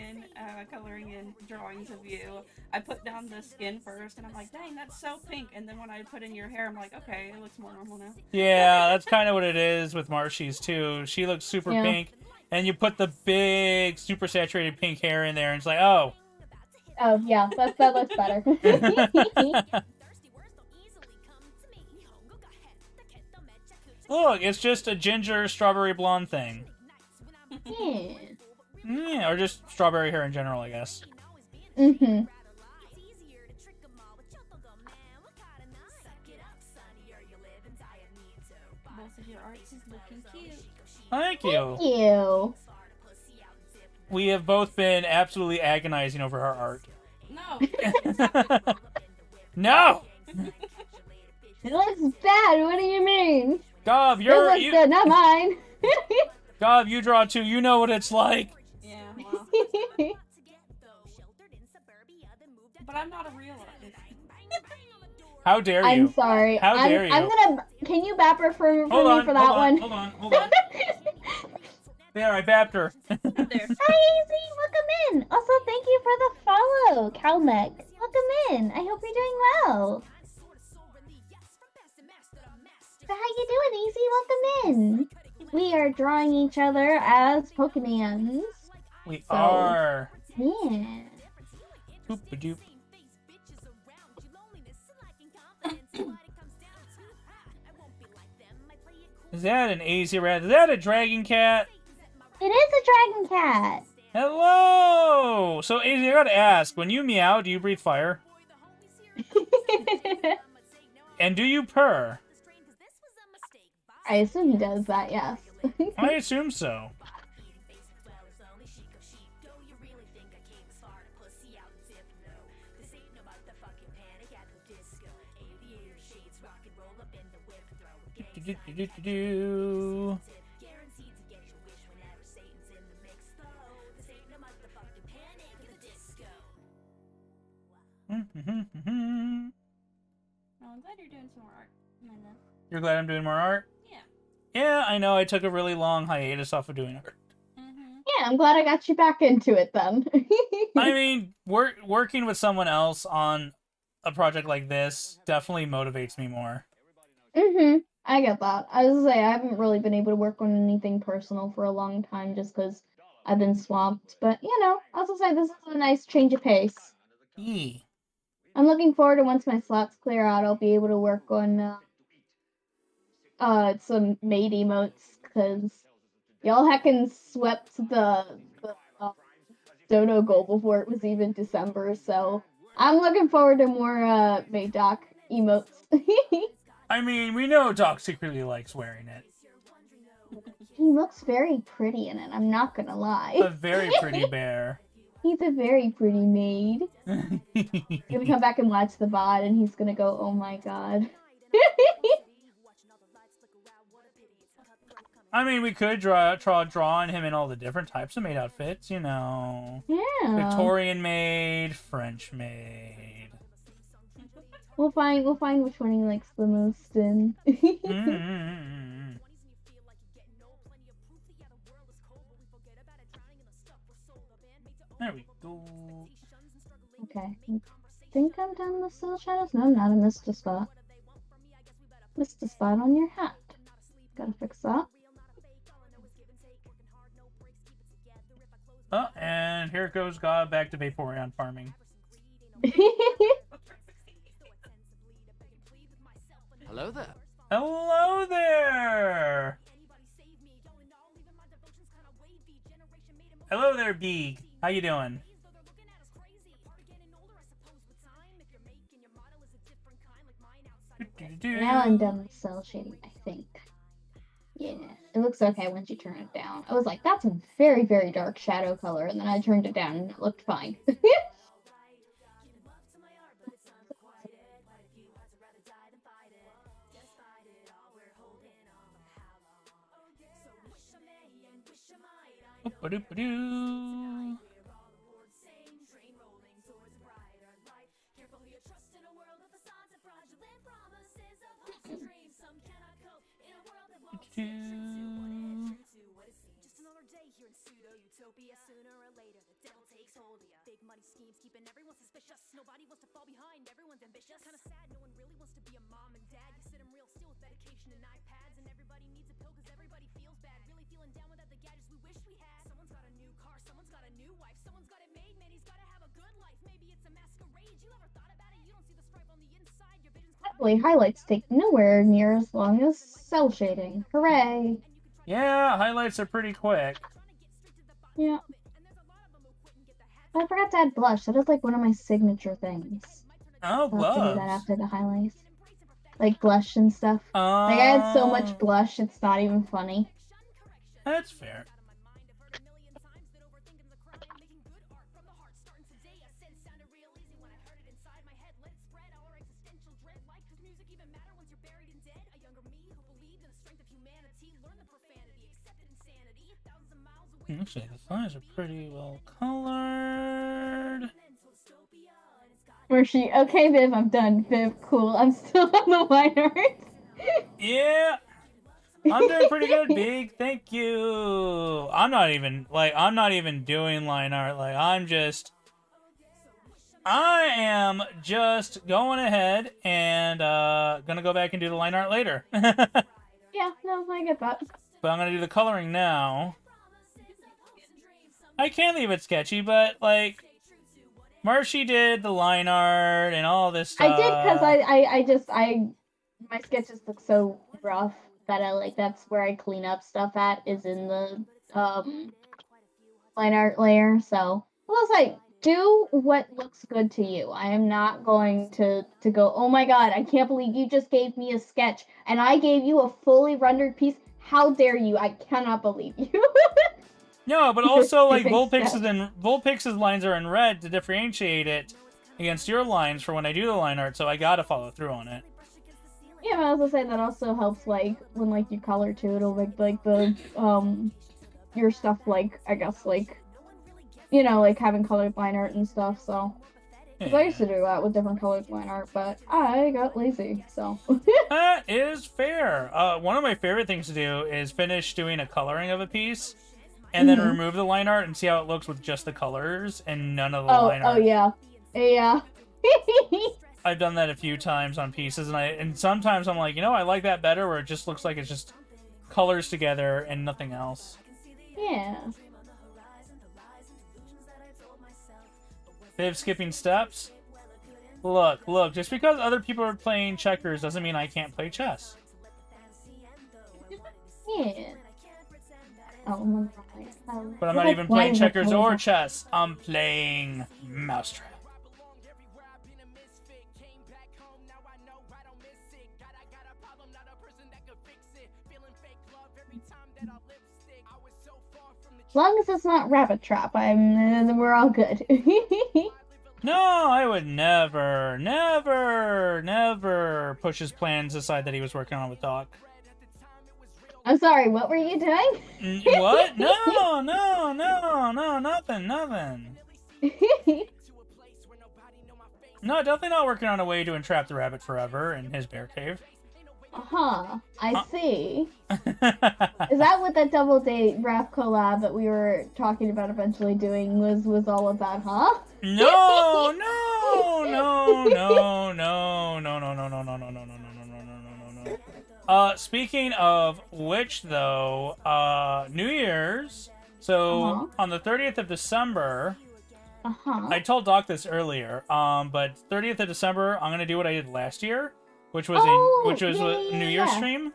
S3: in drawings of you, I put down the skin first, and I'm like, dang, that's so pink. And then when I put in your hair, I'm like, okay, it looks more normal now.
S2: Yeah, that's kind of what it is with Marshy's too. She looks super pink, and you put the big, super saturated pink hair in there, and it's like, oh.
S1: Oh yeah, that looks better.
S2: Look, it's just a ginger strawberry blonde thing.
S1: Yeah.
S2: Yeah, or just strawberry hair in general, I guess.
S1: Mhm.
S3: Both of your arts is looking cute.
S2: Thank you.
S1: Thank you.
S2: We have both been absolutely agonizing over our art.
S3: No.
S2: No!
S1: It looks bad. What do you mean?
S2: Gob,
S1: It looks good, not mine.
S2: Gob, you draw too. You know what it's like.
S3: Yeah, well. But I'm not a real artist.
S2: How dare you?
S1: I'm sorry.
S2: How dare you?
S1: I'm gonna. Can you bapper for me for that one?
S2: Hold on. There, I bapped her.
S3: There.
S1: Hi, Easy. Welcome in. Also, thank you for the follow, Calmec. Welcome in. I hope you're doing well. So how you doing, Easy? Welcome in. We are drawing each other as Pokemons.
S2: We are.
S1: Yeah.
S2: Boop-a-doop. Is that an easy rat? Is that a dragon cat?
S1: It is a dragon cat.
S2: Hello! So, Easy, I gotta ask, when you meow, do you breathe fire? And do you purr?
S1: I assume he does that, yes.
S2: I assume so. Do-do-do-do-do.
S3: Oh, I'm glad you're doing some more art, Amanda.
S2: You're glad I'm doing more art?
S3: Yeah.
S2: Yeah, I know. I took a really long hiatus off of doing art.
S1: Yeah, I'm glad I got you back into it then.
S2: I mean, working with someone else on a project like this definitely motivates me more.
S1: I get that. I was gonna say, I haven't really been able to work on anything personal for a long time just because I've been swamped. But, you know, I was gonna say, this is a nice change of pace.
S2: Yee.
S1: I'm looking forward to once my slots clear out, I'll be able to work on some maid emotes, because y'all heckin' swept the dono goal before it was even December, so I'm looking forward to more maid doc emotes.
S2: I mean, we know Doc secretly likes wearing it.
S1: He looks very pretty in it, I'm not gonna lie.
S2: A very pretty bear.
S1: He's a very pretty maid. He's gonna come back and watch the VOD and he's gonna go, oh my god.
S2: I mean, we could draw on him in all the different types of maid outfits, you know.
S1: Yeah.
S2: Victorian maid, French maid.
S1: We'll find which one he likes the most in.
S2: There we go.
S1: Okay. I think I'm done with Soul Shadows. No, I'm not. I missed a spot. Missed a spot on your hat. Gotta fix that.
S2: Oh, and here goes God back to Vaporeon farming.
S5: Hello there.
S2: Hello there! Hello there, Beeg. How you doing?
S1: Now I'm done with cell shading, I think. Yeah, it looks okay once you turn it down. I was like, that's a very, very dark shadow color, and then I turned it down and it looked fine.
S2: Oop-a-doop-a-doo.
S4: Just another day here in pseudo utopia. Sooner or later, Big money schemes keeping everyone suspicious. Nobody wants to fall behind, everyone's ambitious. Kinda sad, no one really wants to be a mom and dad. You sit 'em real still with medication and iPads, and everybody needs a pill cause everybody feels bad. Really feeling down without the gadgets we wish we had. Someone's got a new car, someone's got a new wife, someone's got it made, man, he's gotta have a good life. Maybe it's a masquerade, you never thought about it, you don't see the stripe on the inside, your vision's
S1: Happily, highlights take nowhere near as long as cell shading. Hooray!
S2: Yeah, highlights are pretty quick.
S1: Yeah. I forgot to add blush. That is like one of my signature things.
S2: Oh,
S1: I'll have to do that
S2: blush.
S1: after the highlights. Like blush and stuff. Like I had so much blush, it's not even funny.
S2: That's fair. Actually, the lines are pretty well colored.
S1: Where she, okay, Viv, I'm done. Viv, cool. I'm still on the line art.
S2: Yeah, I'm doing pretty good, Big. Thank you. I'm not even doing line art. Like, I am just going ahead and gonna go back and do the line art later.
S1: Yeah, no, I get that.
S2: But I'm gonna do the coloring now. I can leave it sketchy, but like, Marshy did the line art and all this stuff.
S1: I did because my sketches look so rough that that's where I clean up stuff at, is in the line art layer. So I was like, do what looks good to you. I am not going to go, oh my god, I can't believe you just gave me a sketch and I gave you a fully rendered piece. How dare you? I cannot believe you.
S2: No, but also like Vulpix's lines are in red to differentiate it against your lines for when I do the line art, so I gotta follow through on it.
S1: Yeah, but I was gonna say that also helps like when like you color too, it'll make like the your stuff like I guess like like having colored line art and stuff, so
S2: Yeah.
S1: I used to do that with different colored line art, but I got lazy, so
S2: That is fair. One of my favorite things to do is finish doing a coloring of a piece and then remove the line art and see how it looks with just the colors and none of the line art.
S1: Oh yeah. Yeah.
S2: I've done that a few times on pieces, and sometimes I'm like, I like that better where it just looks like it's just colors together and nothing else.
S1: Yeah.
S2: Viv skipping steps? Look, just because other people are playing checkers doesn't mean I can't play chess.
S1: Yeah. Oh,
S2: But I'm not even playing checkers or chess. I'm playing Mousetrap.
S1: As long as it's not Rabbit Trap, we're all good.
S2: No, I would never push his plans aside that he was working on with Doc.
S1: I'm sorry, what were you doing?
S2: What? No, nothing. No, definitely not working on a way to entrap the rabbit forever in his bear cave.
S1: I see. Is that what that Double Date rap collab that we were talking about eventually doing was all about, huh?
S2: No. Speaking of which, though, New Year's. So on the 30th of December, I told Doc this earlier. But 30th of December, I'm gonna do what I did last year, which was a New Year's stream.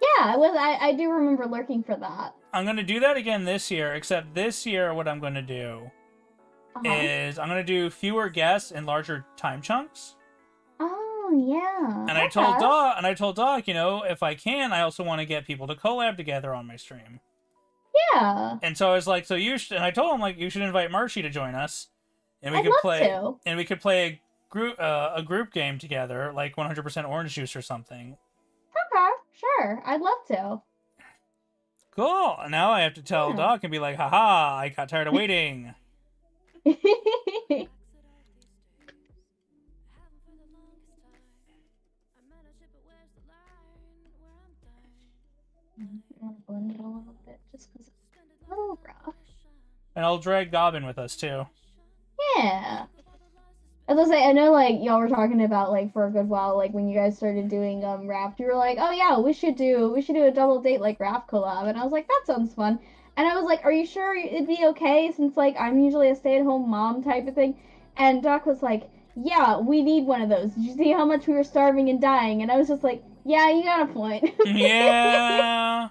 S1: Yeah, it was. I do remember lurking for that.
S2: I'm gonna do that again this year. Except this year, what I'm gonna do is I'm gonna do fewer guests and larger time chunks.
S1: Oh yeah.
S2: And I told Doc, if I can, I also want to get people to collab together on my stream.
S1: Yeah.
S2: And so I was like, and I told him like you should invite Marshy to join us, and we could play a group game together, like 100% orange juice or something.
S1: Okay, sure, I'd love to.
S2: Cool. Now I have to tell Doc and be like, haha, I got tired of waiting.
S1: I want to blend it a little bit just because it's a little rough.
S2: And I'll drag Goblin with us too.
S1: Yeah. As I say, I know like y'all were talking about like for a good while, like when you guys started doing Raft, you were like, oh yeah, we should do a double date like Raft collab, and I was like, that sounds fun. And I was like, are you sure it'd be okay since like I'm usually a stay-at-home mom type of thing? And Doc was like, yeah, we need one of those. Did you see how much we were starving and dying? And I was just like, yeah, you got a point.
S2: Yeah.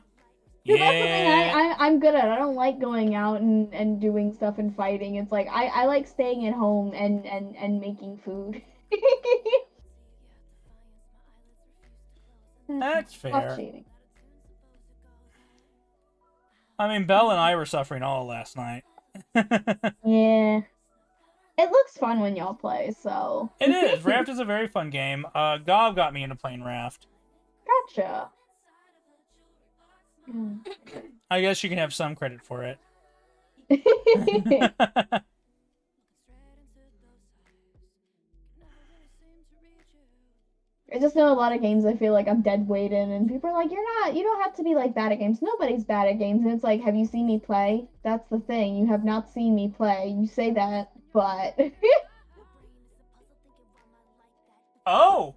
S1: Because that's the thing I'm good at. I don't like going out and doing stuff and fighting. It's like I like staying at home and making food.
S2: That's
S1: Stop
S2: fair.
S1: cheating.
S2: I mean, Belle and I were suffering all last night.
S1: Yeah. It looks fun when y'all play, so.
S2: It is. Raft is a very fun game. Gob got me into playing Raft.
S1: Gotcha.
S2: I guess you can have some credit for it.
S1: I just know a lot of games I feel like I'm dead weight in, and people are like, you don't have to be like bad at games. Nobody's bad at games, and it's like, have you seen me play? That's the thing. You have not seen me play. You say that, but.
S2: Oh!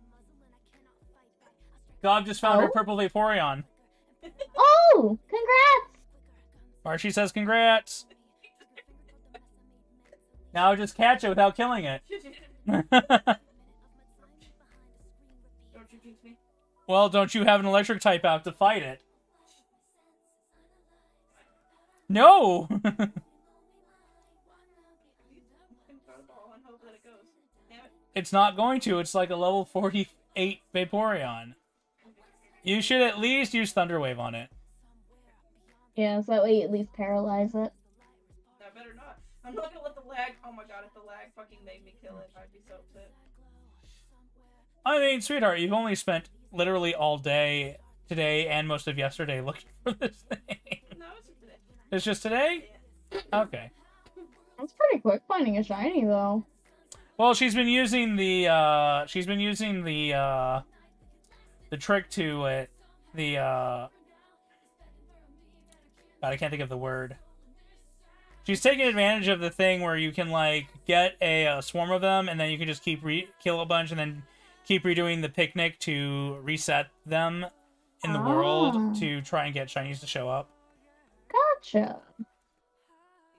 S2: Gob just found her
S1: Oh?
S2: purple Vaporeon.
S1: Oh! Congrats!
S2: Archie says congrats. Now just catch it without killing it.
S3: Don't you jinx me?
S2: Well, don't you have an electric type out to fight it? No!
S3: You can throw the ball and hope that it goes. Damn it.
S2: It's not going to. It's like a level 48 Vaporeon. You should at least use Thunder Wave on it.
S1: Yeah, so that way you at least paralyze it.
S3: I better not. I'm not gonna let the lag. Oh my god, if the lag fucking made me kill it, I'd be so upset.
S2: I mean, sweetheart, you've only spent literally all day today and most of yesterday looking for this thing.
S3: No, it's just today.
S2: It's just today? Okay.
S1: That's pretty quick finding a shiny, though.
S2: Well, she's been using the trick to it. God, I can't think of the word. She's taking advantage of the thing where you can, like, get a swarm of them, and then you can just keep kill a bunch, and then keep redoing the picnic to reset them in the world to try and get shinies to show up.
S1: Gotcha.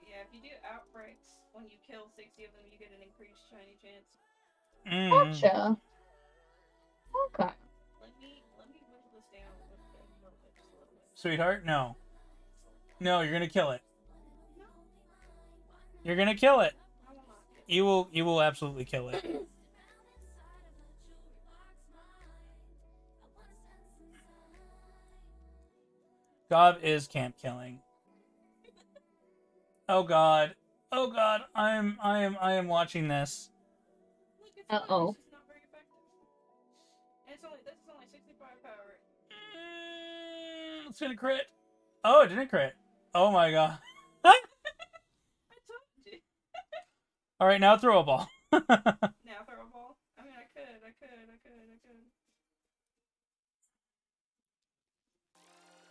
S3: Yeah, if you do outbreaks, when you kill 60 of them, you get an increased shiny chance.
S1: Gotcha. Okay.
S3: Let me whittle this down a little bit, just a little bit.
S2: Sweetheart, no. No, you're gonna kill it. You're gonna kill it.
S3: I will not.
S2: You will absolutely kill it. Gob is camp killing. Oh god. Oh god. I am watching this.
S3: Look, it's
S1: Uh-oh.
S3: It's not very effective. And this is only 65 power.
S2: It's gonna crit. Oh, it didn't crit. Oh my god.
S3: I told you.
S2: Alright, now throw a ball.
S3: Now throw a ball. I mean, I could.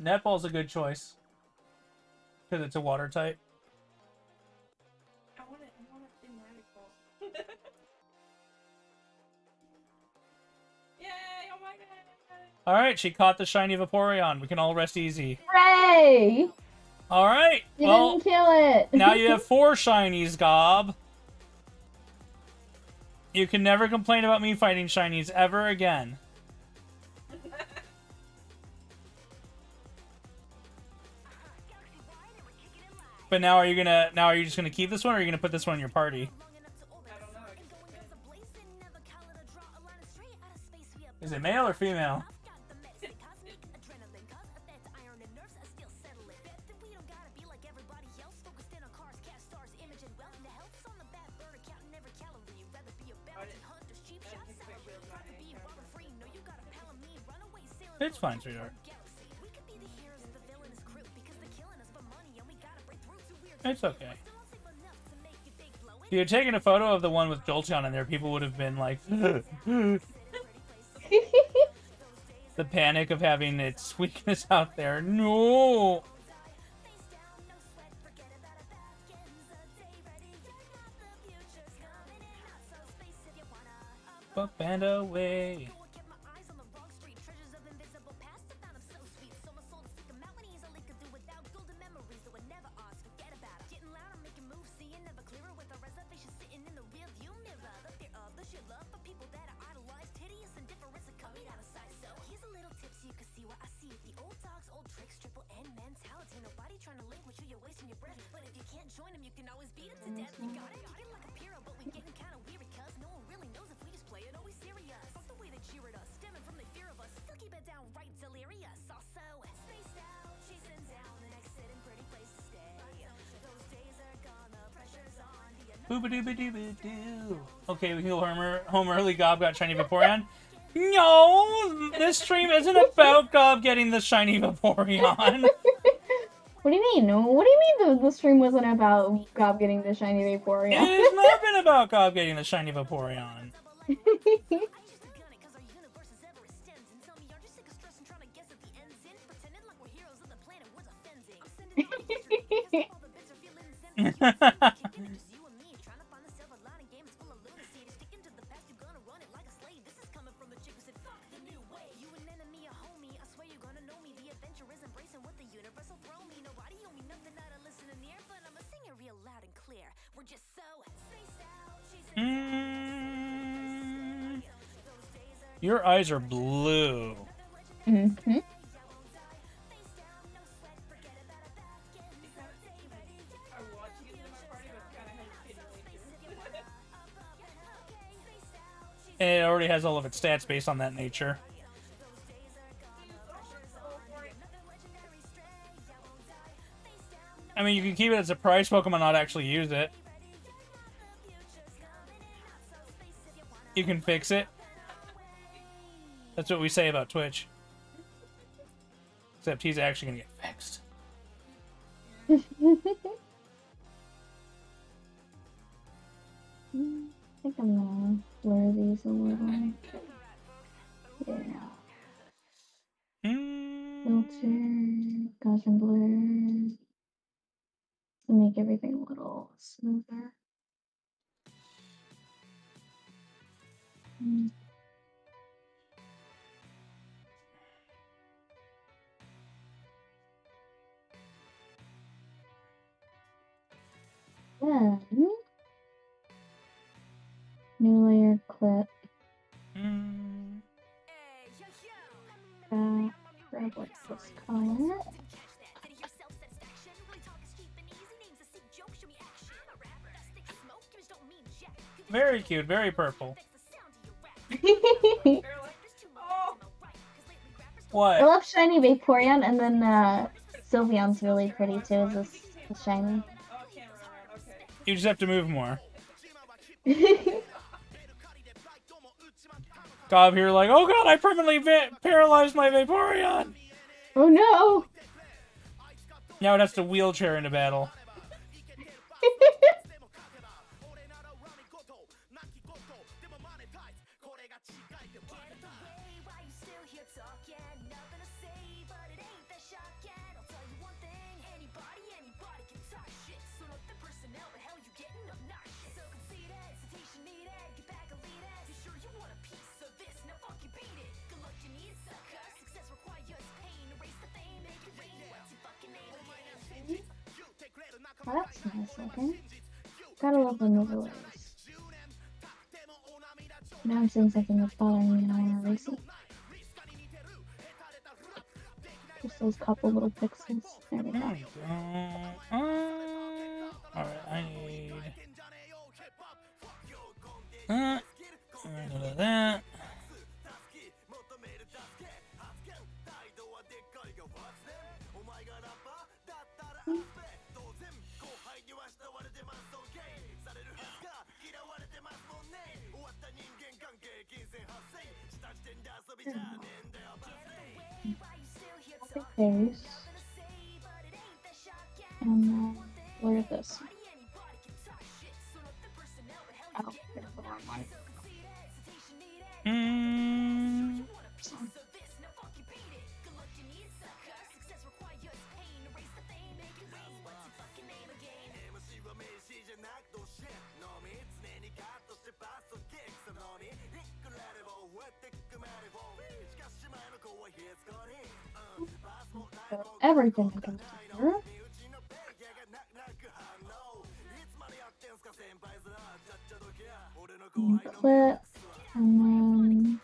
S2: Netball's a good choice. Because it's a water type.
S3: I want it in magic ball. Yay! Oh my god!
S2: Alright, she caught the shiny Vaporeon. We can all rest easy.
S1: Hooray!
S2: Alright,
S1: You
S2: well,
S1: didn't kill it.
S2: now you have 4 shinies, Gob. You can never complain about me fighting shinies ever again. But now are you just gonna keep this one, or are you gonna put this one in your party?
S3: I don't know.
S2: Is it male or female? It's fine, sweetheart. It's okay. If you had taken a photo of the one with Jolteon in there, people would have been like... the panic of having its weakness out there. No! but bend away.
S4: Join him, you can always beat him to death. You got it? Get like a hero, but we getting kind of weary, cuz no one really knows if we just play it always serious. Fuck the way they cheer at us, stemming from the fear of us. Still keep it down right delirious. Also, spaced out, chasing down the next sitting pretty place to stay. Those days are gone, the pressure's on.
S2: Boop-a-doo-ba-doo-ba-doo. Okay, we can go home early. Gob got shiny Vaporeon. No! This stream isn't about Gob getting the shiny Vaporeon.
S1: What do you mean? What do you mean the stream wasn't about Gob getting the shiny Vaporeon?
S2: It has not been about Gob getting the shiny Vaporeon. Your eyes are blue.
S1: Mm-hmm.
S2: And it already has all of its stats based on that nature. I mean, you can keep it as a prize Pokemon, not actually use it. You can fix it. That's what we say about Twitch. Except he's actually gonna get fixed.
S1: I think I'm gonna blur these a little. Yeah. Filter, Gaussian blur. To make everything a little smoother. Then, new layer clip. Grab what's this color.
S2: Very cute, very purple. What?
S1: I love shiny Vaporeon, and then Sylveon's really pretty too. Is this shiny?
S2: You just have to move more. Gob here like, oh god, I permanently paralyzed my Vaporeon!
S1: Oh no!
S2: Now it has to wheelchair into battle.
S1: Oh, that's nice looking. Gotta love the overlays. Now I'm seeing something that's bothering me and I want to erase it. Just those couple little pixels. There we go.
S2: Alright, I need... that.
S1: Face. And then blur this. Oh, there's the wrong one. Everything I can do. Clip, and then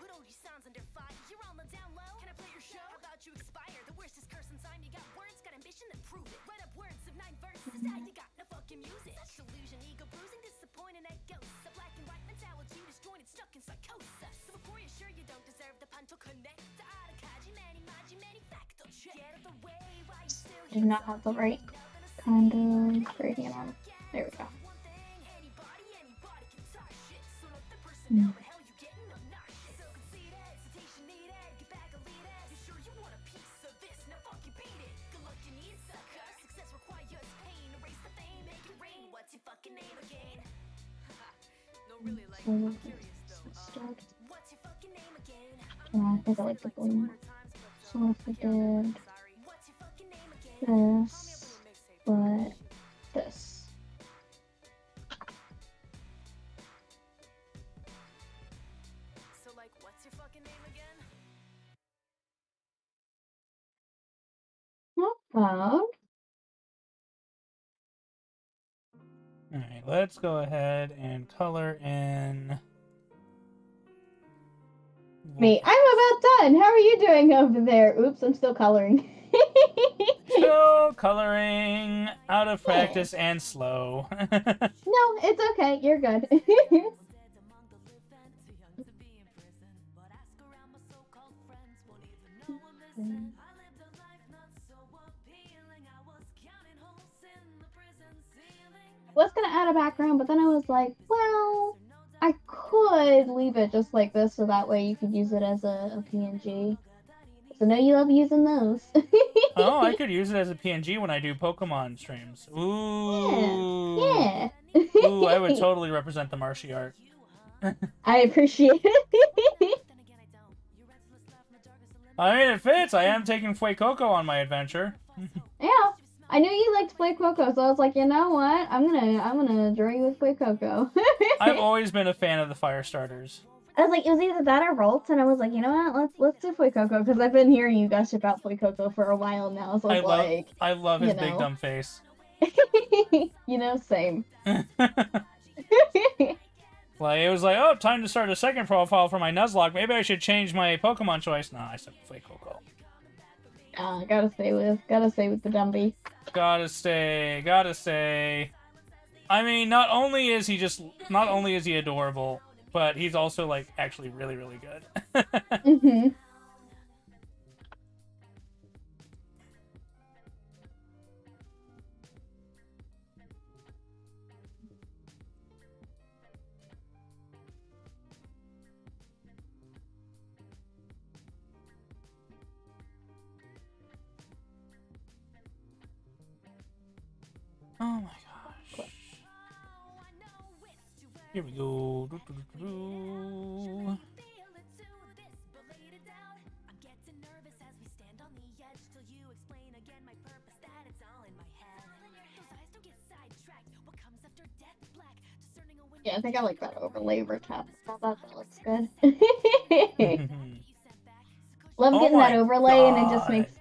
S1: I do not have the right kind of gradient on. There we go. Yeah, I think I like the blue. So if we did this, but this.
S4: So like, what's your fucking name again?
S1: Not bad.
S2: Alright, let's go ahead and color in.
S1: Me, I'm about done. How are you doing over there? Oops, I'm still coloring.
S2: Still coloring, out of practice and slow.
S1: No, it's okay. You're good. Was gonna add a background, but then I was like, well, I could leave it just like this, so that way you could use it as a PNG. So know you love using those.
S2: Oh, I could use it as a PNG when I do Pokemon streams. Ooh.
S1: Yeah.
S2: Ooh, I would totally represent the Marshy art.
S1: I appreciate it.
S2: I mean, it fits. I am taking Fuecoco on my adventure.
S1: Yeah. I knew you liked Fuecoco, so I was like, you know what? I'm gonna draw you with Fuecoco.
S2: I've always been a fan of the fire starters.
S1: I was like, it was either that or Rolts, and I was like, you know what? Let's do Fuecoco, because I've been hearing you gush about Fuecoco for a while now. So
S2: I love his big dumb face.
S1: You know, same.
S2: Like, it was like, oh, time to start a second profile for my Nuzlocke. Maybe I should change my Pokemon choice. Nah, I said Fuecoco.
S1: Gotta stay with the Dumby.
S2: Gotta stay. I mean, not only is he adorable, but he's also, like, actually really, really good.
S1: Mm-hmm.
S2: Oh my gosh. Here we go.
S1: Yeah, I think I like that overlay over top. That looks good. Love getting that overlay, and it just makes.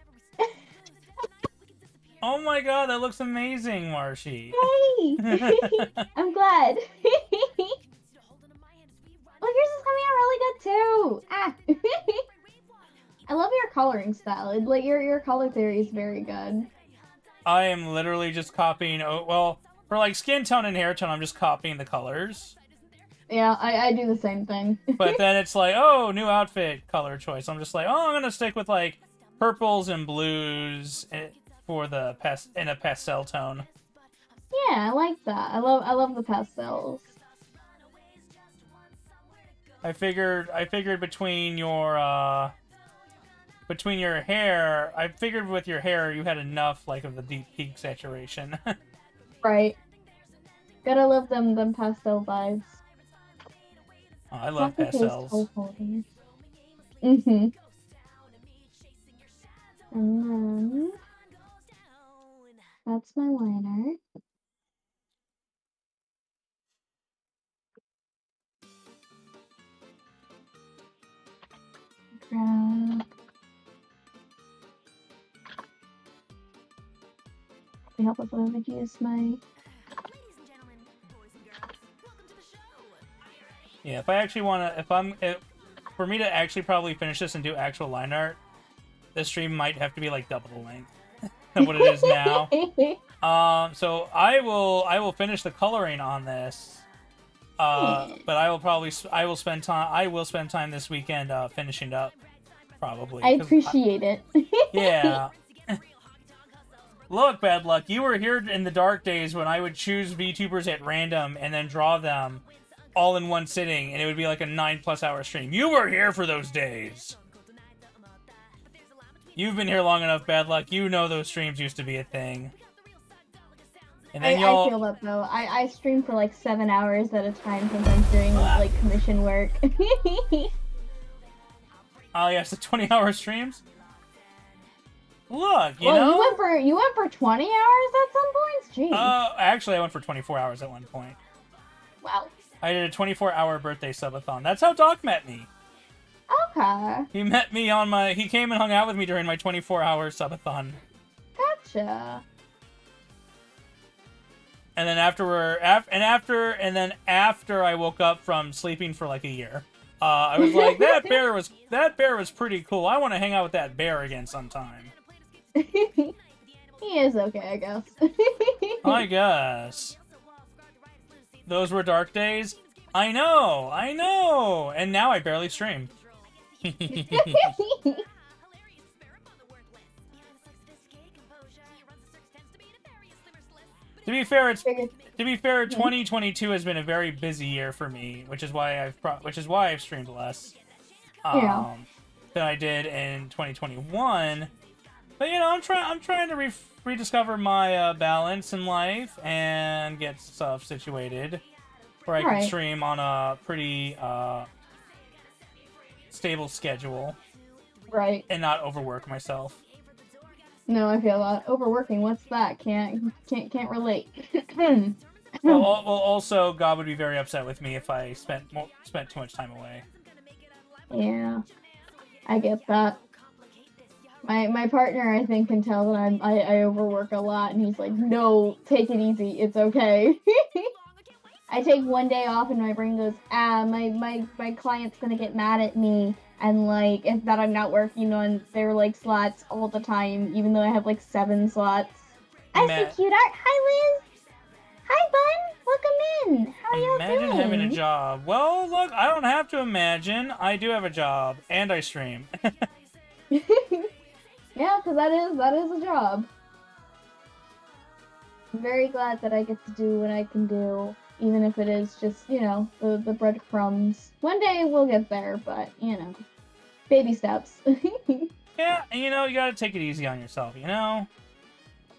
S2: Oh my god, that looks amazing, Marshy.
S1: Hey! I'm glad. Well, yours is coming out really good too. Ah. I love your coloring style. Like your color theory is very good.
S2: I am literally just copying. Oh, well, for like skin tone and hair tone, I'm just copying the colors.
S1: Yeah, I do the same thing.
S2: But then it's like, oh, new outfit color choice. I'm just like, oh, I'm gonna stick with like purples and blues for the in a pastel tone.
S1: Yeah, I like that. I love the pastels.
S2: I figured between your hair, I figured with your hair you had enough like of the deep peak saturation.
S1: Right. Gotta love them pastel vibes.
S2: Oh, I love pastels.
S1: Mm-hmm. And then that's my liner. grab. Can help if I would use my.
S4: Ladies and gentlemen, boys and girls, welcome to the show.
S2: Yeah, if I actually want to, for me to actually probably finish this and do actual line art, this stream might have to be like double the length of what it is now. So I will finish the coloring on this. But I will spend time this weekend finishing it up, probably.
S1: I appreciate it.
S2: Yeah. Look, Bad Luck, you were here in the dark days when I would choose VTubers at random and then draw them all in one sitting, and it would be like a 9+ hour stream. You were here for those days. You've been here long enough, Bad Luck. You know those streams used to be a thing. And then
S1: I feel that though. I stream for like 7 hours at a time, sometimes doing like commission work.
S2: Oh yes, the 20-hour streams. Look, you
S1: well,
S2: know.
S1: you went for 20 hours at some points. Jeez.
S2: Actually, I went for 24 hours at one point.
S1: Wow.
S2: I did a 24-hour birthday subathon. That's how Doc met me.
S1: Okay.
S2: He met me on my. He came and hung out with me during my 24-hour subathon.
S1: Gotcha.
S2: And then after I woke up from sleeping for like a year, I was like, that bear was pretty cool. I want to hang out with that bear again sometime.
S1: He is okay, I guess.
S2: I guess. Those were dark days. I know. And now I barely stream. To be fair, 2022 has been a very busy year for me, which is why I've streamed less than I did in 2021. But you know, I'm trying to rediscover my balance in life and get stuff situated where I can stream on a pretty stable schedule,
S1: right?
S2: And not overwork myself.
S1: No, I feel that. Overworking, what's that? Can't relate.
S2: well, also, God would be very upset with me if I spent too much time away.
S1: Yeah, I get that. My partner, I think, can tell that I overwork a lot, and he's like, "No, take it easy. It's okay." I take one day off, and my brain goes, my client's gonna get mad at me. And, like, if that I'm not working on their, like, slots all the time, even though I have, like, 7 slots. I see cute art. Hi, Liz! Hi, Bun! Welcome in! How are y'all doing?
S2: Imagine having a job. Well, look, I don't have to imagine. I do have a job, and I stream.
S1: Yeah, because that is a job. I'm very glad that I get to do what I can do, even if it is just, you know, the breadcrumbs. One day we'll get there, but, you know, baby steps.
S2: Yeah, and you know, you gotta take it easy on yourself, you know?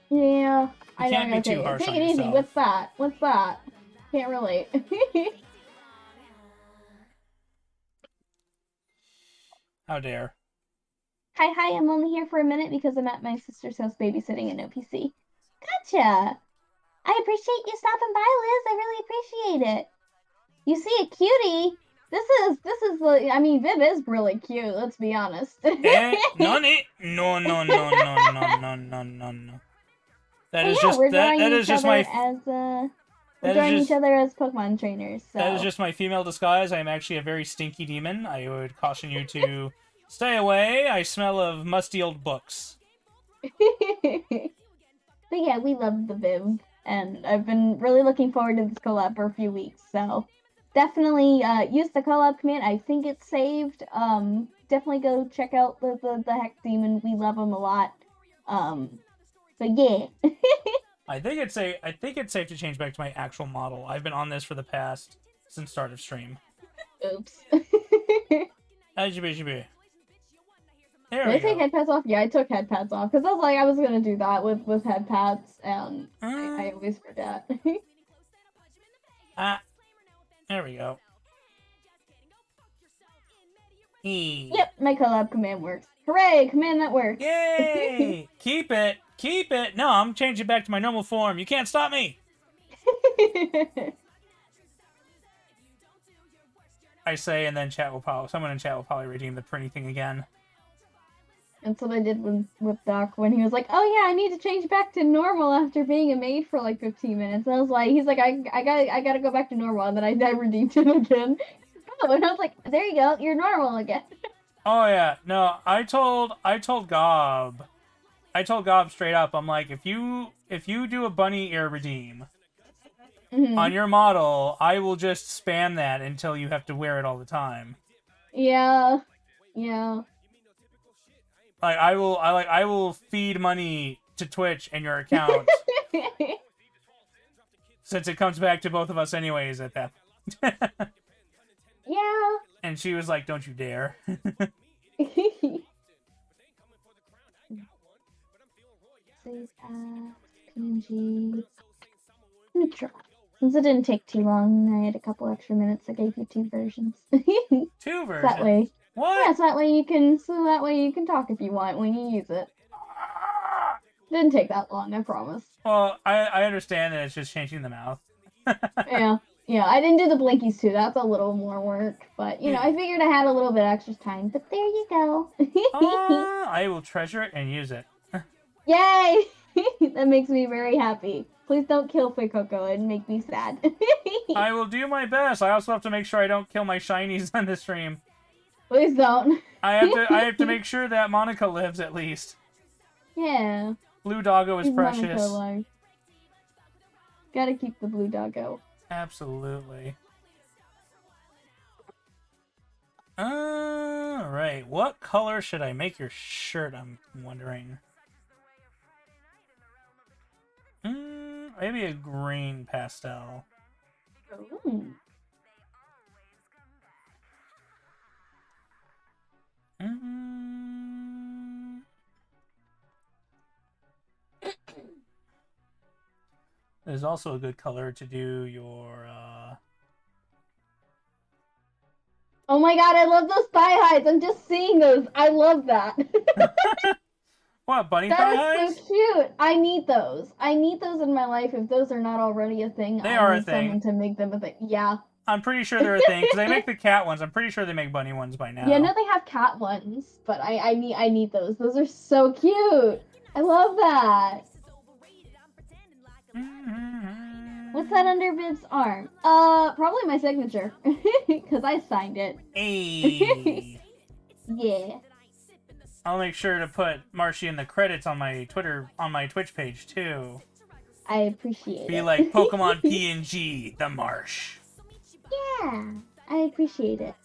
S1: Yeah, I
S2: can't be too harsh on
S1: Take it easy,
S2: yourself.
S1: What's that? Can't relate.
S2: How dare.
S1: Hi, I'm only here for a minute because I'm at my sister's house babysitting and no PC. Gotcha! I appreciate you stopping by, Liz. I really appreciate it. You see a cutie? This is like, I mean, Viv is really cute, let's be honest.
S2: No. That is just my
S1: we're drawing each other as Pokemon trainers. So.
S2: That is just my female disguise. I am actually a very stinky demon. I would caution you to stay away. I smell of musty old books.
S1: But yeah, we love the Viv, and I've been really looking forward to this collab for a few weeks, so definitely use the collab command. I think it's saved. Definitely go check out the Hex Demon. We love him a lot. But yeah.
S2: I think it's safe to change back to my actual model. I've been on this for the past since start of stream.
S1: Oops.
S2: IGB.
S1: Did I take head pads off? Yeah, I took head pads off because I was like, I was gonna do that with head pads, and I always forget.
S2: There we go.
S1: Yep, my collab command works. Hooray! Command that works.
S2: Yay! Keep it. No, I'm changing back to my normal form. You can't stop me. I say, and then someone in chat will probably redeem the printy thing again.
S1: That's what I did with Doc when he was like, "Oh yeah, I need to change back to normal after being a maid for like 15 minutes." I was like, he's like, I gotta go back to normal, and then I redeemed him again. Oh, and I was like, there you go, you're normal again.
S2: Oh yeah, no, I told Gob straight up, I'm like, if you do a bunny ear redeem on your model, I will just spam that until you have to wear it all the time.
S1: Yeah.
S2: Like I will feed money to Twitch and your account. Since it comes back to both of us anyways at that point.
S1: Yeah.
S2: And she was like, don't you dare.
S1: Save as PNG. Let me try. Since it didn't take too long, I had a couple extra minutes. I gave you 2 versions.
S2: 2 versions?
S1: That way.
S2: What?
S1: Yeah, so that way you can talk if you want when you use it. Didn't take that long, I promise.
S2: Well, I understand that it's just changing the mouth.
S1: Yeah, I didn't do the blinkies too. That's a little more work, but you know, I figured I had a little bit extra time. But there you go.
S2: I will treasure it and use it.
S1: Yay! That makes me very happy. Please don't kill Fuecoco and make me sad.
S2: I will do my best. I also have to make sure I don't kill my shinies on the stream.
S1: Please don't.
S2: I have to make sure that Monica lives at least.
S1: Yeah.
S2: Blue Doggo is precious.
S1: Gotta keep the blue doggo.
S2: Absolutely. Alright, what color should I make your shirt, I'm wondering? Maybe a green pastel.
S1: Ooh.
S2: There's also a good color to do your,
S1: Oh my god, I love those thigh highs! I'm just seeing those. I love that.
S2: What, bunny thigh highs?
S1: That is so cute. I need those. I need those in my life. If those are not already a thing,
S2: They
S1: I
S2: are a
S1: need
S2: thing.
S1: someone to make them a thing. Yeah.
S2: I'm pretty sure they're a thing, because they make the cat ones. I'm pretty sure they make bunny ones by now.
S1: Yeah, no, they have cat ones, but I need those. Those are so cute. I love that. What's that under Bib's arm? Probably my signature, because I signed it.
S2: Hey.
S1: Yeah.
S2: I'll make sure to put Marshy in the credits on my Twitch page too.
S1: I appreciate it.
S2: Be like Pokemon PNG, the Marsh.
S1: Yeah, I appreciate it.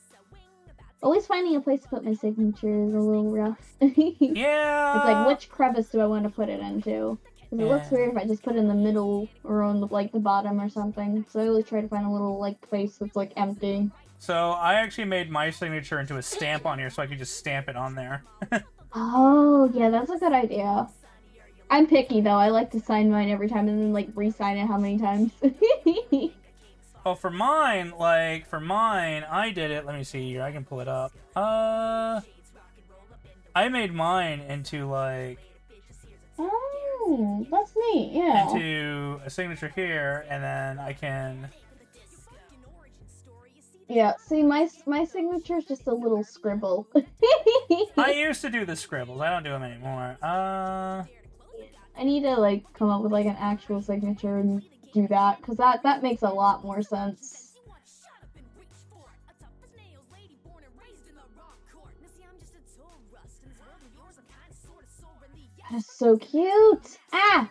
S1: Always finding a place to put my signature is a little rough.
S2: Yeah.
S1: It's like, which crevice do I want to put it into? Because it looks weird if I just put it in the middle or on the, like, the bottom or something. So I always try to find a little, like, place that's, like, empty.
S2: So I actually made my signature into a stamp on here so I could just stamp it on there.
S1: Oh, yeah, that's a good idea. I'm picky, though. I like to sign mine every time and then, like, re-sign it how many times.
S2: Oh, for mine, I did it. Let me see here. I can pull it up. I made mine into, like...
S1: Oh, that's neat, yeah.
S2: Into a signature here, and then I can...
S1: Yeah, see, my signature's just a little scribble.
S2: I used to do the scribbles. I don't do them anymore.
S1: I need to, like, come up with, like, an actual signature and do that, because that makes a lot more sense. That is so cute! Ah!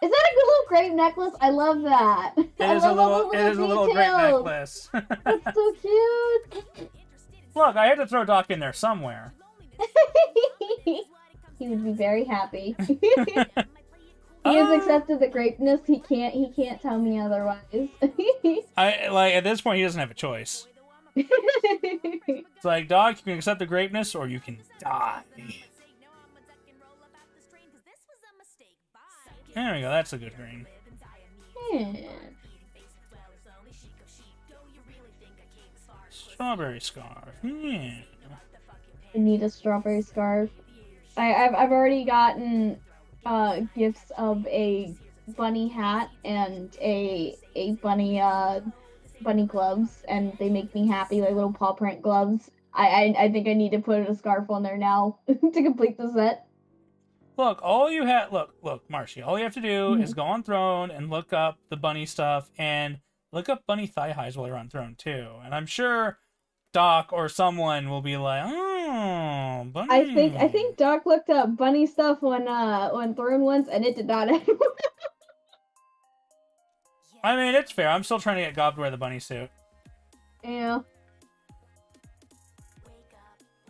S1: Is that a good little grape necklace? I love that.
S2: It is a little grape necklace.
S1: That's so cute.
S2: Look, I had to throw Doc in there somewhere.
S1: He would be very happy. He has accepted the grapeness. He can't tell me otherwise.
S2: At this point he doesn't have a choice. It's like, Doc, you can accept the grapeness or you can die. There we go, that's a good green.
S1: Yeah.
S2: Strawberry scarf. Yeah.
S1: I need a strawberry scarf. I've already gotten gifts of a bunny hat and a bunny bunny gloves, and they make me happy, like little paw print gloves. I think I need to put a scarf on there now to complete the set.
S2: Look, look, Marcy, all you have to do is go on Throne and look up the bunny stuff, and look up bunny thigh highs while you're on Throne, too. And I'm sure Doc or someone will be like, oh, bunny.
S1: I think Doc looked up bunny stuff on Throne once, and it did not have.
S2: I mean, it's fair. I'm still trying to get Gob to wear the bunny suit.
S1: Yeah.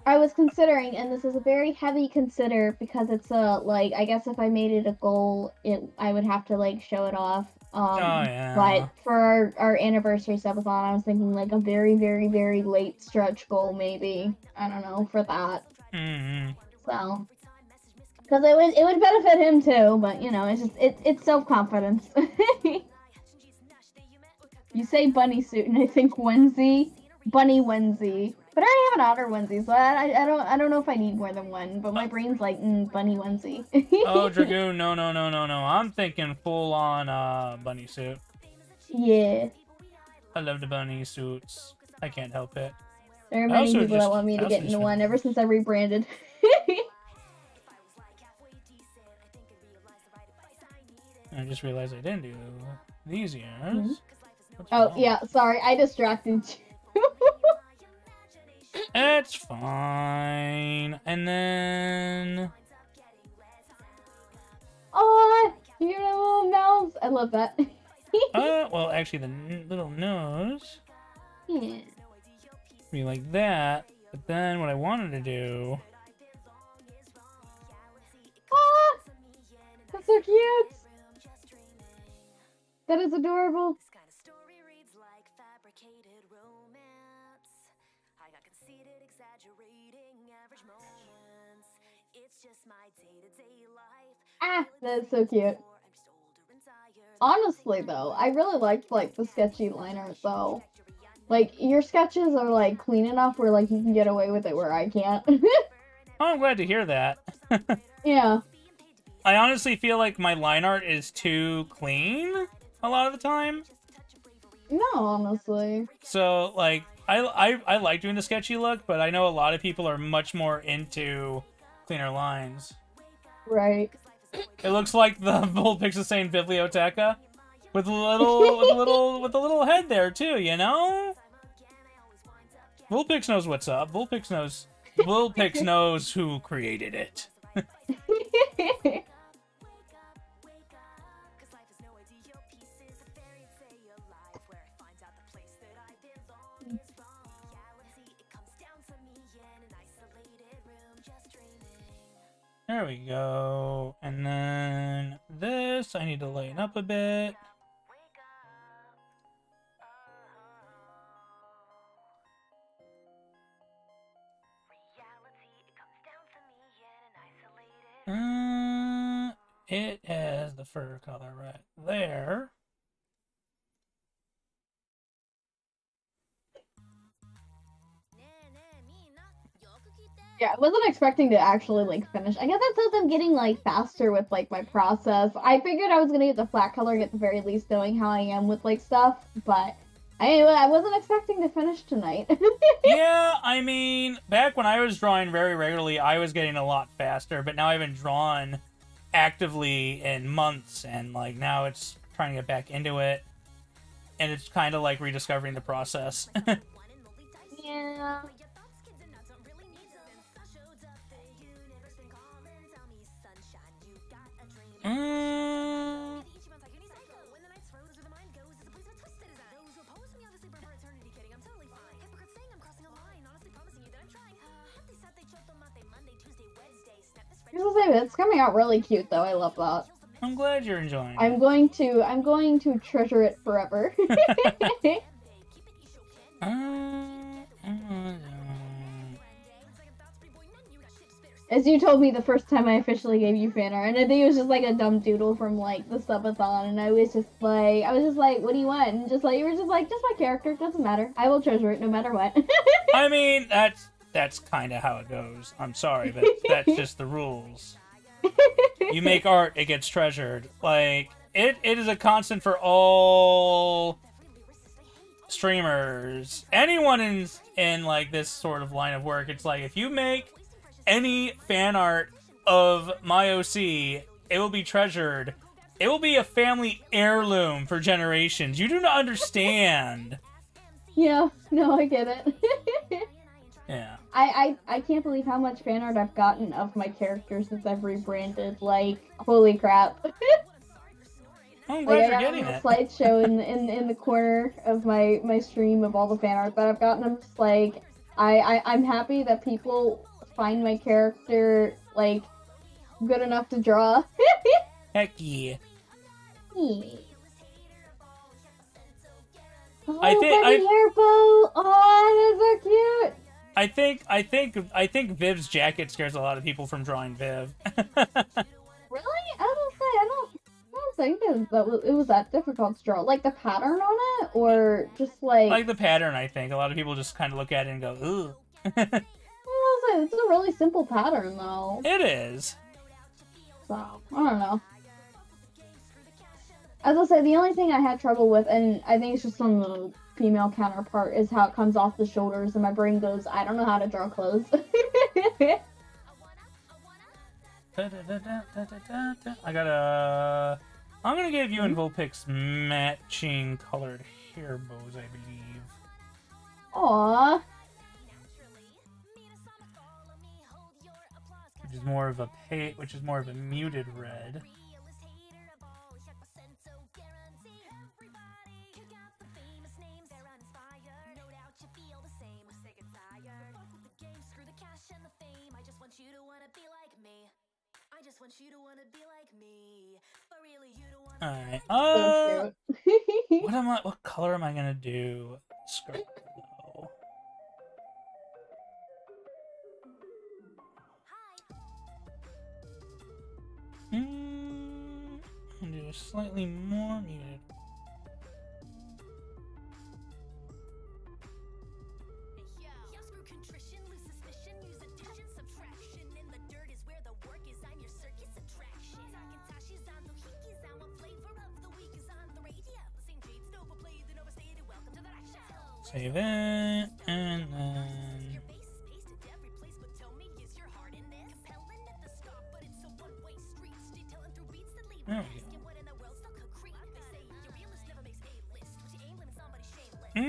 S1: I was considering, and this is a very heavy consider because it's like, I guess if I made it a goal, I would have to like show it off.
S2: Oh yeah.
S1: But for our anniversary subathon, I was thinking like a very, very, very late stretch goal, maybe. I don't know, for that.
S2: Mm-hmm.
S1: So, because it would benefit him too, but you know, it's self-confidence. You say bunny suit, and I think onesie, bunny onesie. But I already have an otter onesie, so I don't know if I need more than one. But my brain's like, bunny onesie.
S2: Oh, Dragoon, no. I'm thinking full on bunny suit.
S1: Yeah.
S2: I love the bunny suits. I can't help it.
S1: There are many people that want me to get into one ever since I rebranded.
S2: I just realized I didn't do these ears.
S1: Mm-hmm. Oh, yeah, sorry, I distracted you.
S2: It's fine. And then...
S1: Oh, you got a little mouse. I love that.
S2: Well, actually, the little nose...
S1: Yeah.
S2: Be like that. But then what I wanted to do...
S1: Ah! That's so cute! That is adorable. Ah, that's so cute. Honestly, though, I really liked like the sketchy line art though. Like your sketches are like clean enough where like you can get away with it where I can't.
S2: Oh, I'm glad to hear that.
S1: Yeah.
S2: I honestly feel like my line art is too clean a lot of the time.
S1: No, honestly.
S2: So like I like doing the sketchy look, but I know a lot of people are much more into cleaner lines.
S1: Right.
S2: It looks like the Vulpix saying Biblioteca with a little head there too, you know? Vulpix knows what's up. Vulpix knows who created it. There we go. And then this, I need to lighten up a bit. It has the fur color right there.
S1: Yeah, I wasn't expecting to actually like finish. I guess that's because I'm getting like faster with like my process. I figured I was gonna get the flat coloring at the very least, knowing how I am with like stuff, but I wasn't expecting to finish tonight.
S2: Yeah, I mean, back when I was drawing very regularly, I was getting a lot faster, but now I haven't drawn actively in months, and like now it's trying to get back into it, and it's kind of like rediscovering the process.
S1: Yeah. It's coming out really cute though. I love that.
S2: I'm glad you're enjoying it.
S1: I'm going to treasure it forever. As you told me the first time I officially gave you fan art, and I think it was just like a dumb doodle from like the subathon, and I was just like, what do you want? And just like, you were just like, just my character, doesn't matter. I will treasure it no matter what.
S2: I mean, that's kind of how it goes. I'm sorry, but that's just the rules. You make art, it gets treasured. Like, it is a constant for all streamers, anyone in like this sort of line of work, it's like if you make any fan art of my OC, it will be treasured. It will be a family heirloom for generations. You do not understand.
S1: Yeah, no, I get it.
S2: Yeah.
S1: I can't believe how much fan art I've gotten of my character since I've rebranded. Like, holy crap.
S2: I'm glad
S1: Like,
S2: you're
S1: I got
S2: getting
S1: a
S2: it.
S1: slideshow in the corner of my stream of all the fan art that I've gotten. I'm just like, I'm happy that people find my character, like, good enough to draw.
S2: Heck yeah.
S1: Oh,
S2: I think-
S1: Betty Hairbow! Oh, that's so cute!
S2: I think Viv's jacket scares a lot of people from drawing Viv.
S1: Really? I don't think it was that difficult to draw. Like the pattern on it, or just like.
S2: Like the pattern, I think. A lot of people just kind of look at it and go, ooh.
S1: It's a really simple pattern, though.
S2: It is.
S1: So, I don't know. As I say, the only thing I had trouble with, and I think it's just on the female counterpart, is how it comes off the shoulders, and my brain goes, I don't know how to draw clothes.
S2: I'm gonna give you and Vulpix matching colored hair bows, I believe.
S1: Aww.
S2: Which is more of a muted red. Alright.
S1: So cute.
S2: What color am I gonna do? Skirt though. I'll do a slightly more muted. Save it, and then... There we go.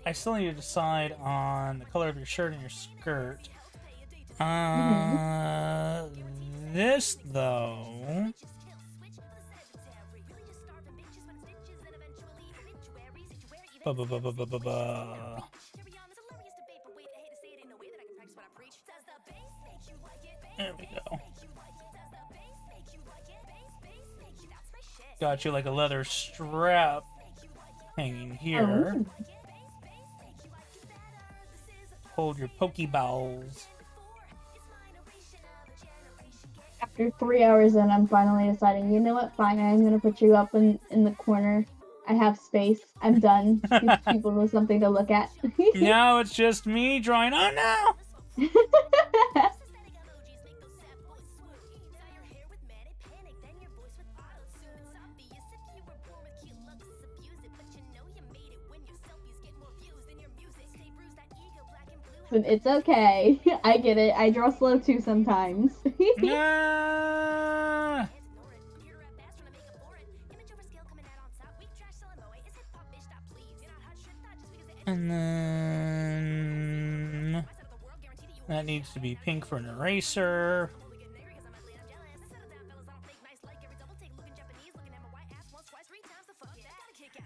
S2: I still need to decide on the color of your shirt and your skirt. This, though... There we go. Got you like a leather strap hanging here.
S1: Oh.
S2: Hold your Pokeballs.
S1: After 3 hours in, I'm finally deciding, you know what, fine, I'm gonna put you up in the corner. I have space. I'm done. Gives people with something to look at.
S2: Now it's just me drawing. Oh no!
S1: But it's okay. I get it. I draw slow too sometimes.
S2: Yeah. And then that needs to be pink for an eraser.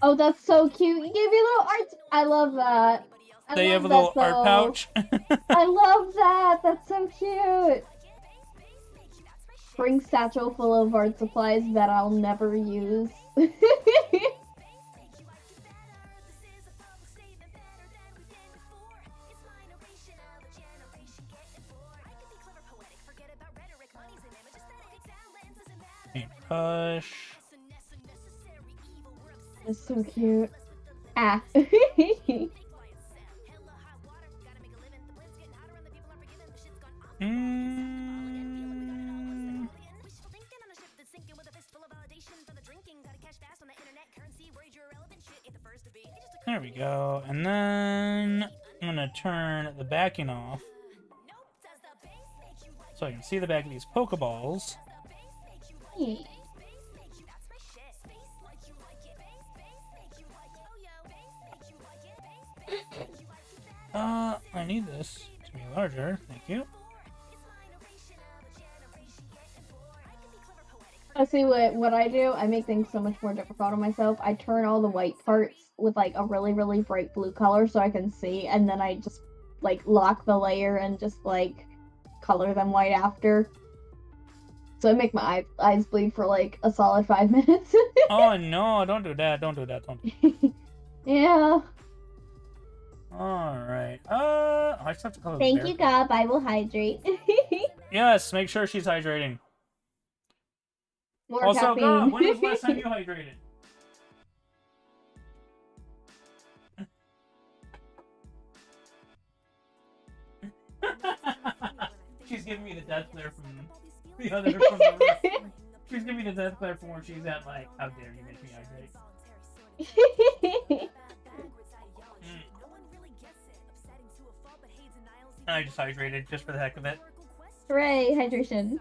S1: Oh, that's so cute. You gave me a little art. I love that.
S2: They have a little art pouch.
S1: I love that. That's so cute. Spring satchel full of art supplies that I'll never use.
S2: Push.
S1: It's so cute. Ah.
S2: There we go. And then I'm gonna turn the backing off so I can see the back of these Pokeballs.
S1: Yeah.
S2: I need this to be larger. Thank you.
S1: I see what I do. I make things so much more difficult on myself. I turn all the white parts with like a really, really bright blue color so I can see, and then I just like lock the layer and just like color them white after. So I make my eyes bleed for like a solid 5 minutes.
S2: Oh no, don't do that. Don't do that. Don't do that.
S1: Yeah.
S2: Alright. I just have to color the
S1: Thank
S2: bear.
S1: you, Gob. I will hydrate.
S2: Yes, make sure she's hydrating.
S1: More
S2: Also,
S1: caffeine.
S2: Gob, when was the last time you hydrated? She's giving me the death glare from the other from the roof. She's giving me the death glare from where she's at, like, how dare you make me hydrate? I just hydrated just for the heck of it.
S1: Hooray, hydration.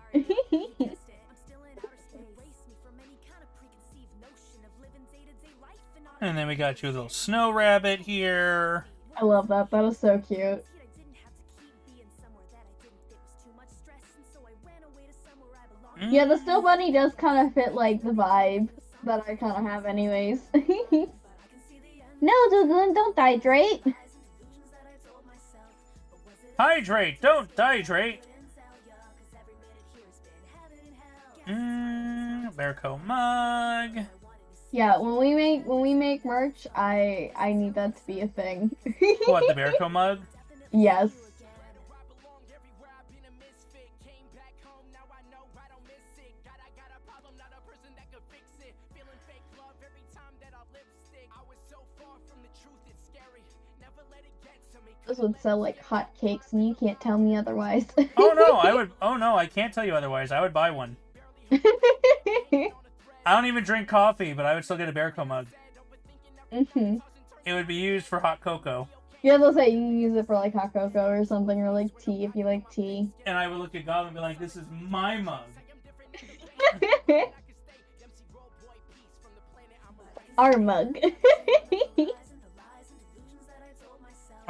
S2: And then we got you a little snow rabbit here.
S1: I love that. That is so cute. Yeah, the Still Bunny does kind of fit like the vibe that I kind of have anyways. No, Dugan, don't hydrate.
S2: Hydrate, don't dehydrate. Bearco mug.
S1: Yeah, when we make merch, I need that to be a thing.
S2: What, the Bearco mug?
S1: Yes. This would sell like hotcakes, and you can't tell me otherwise.
S2: Oh no, I would. Oh no, I can't tell you otherwise. I would buy one. I don't even drink coffee, but I would still get a Bearco mug.
S1: Mm-hmm.
S2: It would be used for hot cocoa.
S1: Yeah, they'll say you can use it for like hot cocoa or something, or like tea if you like tea.
S2: And I would look at God and be like, "This is my mug."
S1: Our mug.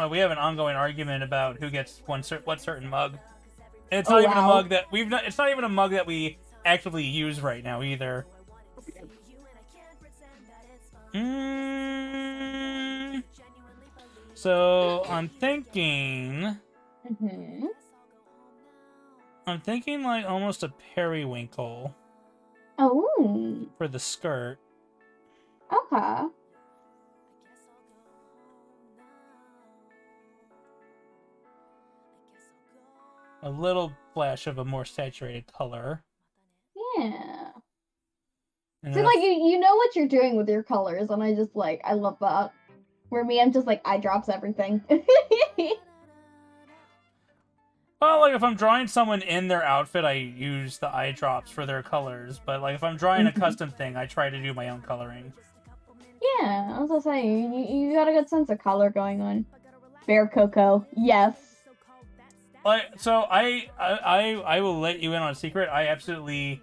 S2: We have an ongoing argument about who gets what certain mug. And it's
S1: Oh,
S2: not even a
S1: wow.
S2: mug that we've not. It's not even a mug that we actively use right now either. So I'm thinking.
S1: Mm-hmm.
S2: I'm thinking like almost a periwinkle
S1: Oh.
S2: for the skirt.
S1: Okay.
S2: A little flash of a more saturated color.
S1: Yeah.
S2: And
S1: See,
S2: then
S1: like you know what you're doing with your colors, and I just like I love that. Where me, I'm just like eye drops everything.
S2: well, like if I'm drawing someone in their outfit, I use the eye drops for their colors. But like if I'm drawing a custom thing, I try to do my own coloring.
S1: Yeah, I was gonna say you got a good sense of color going on. Bear Cocoa, yes.
S2: Like so, I will let you in on a secret. I absolutely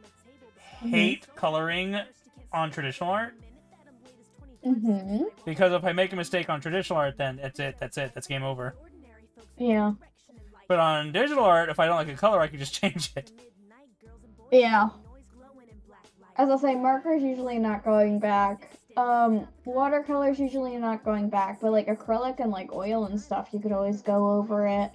S2: hate coloring on traditional art.
S1: Mm-hmm.
S2: Because if I make a mistake on traditional art, then that's it. That's game over.
S1: Yeah.
S2: But on digital art, if I don't like a color, I can just change it.
S1: Yeah. As I say, markers usually not going back. Watercolors usually not going back, but like acrylic and like oil and stuff, you could always go over it.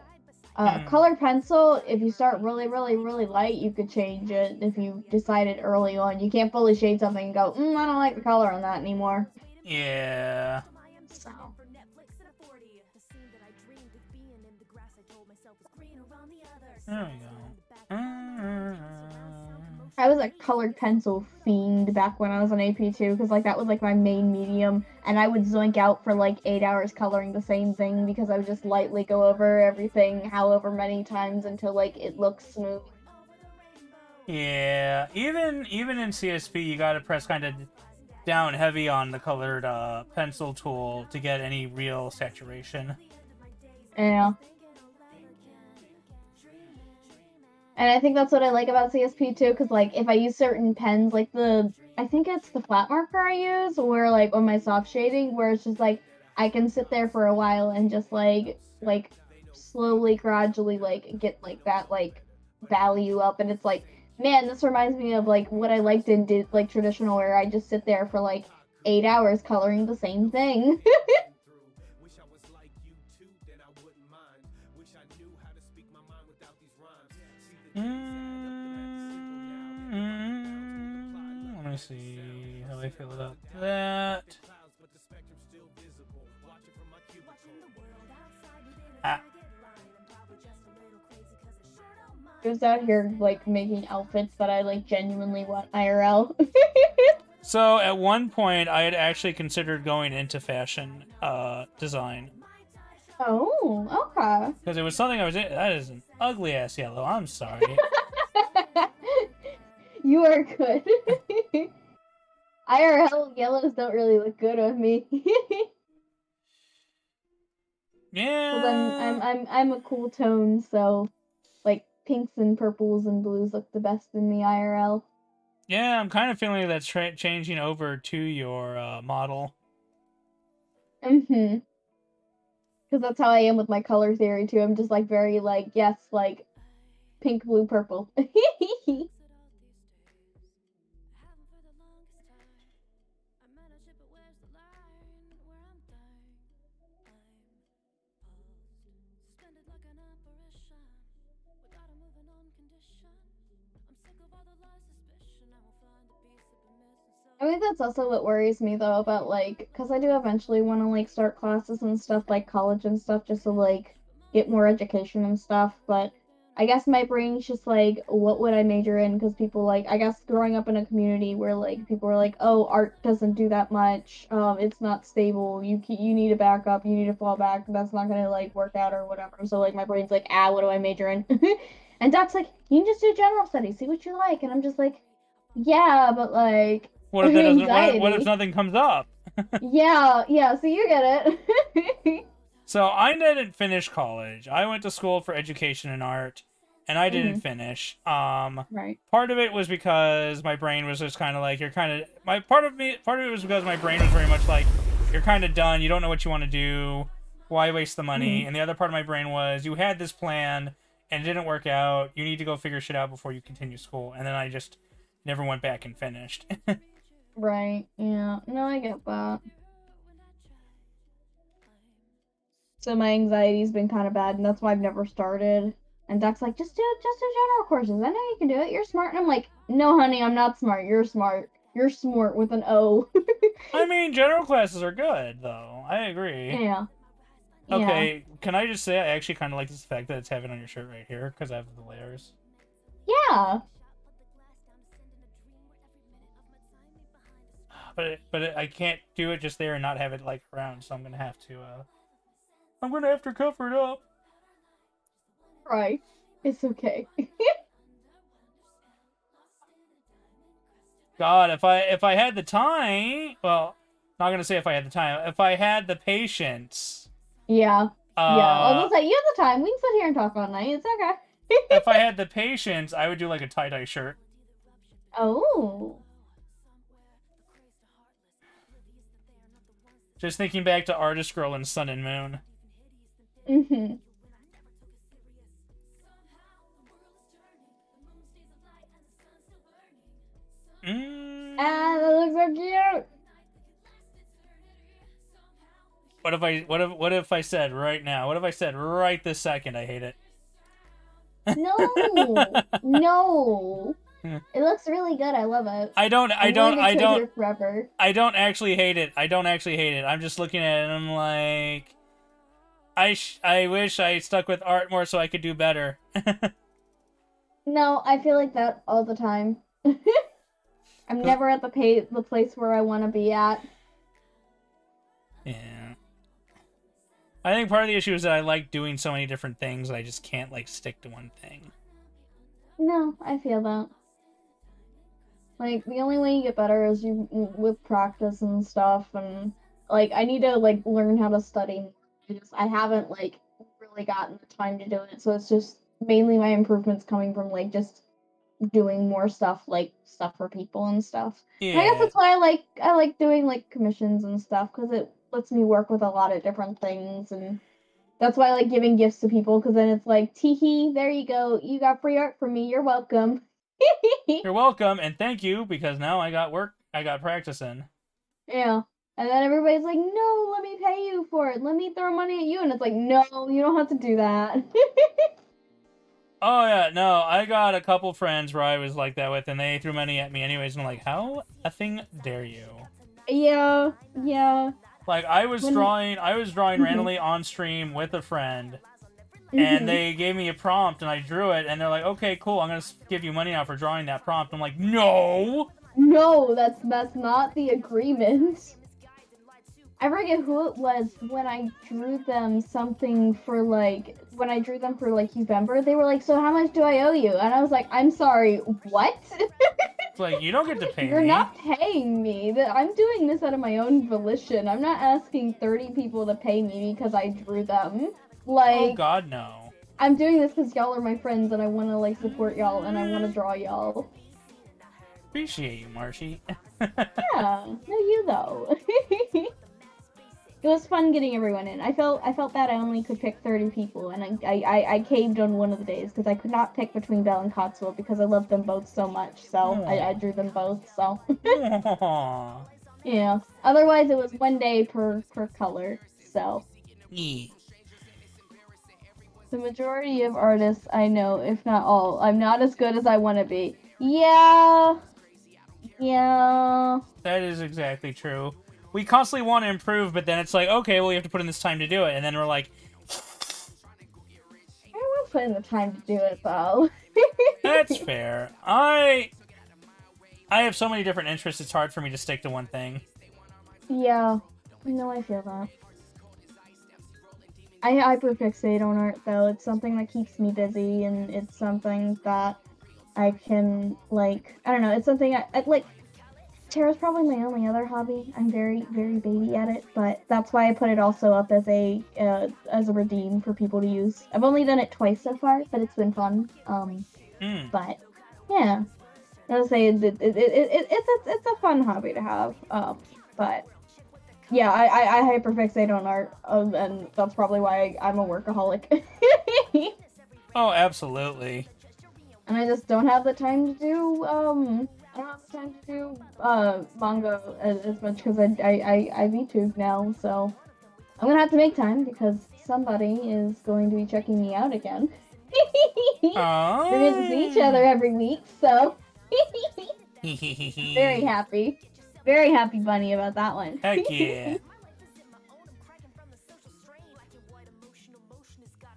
S1: Colored pencil, if you start really, really, really light, you could change it if you decided early on. You can't fully shade something and go, I don't like the color on that anymore.
S2: Yeah.
S1: So.
S2: There we go.
S1: I was a colored pencil fiend back when I was on AP2, because like that was like my main medium, and I would zoink out for like 8 hours coloring the same thing because I would just lightly go over everything however many times until like it looks smooth.
S2: Yeah, even in CSP, you gotta press kind of down heavy on the colored pencil tool to get any real saturation.
S1: Yeah. And I think that's what I like about CSP too, because like if I use certain pens, like I think it's the flat marker I use, or like on my soft shading, where it's just like I can sit there for a while and just like slowly, gradually like get like that like value up, and it's like, man, this reminds me of like what I liked in like traditional, where I just sit there for like 8 hours coloring the same thing.
S2: Let me see how I feel about that.
S1: I was out here like making outfits that I like genuinely want IRL.
S2: So at one point, I had actually considered going into fashion design.
S1: Oh, okay.
S2: Because it was something I was in. That is an ugly ass yellow. I'm sorry.
S1: You are good. IRL yellows don't really look good on me.
S2: Yeah.
S1: Well, I'm a cool tone, so like pinks and purples and blues look the best in the IRL.
S2: Yeah, I'm kind of feeling that's changing over to your model.
S1: Mm-hmm. Because that's how I am with my color theory too. I'm just like very like, yes, like pink, blue, purple. I think that's also what worries me though about like, because I do eventually want to like start classes and stuff like college and stuff just to like get more education and stuff, but I guess my brain's just like, what would I major in? Because people like, I guess growing up in a community where like people are like, oh, art doesn't do that much, it's not stable, you need a backup, you need to fall back, that's not gonna like work out or whatever. So like my brain's like, what do I major in? And Doc's like, you can just do general studies, see what you like, and I'm just like, yeah, but like,
S2: what if that doesn't? What if nothing comes up?
S1: yeah, so you get it.
S2: So I didn't finish college. I went to school for education and art, and I didn't finish.
S1: Right.
S2: Part of it was because my brain was just kind of like, part of it was because my brain was very much like, you're kind of done. You don't know what you want to do. Why waste the money? And the other part of my brain was, you had this plan and it didn't work out. You need to go figure shit out before you continue school. And then I just never went back and finished.
S1: Right. Yeah. No, I get that. So my anxiety's been kind of bad, and that's why I've never started. And Doc's like, just do general courses. I know you can do it. You're smart. And I'm like, no, honey, I'm not smart. You're smart. You're smart with an O.
S2: I mean, general classes are good, though. I agree.
S1: Yeah.
S2: Okay, can I just say I actually kind of like this fact that it's having on your shirt right here, because I have the layers.
S1: Yeah.
S2: But I can't do it just there and not have it like around, so I'm gonna have to cover it up.
S1: Right. It's okay.
S2: God, if I had the time, well, not gonna say if I had the time, if I had the patience.
S1: Yeah. I was gonna say, you have the time. We can sit here and talk all night. It's okay.
S2: If I had the patience, I would do like a tie-dye shirt.
S1: Oh.
S2: Just thinking back to Artist Girl and Sun and Moon.
S1: Mm-hmm. That looks so cute.
S2: What if I said right now? What if I said right this second I hate it?
S1: No. No. It looks really good. I love it.
S2: I don't
S1: forever.
S2: I don't actually hate it. I'm just looking at it and I'm like, I wish I stuck with art more so I could do better.
S1: No, I feel like that all the time. I'm never at the place where I want to be at.
S2: Yeah. I think part of the issue is that I like doing so many different things that I just can't like stick to one thing.
S1: No, I feel that. Like, the only way you get better is you with practice and stuff, and, like, I need to, like, learn how to study. I haven't, like, really gotten the time to do it, so it's just mainly my improvements coming from, like, just doing more stuff, like, stuff for people and stuff. And I guess
S2: Yeah.
S1: that's why I like doing, like, commissions and stuff, because it lets me work with a lot of different things, and that's why I like giving gifts to people, because then it's like, teehee, there you go, you got free art from me, you're welcome.
S2: You're welcome, and thank you, because now I got practice in.
S1: Yeah. And then everybody's like, no, let me pay you for it. Let me throw money at you. And it's like, no, you don't have to do that.
S2: Oh yeah, no, I got a couple friends where I was like that with, and they threw money at me anyways, and I'm like, how effing dare you?
S1: Yeah, yeah.
S2: Like, I was drawing
S1: Mhm.
S2: randomly on stream with a friend, and they gave me a prompt, and I drew it, and they're like, okay, cool, I'm gonna give you money now for drawing that prompt. I'm like, no!
S1: No, that's not the agreement. I forget who it was when I drew them something for, like, when I drew them for, like, November, they were like, so how much do I owe you? And I was like, I'm sorry, what?
S2: It's like, you don't get to pay
S1: You're
S2: me.
S1: not paying me. I'm doing this out of my own volition. I'm not asking 30 people to pay me because I drew them. Like,
S2: Oh god, no.
S1: I'm doing this because y'all are my friends and I want to, like, support y'all and I want to draw y'all.
S2: Appreciate you, Marshy.
S1: Yeah, no, you though. It was fun getting everyone in. I felt bad I only could pick 30 people, and I caved on one of the days because I could not pick between Belle and Cotswold because I love them both so much. So I drew them both. So
S2: Aww.
S1: yeah. Otherwise, it was one day per color. So
S2: Yeah.
S1: the majority of artists I know, if not all, I'm not as good as I want to be. Yeah. Yeah.
S2: That is exactly true. We constantly want to improve, but then it's like, okay, well, you have to put in this time to do it, and then we're like,
S1: I will put in the time to do it, though.
S2: that's fair. I have so many different interests, it's hard for me to stick to one thing.
S1: Yeah. No, I feel that. I hyperfixate on art, though. It's something that keeps me busy, and it's something that I can, like, I don't know, it's something I like, tarot's probably my only other hobby. I'm very, very baby at it, but that's why I put it also up as a redeem for people to use. I've only done it twice so far, but it's been fun. But yeah, I'll say it's a fun hobby to have. But yeah, I hyperfixate on art, and that's probably why I'm a workaholic.
S2: Oh, absolutely.
S1: And I just don't have the time to do I don't have the time to do manga as much because I VTube now, so I'm gonna have to make time because somebody is going to be checking me out again. We're going to see each other every week, so very happy. Very happy bunny about that one.
S2: Heck yeah.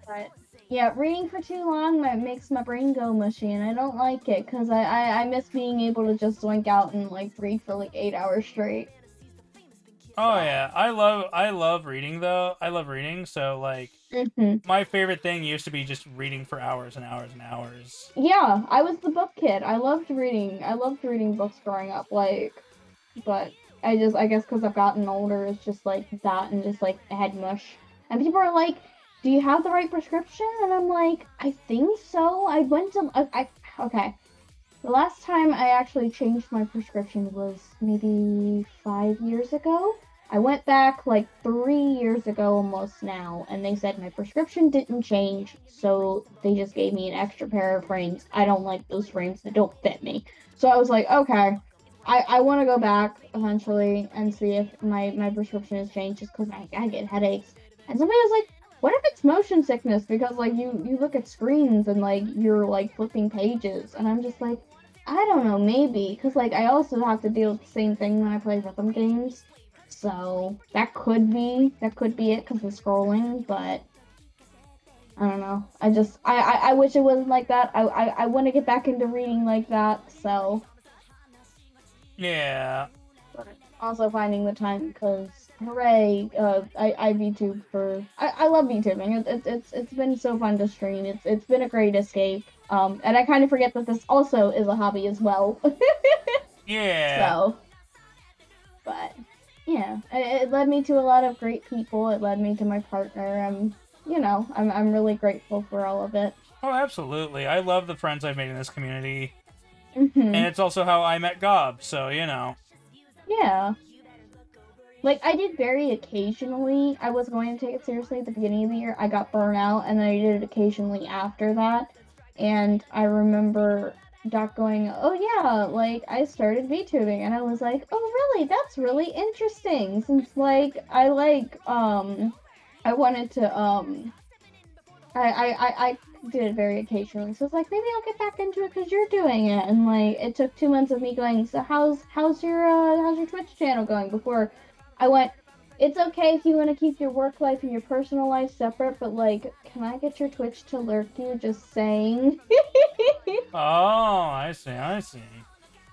S1: But yeah, reading for too long makes my brain go mushy, and I don't like it because I miss being able to just zoink out and like read for like 8 hours straight.
S2: Oh yeah, I love reading though. I love reading, so like my favorite thing used to be just reading for hours and hours and hours.
S1: Yeah, I was the book kid. I loved reading. I loved reading books growing up, like, but I guess because I've gotten older, it's just like that and just like head mush. And people are like, do you have the right prescription? And I'm like, I think so. I went to, okay. The last time I actually changed my prescription was maybe 5 years ago. I went back like 3 years ago almost now, and they said my prescription didn't change, so they just gave me an extra pair of frames. I don't like those frames that don't fit me. So I was like, okay, I want to go back eventually and see if my prescription has changed just because I get headaches. And somebody was like, what if it's motion sickness? Because like you look at screens and like you're like flipping pages, and I'm just like, I don't know, maybe, because like I also have to deal with the same thing when I play rhythm games, so that could be it because of scrolling. But I don't know. I wish it wasn't like that. I want to get back into reading like that. So
S2: yeah.
S1: But also finding the time because hooray! I VTube for I love VTubing. It's been so fun to stream. It's been a great escape. And I kind of forget that this also is a hobby as well.
S2: Yeah.
S1: So, but yeah, it led me to a lot of great people. It led me to my partner. I'm really grateful for all of it.
S2: Oh, absolutely. I love the friends I've made in this community.
S1: Mm-hmm.
S2: And it's also how I met Gob, so, you know.
S1: Yeah. Like, I did very occasionally. I was going to take it seriously at the beginning of the year. I got burnt out, and then I did it occasionally after that. And I remember Doc going, oh yeah, like, I started VTubing. And I was like, oh really? That's really interesting. Since, like, I wanted to, I did it very occasionally. So it's like, maybe I'll get back into it because you're doing it. And, like, it took 2 months of me going, so how's your Twitch channel going? Before I went, it's okay if you want to keep your work life and your personal life separate, but, like, can I get your Twitch to lurk you? Just saying.
S2: Oh, I see.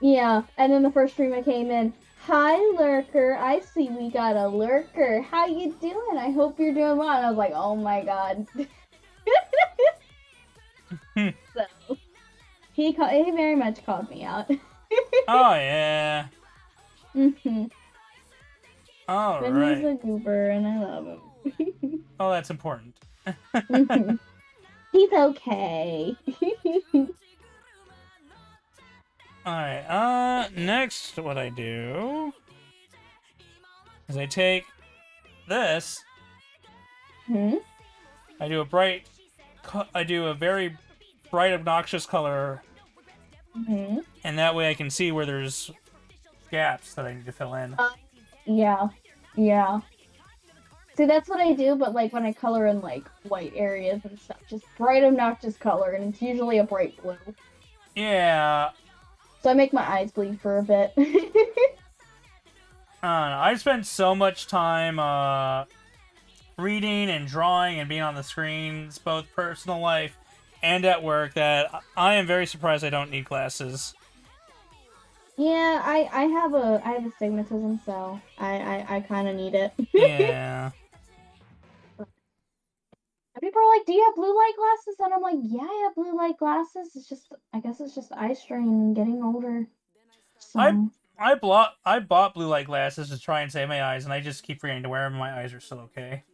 S1: Yeah, and then the first stream I came in, hi, lurker, I see we got a lurker. How you doing? I hope you're doing well. And I was like, oh my god. So, he very much called me out.
S2: Oh, yeah.
S1: Mm-hmm.
S2: All
S1: But
S2: right.
S1: he's a goober, and I love him.
S2: Oh, that's important.
S1: Mm-hmm. He's okay.
S2: Alright, next what I do is I take this, I do a very bright, obnoxious color, and that way I can see where there's gaps that I need to fill in.
S1: Yeah. See, that's what I do, but, like, when I color in, like, white areas and stuff, just bright, obnoxious color, and it's usually a bright blue.
S2: Yeah.
S1: So I make my eyes bleed for a bit.
S2: I don't know. I spend so much time reading and drawing and being on the screens, both personal life and at work, that I am very surprised I don't need glasses.
S1: Yeah, I have astigmatism, so I kind of need it.
S2: Yeah.
S1: People are like, do you have blue light glasses? And I'm like, yeah, I have blue light glasses. I guess it's just eye strain and getting older. So.
S2: I bought blue light glasses to try and save my eyes, and I just keep forgetting to wear them, and my eyes are still okay.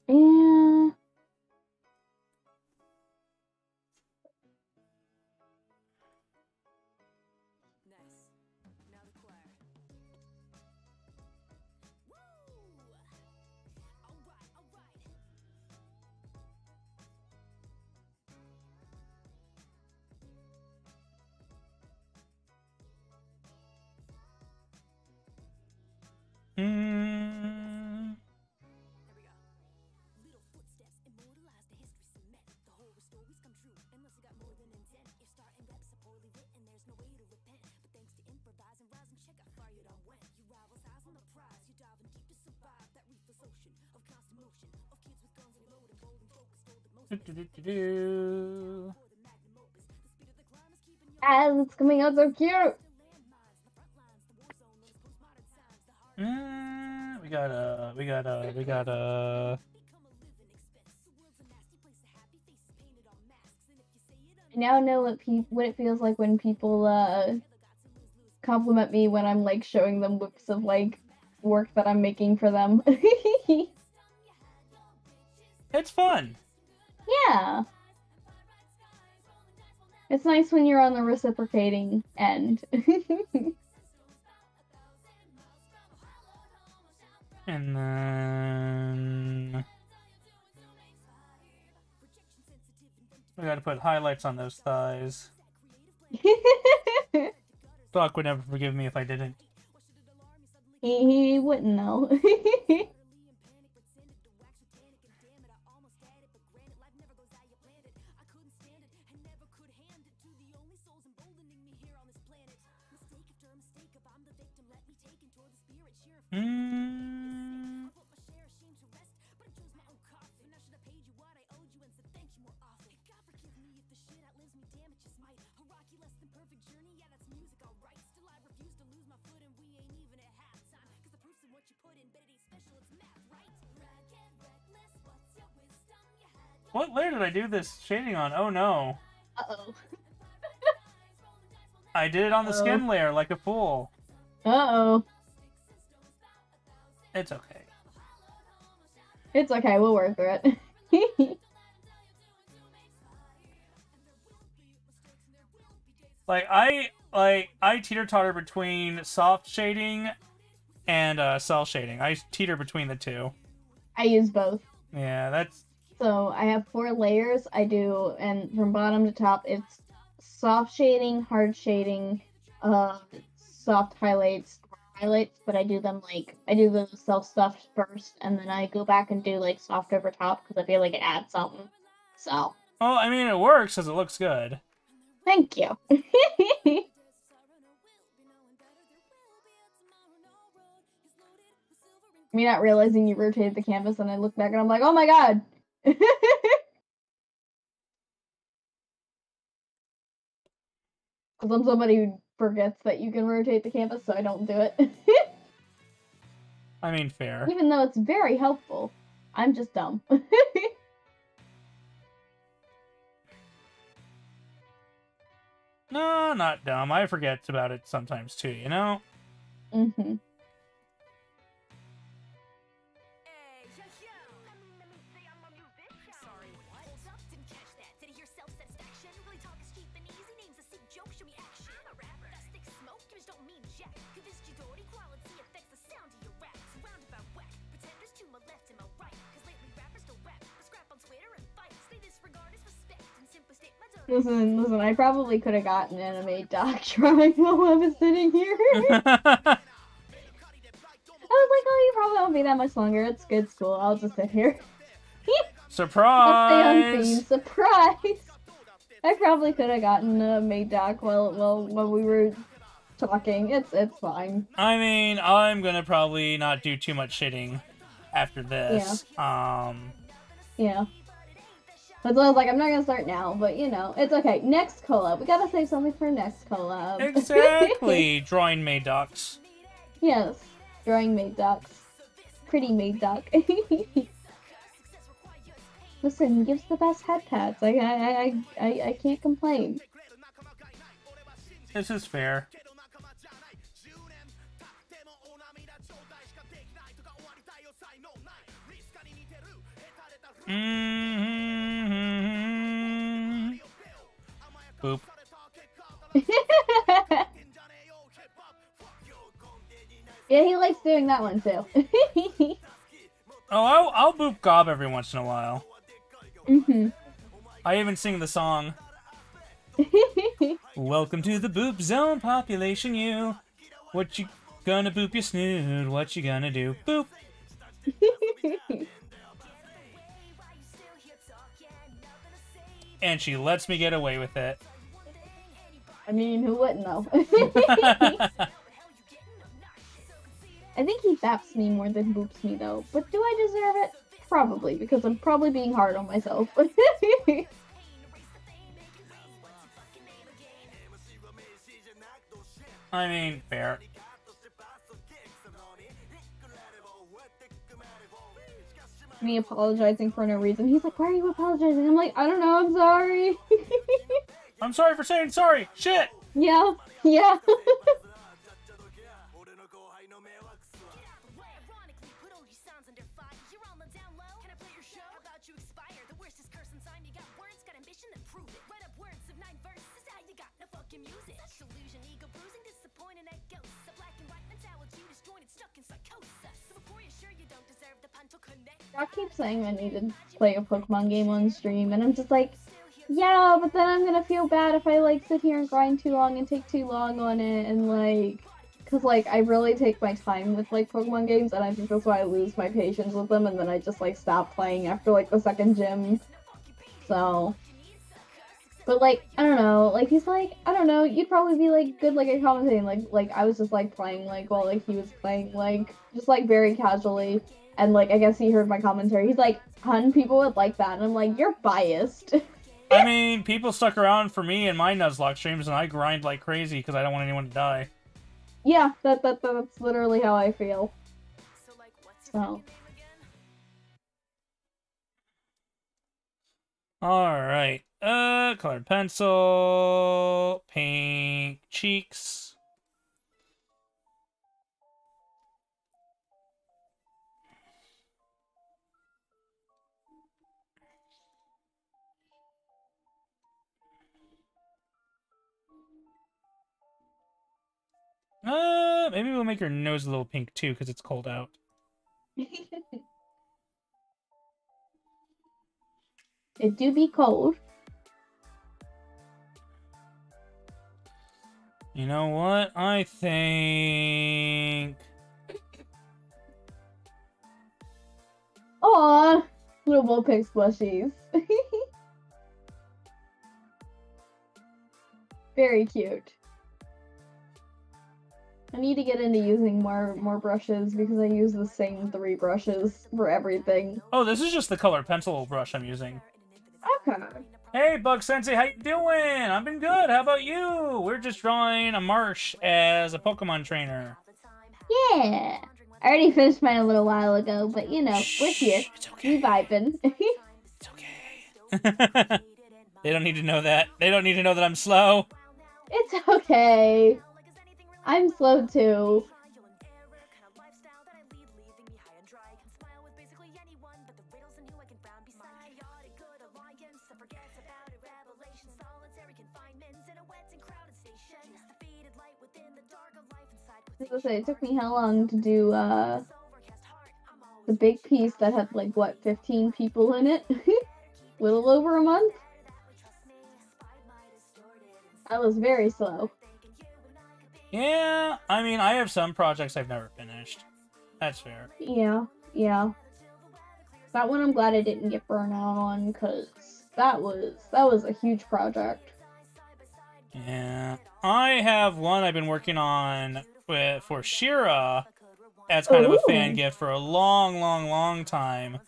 S1: Yeah. As it's coming out so cute.
S2: We gotta.
S1: I now know what it feels like when people compliment me when I'm, like, showing them whips of, like, work that I'm making for them.
S2: It's fun.
S1: Yeah. It's nice when you're on the reciprocating end.
S2: And then we gotta put highlights on those thighs. Doc would never forgive me if I didn't.
S1: He wouldn't know.
S2: What layer did I do this shading on? Oh no.
S1: Uh-oh.
S2: I did it on the skin layer like a fool.
S1: Uh-oh.
S2: It's okay.
S1: It's okay, we'll work through it.
S2: I teeter-totter between soft shading and cell shading. I teeter between the two.
S1: I use both.
S2: Yeah, that's...
S1: So I have 4 layers. I do, and from bottom to top, it's soft shading, hard shading, soft highlights, but I do them I do the self-stuffed first, and then I go back and do soft over top because I feel like it adds something. So.
S2: Well, I mean, it works because it looks good.
S1: Thank you. Me not realizing you rotated the canvas, and I look back and I'm like, oh my god! Because I'm somebody who forgets that you can rotate the canvas, so I don't do it.
S2: I mean, fair.
S1: Even though it's very helpful. I'm just dumb.
S2: No, not dumb. I forget about it sometimes too, you know?
S1: Mm-hmm. Listen, I probably could have gotten anime doc trying while I was sitting here. I was like, oh, you probably won't be that much longer. It's good school. I'll just sit here.
S2: Surprise!
S1: I'll stay on theme. Surprise! I probably could have gotten a maid doc while we were talking. It's fine.
S2: I mean, I'm gonna probably not do too much shitting after this.
S1: Yeah. That's why I was like, I'm not gonna start now, but you know, it's okay. Next collab. We gotta save something for next collab.
S2: Exactly! Drawing maid docs.
S1: Yes. Drawing maid docs. Pretty maid doc. Listen, he gives the best head pats. I can't complain.
S2: This is fair. Boop.
S1: Yeah, he likes doing that one too.
S2: Oh, I'll boop gob every once in a while.
S1: Mm-hmm.
S2: I even sing the song. Welcome to the boop zone, population you. What you gonna boop your snoot? What you gonna do? Boop. And she lets me get away with it.
S1: I mean, who wouldn't though? I think he baps me more than boops me though. But do I deserve it? Probably, because I'm probably being hard on myself.
S2: I mean, fair.
S1: Me apologizing for no reason. He's like, why are you apologizing? I'm like, I don't know, I'm sorry.
S2: I'm sorry for saying sorry. Shit.
S1: Yeah. Yeah. I keep saying I need to play a Pokemon game on stream, and I'm just like, yeah, but then I'm gonna feel bad if I sit here and grind too long and take too long on it, and cause I really take my time with Pokemon games, and I think that's why I lose my patience with them, and then I just stop playing after the second gym. So, but I don't know, he's I don't know, you'd probably be good at commentating, I was just playing while he was playing just very casually. And I guess he heard my commentary. He's like, hun, people would like that. And I'm like, you're biased.
S2: I mean, people stuck around for me in my Nuzlocke streams, and I grind like crazy because I don't want anyone to die.
S1: Yeah, that's literally how I feel. So.
S2: Alright. Colored pencil, pink cheeks. Maybe we'll make her nose a little pink too, because it's cold out.
S1: It do be cold.
S2: You know what? I think...
S1: Aw, little Vulpix plushies. Very cute. I need to get into using more brushes because I use the same 3 brushes for everything.
S2: Oh, this is just the colored pencil brush I'm using.
S1: Okay.
S2: Hey, Bug Sensei, how you doing? I've been good. How about you? We're just drawing a Marsh as a Pokemon trainer.
S1: Yeah. I already finished mine a little while ago, but you know, we're here.
S2: It's okay.
S1: We vibing.
S2: It's okay. They don't need to know that. They don't need to know that I'm slow.
S1: It's okay. I'm slow too. It took me how long to do the big piece that had like what 15 people in it? Little over a month. I was very slow.
S2: Yeah, I mean, I have some projects I've never finished. That's fair.
S1: Yeah. That one I'm glad I didn't get burned out on, because that was a huge project.
S2: Yeah. I have one I've been working on for Shira as kind of a fan gift for a long time.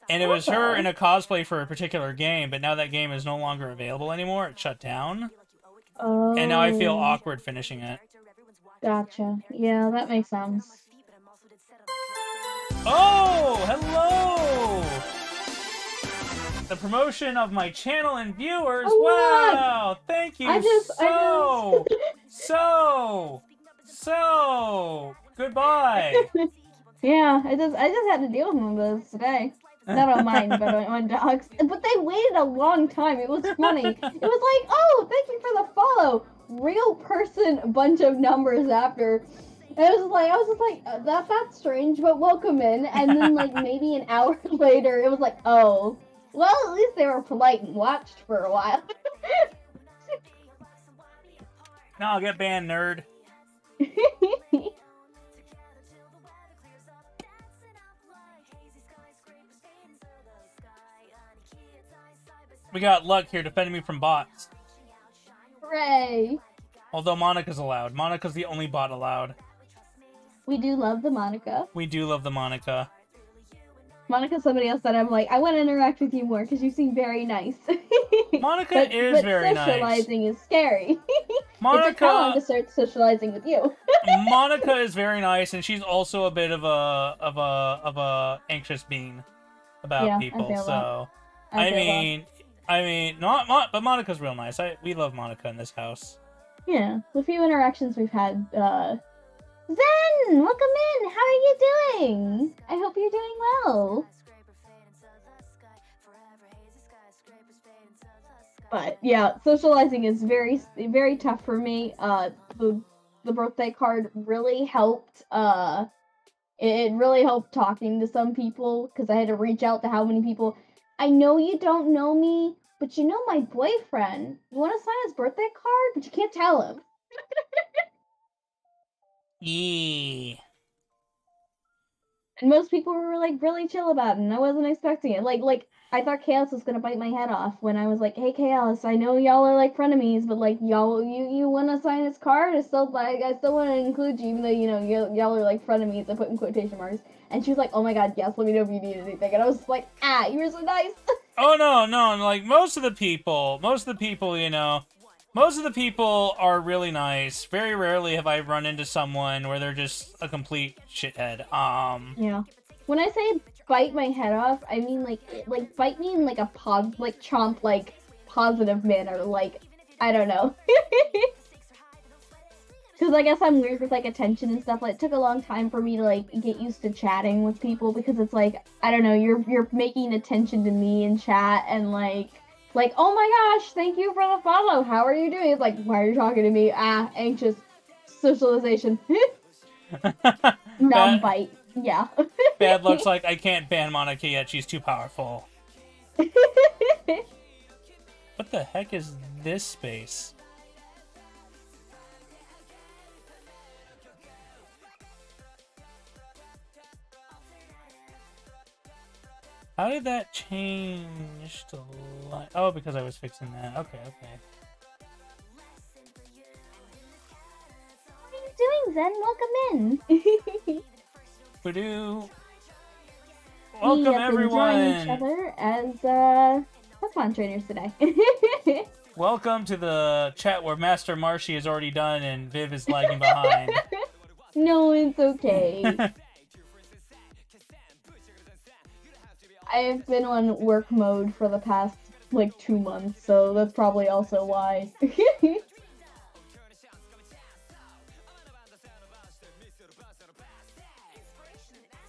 S2: And it was her in a cosplay for a particular game, but now that game is no longer available anymore. It shut down.
S1: Oh.
S2: And now I feel awkward finishing it.
S1: Gotcha. Yeah, that makes sense.
S2: Oh, hello! The promotion of my channel and viewers.
S1: Oh,
S2: wow! Thank you so. Goodbye.
S1: Yeah, I just had to deal with one of those today. Not on mine, but on dogs. But they waited a long time. It was funny. It was like, oh, thank you for the follow. Real person, bunch of numbers after. And I was just like, that's strange, but welcome in. And then like maybe an hour later, it was like, oh, well, at least they were polite and watched for a while.
S2: No, I'll get banned, nerd. We got Luck here defending me from bots.
S1: Hooray!
S2: Although Monica's allowed. Monica's the only bot allowed.
S1: We do love the Monica.
S2: We do love the Monica.
S1: Monica's somebody else that I'm like, I want to interact with you more because you seem very nice.
S2: Monica is very nice.
S1: Socializing is scary.
S2: Monica,
S1: it took how long to start socializing with you?
S2: Monica is very nice, and she's also a bit of a anxious being about people. So I mean, but Monica's real nice. We love Monica in this house.
S1: Yeah, the few interactions we've had. Zen, welcome in. How are you doing? I hope you're doing well. But yeah, socializing is very, very tough for me. The birthday card really helped. It really helped talking to some people because I had to reach out to how many people. I know you don't know me, but you know my boyfriend. You want to sign his birthday card, but you can't tell him.
S2: Yeah.
S1: And most people were like really chill about it, and I wasn't expecting it. Like I thought Chaos was gonna bite my head off when I was like, "Hey Chaos, I know y'all are like frenemies, but like you want to sign his card? I still want to include you, even though you know y'all are like frenemies." I put in quotation marks, and she was like, "Oh my god, yes, let me know if you need anything." And I was like, you were so nice.
S2: Oh no, like most of the people, you know. Most of the people are really nice. Very rarely have I run into someone where they're just a complete shithead.
S1: Yeah. When I say bite my head off, I mean like bite me in like a chomp positive manner. Like, I don't know. Because I guess I'm weird with, like, attention and stuff. Like, it took a long time for me to, like, get used to chatting with people because it's like, I don't know, you're making attention to me in chat and, like, oh my gosh, thank you for the follow. How are you doing? It's like, why are you talking to me? Ah, anxious. Socialization. Non-bite. Yeah.
S2: Bad looks like I can't ban Monica yet. She's too powerful. What the heck is this space? How did that change to light? Oh, because I was fixing that. Okay, okay.
S1: What are you doing, Zen? Welcome in.
S2: Badoo. Welcome, everyone.
S1: Enjoying each other as Pokemon trainers today.
S2: Welcome to the chat where Master Marshy is already done and Viv is lagging behind.
S1: No, it's okay. I've been on work mode for the past, like, 2 months, so that's probably also why.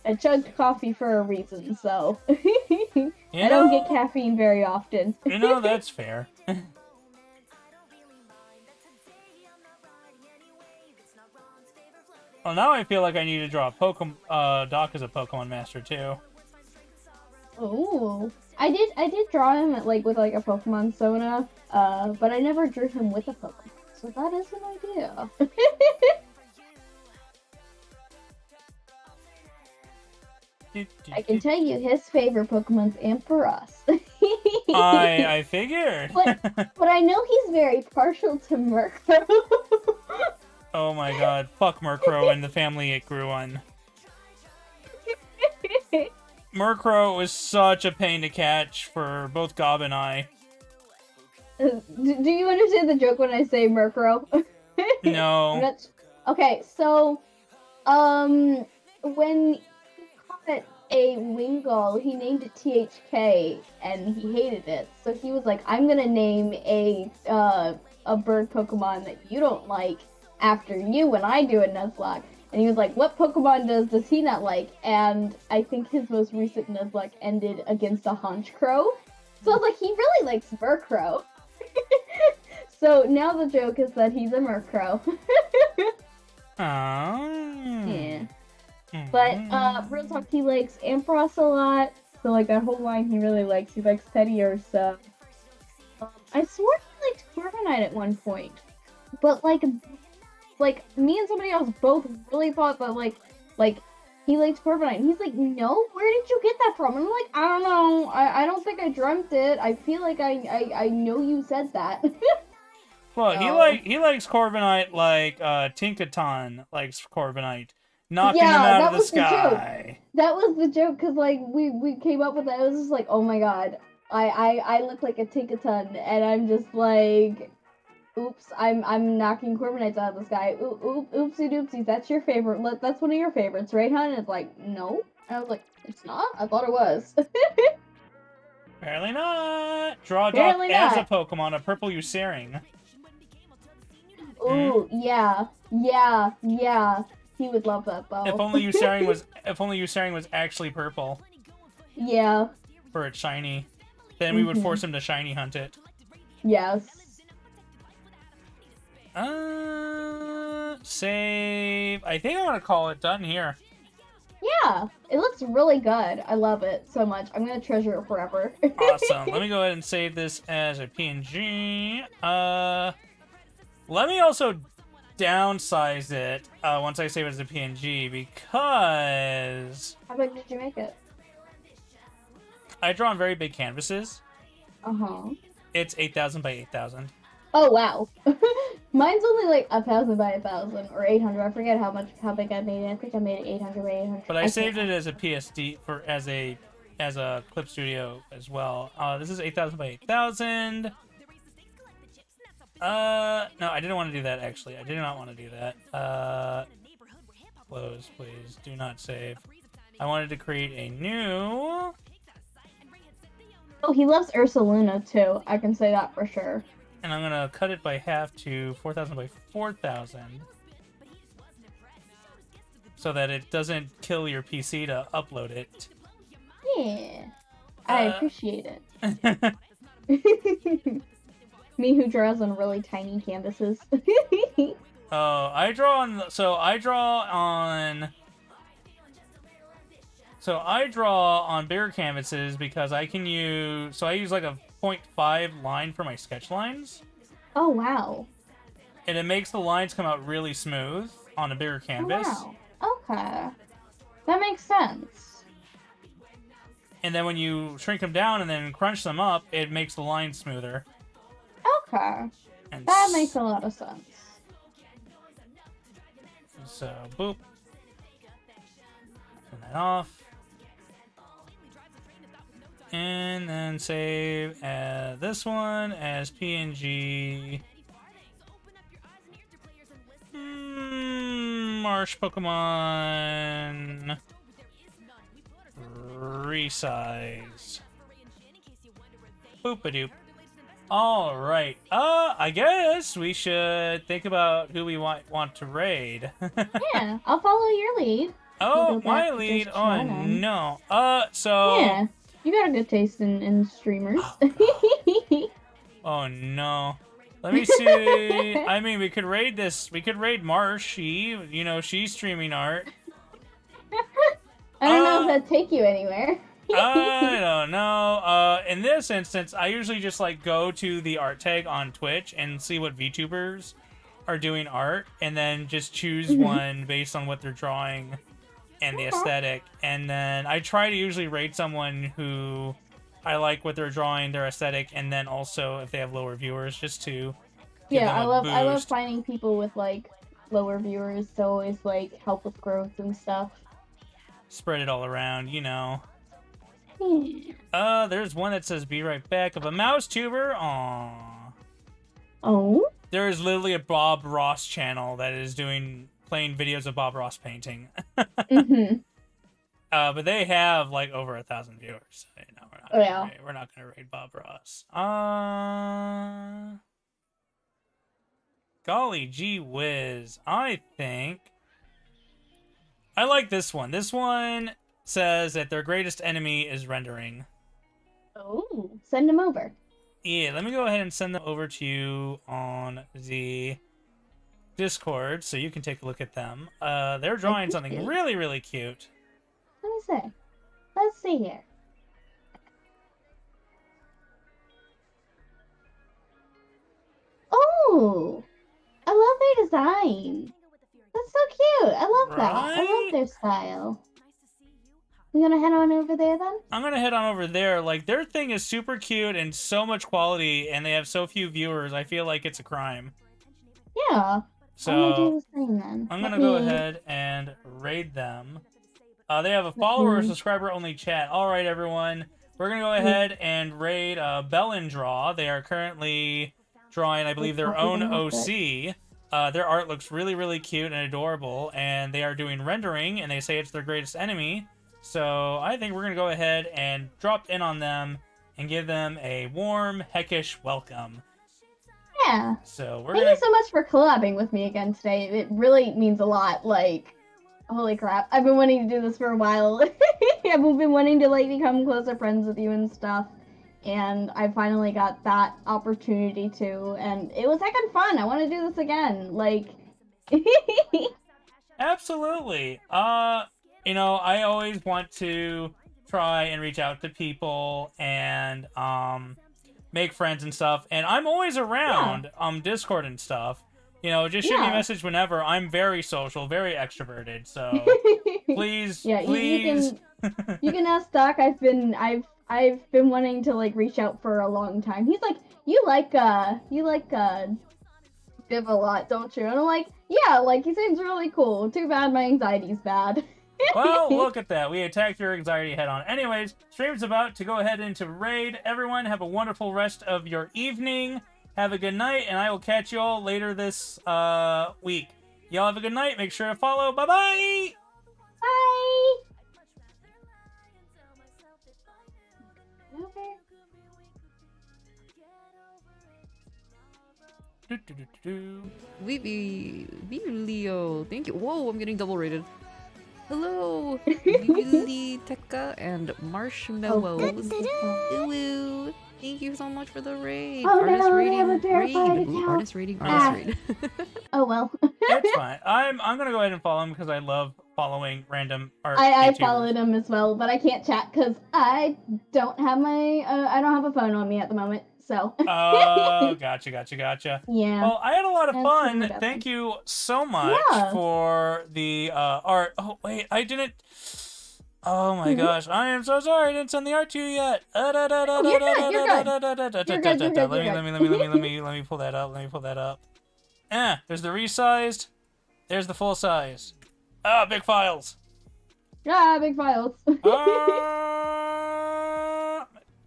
S1: I chugged coffee for a reason, so I don't get caffeine very often.
S2: You know, that's fair. Well, now I feel like I need to draw a Pokemon, Doc as a Pokemon Master, too.
S1: Ooh. I did draw him with a Pokemon Sona, but I never drew him with a Pokemon, so that is an idea. I can tell you his favorite Pokemon's Ampharos.
S2: I figured.
S1: but I know he's very partial to Murkrow.
S2: Oh my god, fuck Murkrow and the family it grew on. Murkrow was such a pain to catch for both Gob and I.
S1: Do you understand the joke when I say Murkrow?
S2: No.
S1: Okay, so, when he caught a Wingull, he named it THK, and he hated it. So he was like, I'm gonna name a bird Pokemon that you don't like after you when I do a Nuzlocke. And he was like, what Pokemon does he not like? And I think his most recent Nuzlocke ended against a Honchkrow. So I was like, he really likes Murkrow. So now the joke is that he's a Murkrow. Yeah. But, real talk, he likes Ampharos a lot. So, like, that whole line he really likes. He likes Teddiursa. I swore he liked Corviknight at one point. But, like, me and somebody else both really thought that, like, he liked Corviknight. And he's like, no? Where did you get that from? And I'm like, I don't know. I don't think I dreamt it. I feel like I know you said that.
S2: Well, he likes Corviknight like Tinkaton likes Corviknight. Knocking him out of the sky.
S1: That was the joke, because, like, we came up with that. It was just like, oh my god. I look like a Tinkaton, and I'm just like... Oops, I'm knocking Corviknights out of the sky. Oopsie doopsies, that's your favorite. That's one of your favorites, right, hon? And it's like, no. And I was like, it's not? I thought it was.
S2: Apparently not. Draw Doc as a Pokemon, a purple Usaring.
S1: Ooh, yeah. He would love that though.
S2: If only Usaring was actually purple.
S1: Yeah.
S2: For its shiny. Then we would force him to shiny hunt it.
S1: Yes.
S2: Save. I think I'm gonna call it done here.
S1: Yeah, it looks really good. I love it so much. I'm gonna treasure it forever.
S2: Awesome. Let me go ahead and save this as a PNG. Let me also downsize it once I save it as a PNG because...
S1: How big did you make it?
S2: I draw on very big canvases.
S1: Uh-huh.
S2: It's 8,000 by 8,000.
S1: Oh, wow. Mine's only like 1,000 by 1,000 or 800. I forget how big I made it. I think I made it 800 by 800.
S2: But I saved it as a PSD as a Clip Studio as well. This is 8,000 by 8,000. No, I didn't want to do that actually. I did not want to do that. Close, please. Do not save. I wanted to create a new.
S1: Oh, he loves Ursaluna too. I can say that for sure.
S2: And I'm gonna cut it by half to 4,000 by 4,000. So that it doesn't kill your PC to upload it.
S1: Yeah. I appreciate it. Me who draws on really tiny canvases.
S2: Oh, I draw on... So I draw on bigger canvases because I can use... So I use like a 0.5 line for my sketch lines.
S1: Oh, wow.
S2: And it makes the lines come out really smooth on a bigger canvas.
S1: Oh, wow. Okay. That makes sense.
S2: And then when you shrink them down and then crunch them up, it makes the lines smoother.
S1: Okay.
S2: And
S1: That makes a lot of sense.
S2: So, boop. Turn that off. And then save this one as PNG. Marsh Pokemon. Resize. Boop-a-doop. Alright. I guess we should think about who we want to raid.
S1: Yeah, I'll follow your lead.
S2: Oh, my lead? Oh, no. So...
S1: Yeah, you got a good taste in streamers.
S2: Oh, no. Let me see. I mean, we could raid this. We could raid Marsh. She's streaming art.
S1: I don't know if that'd take you anywhere.
S2: I don't know. In this instance, I usually just like go to the art tag on Twitch and see what VTubers are doing art, and then just choose one based on what they're drawing and the aesthetic. And then I try to usually raid someone who I like what they're drawing, their aesthetic, and then also if they have lower viewers, just to give them a
S1: I love
S2: boost.
S1: finding people with like lower viewers to always like help with growth and stuff.
S2: Spread it all around,
S1: Yeah.
S2: There's one that says "Be right back" of a mouse tuber. Aww.
S1: Oh.
S2: There is literally a Bob Ross channel that is playing videos of Bob Ross painting. But they have like over 1,000 viewers. So, we're not gonna raid Bob Ross. Golly gee whiz. I think I like this one. This one says that their greatest enemy is rendering.
S1: Oh, send them over.
S2: Yeah, let me go ahead and send them over to you on the Discord so you can take a look at them. They're drawing something really, really cute.
S1: Let me see. Let's see here. Oh, I love their design. That's so cute. I love that. I love their style. You gonna head on over there then?
S2: I'm gonna head on over there. Like, their thing is super cute and so much quality, and they have so few viewers, I feel like it's a crime.
S1: Yeah.
S2: So,
S1: I'm gonna do the same then.
S2: I'm gonna go ahead and raid them. They have a follower, subscriber only chat. Alright, everyone. We're gonna go ahead and raid Bellendraw. They are currently drawing, I believe, their own OC. Their art looks really, really cute and adorable, and they are doing rendering, and they say it's their greatest enemy. So I think we're going to go ahead and drop in on them and give them a warm, heckish welcome.
S1: Yeah.
S2: So we're
S1: Thank you so much for collabing with me again today. It really means a lot. Like, holy crap. I've been wanting to do this for a while. I've been wanting to, like, become closer friends with you and stuff. And I finally got that opportunity to. And it was heckin' fun. I want to do this again. Like...
S2: Absolutely. I always want to try and reach out to people and make friends and stuff. And I'm always around Discord and stuff. Just shoot me a message whenever. I'm very social, very extroverted. So please, please.
S1: You can ask Doc. I've been wanting to like reach out for a long time. He's like, you like Viv a lot, don't you? And I'm like, yeah, like he seems really cool. Too bad my anxiety's bad.
S2: Well, look at that. We attacked your anxiety head on. Anyways, stream's about to go ahead into raid. Everyone, have a wonderful rest of your evening. Have a good night, and I will catch you all later this week. Y'all have a good night. Make sure to follow. Bye-bye!
S1: Bye! Okay.
S5: Vivi Leo, thank you. Whoa, I'm getting double rated. Hello, Vivi Tekka and Marshmallows. Hello. Thank you so much for the raid.
S1: Oh
S5: Artist
S1: no, they
S5: rating,
S1: have a verified
S5: raid. Ooh,
S1: account.
S5: artist rating, artist raid.
S1: Oh well.
S2: It's fine. I'm gonna go ahead and follow him because I love following random art.
S1: I
S2: YouTubers.
S1: followed him as well, but I can't chat because I don't have my I don't have a phone on me at the moment. So.
S2: Oh, gotcha.
S1: Yeah.
S2: Well, I had a lot of
S1: That's
S2: fun.
S1: really
S2: Thank you so much
S1: Yeah.
S2: for the art. Oh wait, I didn't. Oh my gosh, I am so sorry. I didn't send the art to you yet.
S1: You're good.
S2: Let me pull that up. Let me pull that up. There's the resized. There's the full size. Ah, big files.
S1: Yeah, big files.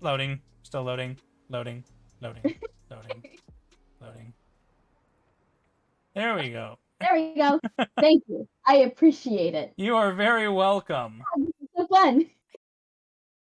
S2: Loading. Still loading. Loading. There we go.
S1: There we go. Thank you. I appreciate it.
S2: You are very welcome.
S1: This is so fun.